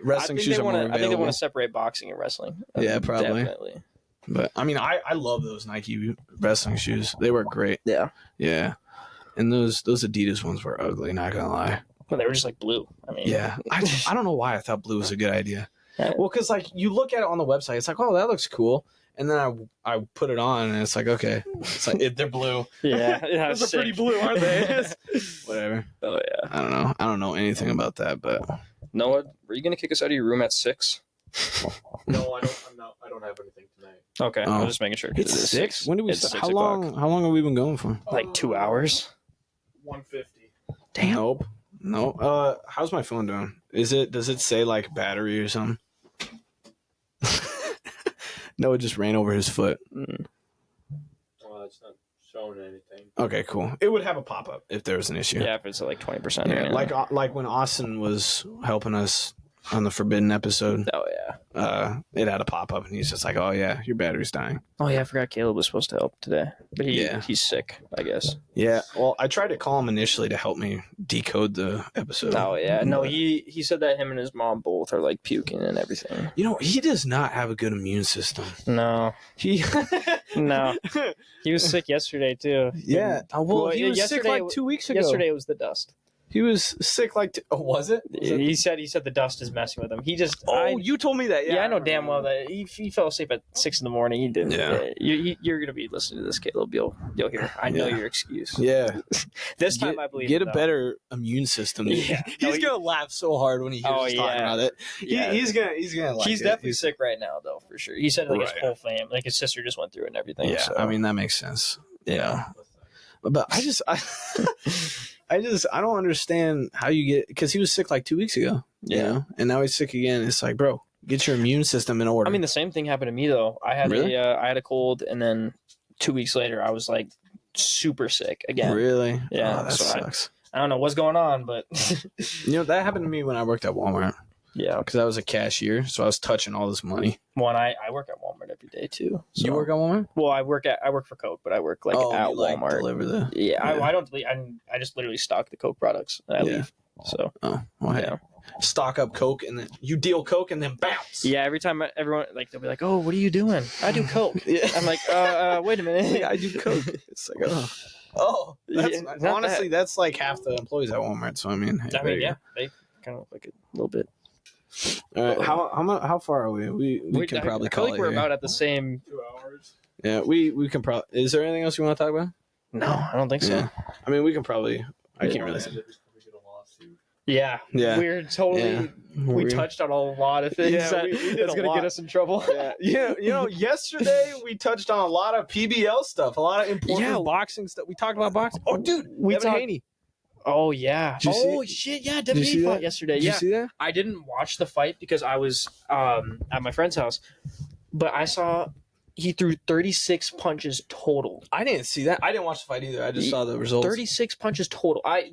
wrestling shoes are more available. I think they want to separate boxing and wrestling. Yeah, probably. Definitely. But I love those Nike wrestling shoes. They work great. Yeah. Yeah. And those Adidas ones were ugly, not gonna lie. Well, they were just blue. Yeah. I don't know why I thought blue was a good idea. Well, because like you look at it on the website, it's like, oh, that looks cool, and then I put it on, and it's like, okay, it's like they're blue. Yeah, Those are pretty blue, aren't they? Whatever. Oh yeah. I don't know anything about that, but Noah, were you gonna kick us out of your room at 6? No, I don't. I don't have anything tonight. Okay, I was just making sure. it's 6. When did we? It's 6 How long? o'clock. How long have we been going for? Like 2 hours. 150. Damn. Nope. No. How's my phone doing? Does it say like battery or something? No, it just ran over his foot. Well, it's not showing anything. Okay, cool. It would have a pop up if there was an issue. Yeah, if it's like 20%. Yeah, like when Austin was helping us on the Forbidden episode. Oh yeah. It had a pop up, and he's just like, "Oh yeah, your battery's dying." Oh yeah, I forgot Caleb was supposed to help today, but he's sick, I guess. Yeah. Well, I tried to call him initially to help me decode the episode. Oh yeah, no, he said that him and his mom both are like puking and everything. You know, he does not have a good immune system. No, He. no, he was sick yesterday too. Yeah. Well, he was sick like 2 weeks ago. Yesterday was the dust. He was sick like. Oh, was it? He said the dust is messing with him. He just. You told me that. Yeah, I know damn well that he fell asleep at 6 a.m. He didn't. Yeah. You're gonna be listening to this, Caleb. You'll hear. I know your excuse. Yeah. This time I believe. Get a better immune system. Yeah. He's gonna laugh so hard when he hears us talking about it. Yeah. He's gonna. Like He's it. definitely sick right now, though, for sure. He said like his Right. whole family, like his sister, just went through it and everything. Yeah. So. I mean that makes sense. Yeah. But I don't understand how you get, because he was sick like 2 weeks ago, you know, and now he's sick again. It's like, bro, get your immune system in order. I mean, the same thing happened to me though. I had I had a cold, and then 2 weeks later, I was like super sick again. Really? Yeah. Oh, that sucks. I don't know what's going on, but You know, that happened to me when I worked at Walmart. yeah, Because I was a cashier, so I was touching all this money. I work at Walmart every day too. So. You work at Walmart? Well, I work for Coke, but I work at you, Walmart. Deliver the. Yeah, I don't. I just literally stock the Coke products and I leave. So Oh, well, hey. yeah. Stock up Coke and then you deal Coke and then bounce. Yeah, every time everyone like they'll be like, "Oh, what are you doing?" I do Coke. Yeah. I'm like, wait a minute. I do Coke. It's like, oh, that's, Yeah, honestly, that's like half the employees at Walmart. So I mean, hey, I mean, yeah, they kind of look like a little bit. All right, how far are we? We can probably I call feel like it we're here. about at the same. 2 hours. Yeah, we can probably. Is there anything else you want to talk about? No, I don't think so. Yeah. I mean, we can probably. I can't really. They're just gonna get a lawsuit. Yeah, Yeah. we're totally. Yeah. We touched on a lot of things Yeah, we did that's a going to lot. get us in trouble. Yeah, you know, yesterday we touched on a lot of PBL stuff, a lot of important boxing stuff. We talked about boxing. Oh, dude, we Devin talked- Haney. Oh yeah. Did you see Oh it? shit! Yeah, Did you see Devin fought that? yesterday. Did Yeah, you see that? I didn't watch the fight because I was at my friend's house, but I saw he threw 36 punches total. I didn't see that. I didn't watch the fight either. I just saw the results. 36 punches total. I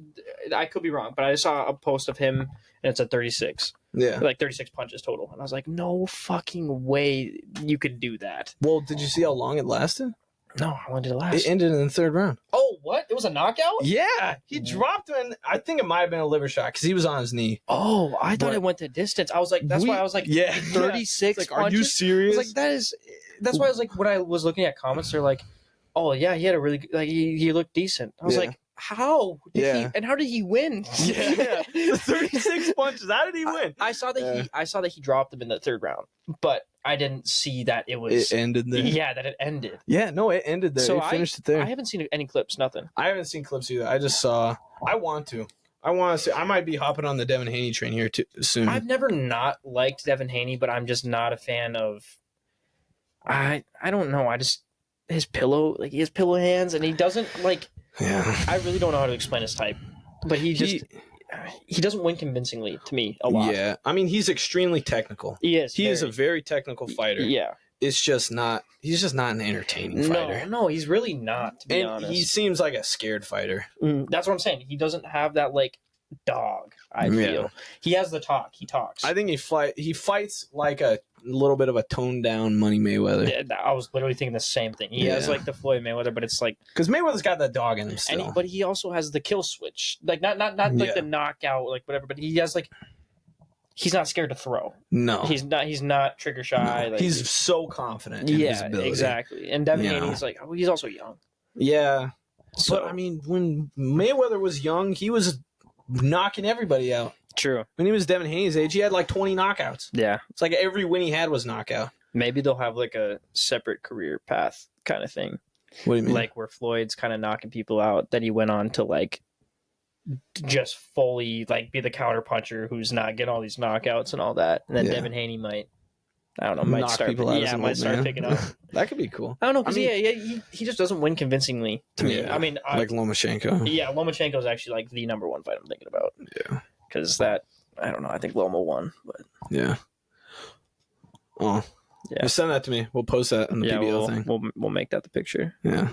could be wrong, but I saw a post of him and it said 36. Yeah. Like 36 punches total. And I was like, no fucking way you could do that. Well, did you see how long it lasted? No, how long did it last? It ended in the third round. Oh, what? It was a knockout? Yeah, he dropped him. And I think it might have been a liver shot because he was on his knee. Oh, I thought But it went to distance. I was like, that's why I was like, yeah, 36 It's like, punches? are you serious? I was like, that's why I was like, when I was looking at comments, they're like, oh yeah, he had a really, like, he looked decent. I was Yeah. like, how? Yeah. And how did he win? Yeah, 36 punches. How did he win? I saw that he dropped him in the third round, but I didn't see that it was. It ended there. Yeah, that it ended. Yeah, no, it ended there. So He finished it there. I haven't seen any clips, nothing. I haven't seen clips either. I just saw. I want to see. I might be hopping on the Devin Haney train here soon. I've never not liked Devin Haney, but I'm just not a fan of. I don't know. I just his pillow, like he has pillow hands, and he doesn't like. Yeah. I really don't know how to explain his type, but he doesn't win convincingly to me a lot. Yeah. I mean, he's extremely technical. He is. He is a very technical fighter. Yeah. It's just not. He's just not an entertaining fighter. No, he's really not. To be And honest, he seems like a scared fighter. That's what I'm saying. He doesn't have that like dog. I feel he has the talk. He talks. I think he fights like a little bit of a toned down Money Mayweather. I was literally thinking the same thing. He has like the Floyd Mayweather, but it's like because Mayweather's got that dog in him still. but he also has the kill switch, like not like the knockout, like whatever. But he has like he's not scared to throw. No, he's not trigger shy. No. Like, he's so confident. In his ability. Exactly. And Devin Haney's like he's also young. Yeah, so, but I mean, when Mayweather was young, he was knocking everybody out. True. When he was Devin Haney's age, he had like 20 knockouts. Yeah. It's like every win he had was knockout. Maybe they'll have like a separate career path kind of thing. What do you mean? Like where Floyd's kind of knocking people out, then he went on to like just fully like be the counter puncher who's not getting all these knockouts and all that. And then Devin Haney might, I don't know, might knock start people out. Yeah, might start picking up. That could be cool. I don't know because he just doesn't win convincingly to me. I mean, like Lomachenko. Yeah, Lomachenko is actually like the number one fight I'm thinking about. Yeah, because that I don't know. I think Loma won, but yeah. Oh, yeah. Just send that to me. We'll post that in the PBL thing. We'll make that the picture. Yeah,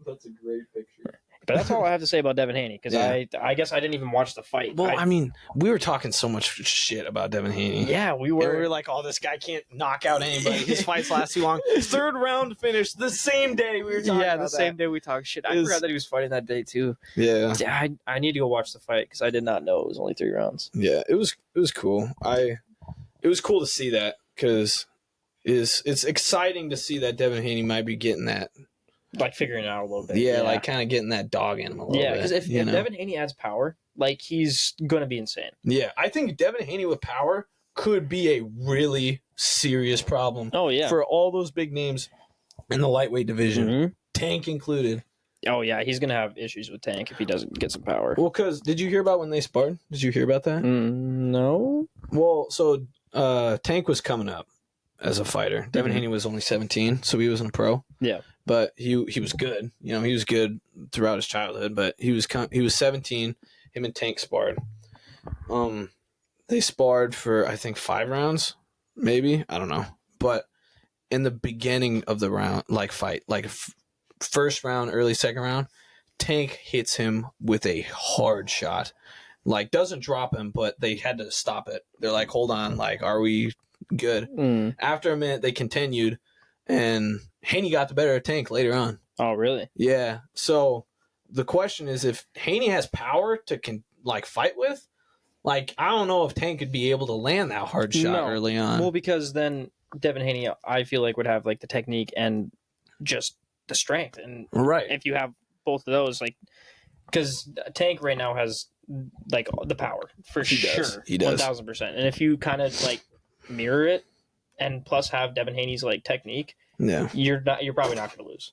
that's a great picture. But that's all I have to say about Devin Haney because I guess I didn't even watch the fight. Well, I mean, we were talking so much shit about Devin Haney. Yeah, we were. And we were like, "Oh, this guy can't knock out anybody. His fights last too long." Third round finish the same day we were talking. Yeah, about the same day we talked shit. I forgot that he was fighting that day too. Yeah, I need to go watch the fight because I did not know it was only 3 rounds. Yeah, it was cool. It was cool to see that because it's exciting to see that Devin Haney might be getting that. Like figuring it out a little bit. Yeah, like kind of getting that dog in him a little bit. Yeah, because if Devin Haney adds power, like he's going to be insane. Yeah, I think Devin Haney with power could be a really serious problem. Oh, yeah. For all those big names in the lightweight division, Tank included. Oh, yeah, he's going to have issues with Tank if he doesn't get some power. Well, because did you hear about when they sparred? Did you hear about that? No. Well, so Tank was coming up as a fighter. Devin Haney was only 17, so he wasn't a pro. Yeah. But he was good. You know, he was good throughout his childhood. But he was 17. Him and Tank sparred. They sparred for I think 5 rounds, maybe. I don't know. But in the beginning of the round, like fight, like first round, early second round, Tank hits him with a hard shot. Like doesn't drop him, but they had to stop it. They're like, hold on, like, are we good? After a minute, they continued. And Haney got the better of Tank later on. Oh, really? Yeah. So the question is, if Haney has power to fight with, like I don't know if Tank could be able to land that hard shot early on. Well, because then Devin Haney, I feel like would have like the technique and just the strength, and if you have both of those, like because Tank right now has like the power for sure, he does 1000%. And if you kind of like mirror it. And plus have Devin Haney's like technique, you're probably not going to lose.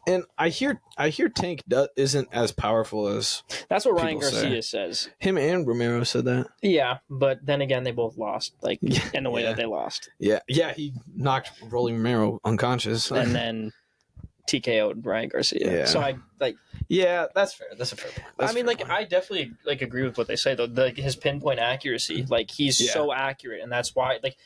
And I hear Tank isn't as powerful as that's what Ryan Garcia says. Him and Romero said that. Yeah, but then again, they both lost, like in the way that they lost. Yeah, he knocked Rolly Romero unconscious, and then TKO'd Ryan Garcia. Yeah. So I like. Yeah, that's fair. That's a fair point. I mean, like, I definitely like agree with what they say though. Like his pinpoint accuracy, like he's so accurate, and that's why like.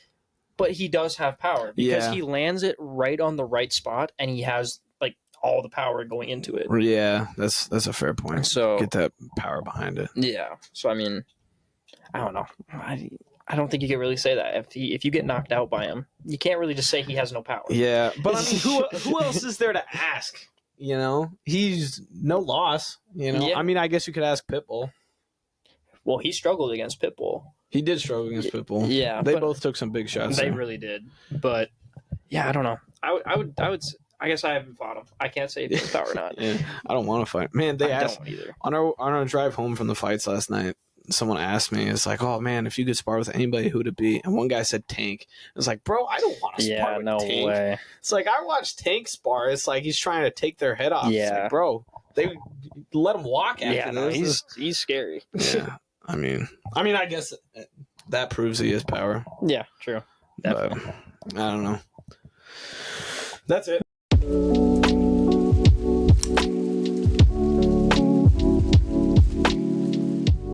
But he does have power because he lands it right on the right spot, and he has like all the power going into it. Yeah, that's a fair point. So get that power behind it. Yeah. So I mean, I don't know. I don't think you can really say that if you get knocked out by him, you can't really just say he has no power. Yeah, but I mean, who else is there to ask? You know, he's no loss. You know, I mean, I guess you could ask Pitbull. Well, he struggled against Pitbull. He did struggle against Pitbull. Yeah, they both took some big shots. They really did. But yeah, I don't know. I would. I guess I haven't fought him. I can't say if he's power or not. Yeah, I don't want to fight. Man, they asked either. on our drive home from the fights last night. Someone asked me, it's like, oh man, if you could spar with anybody, who'd it be? And one guy said Tank. It's like, bro, I don't want to spar with Tank. Yeah, no way. It's like I watched Tank spar. It's like he's trying to take their head off. Yeah, it's like, bro, they let him walk after this. No, he's scary. Yeah. I mean, I guess that proves he has power. Yeah, true. Definitely. But I don't know. That's it.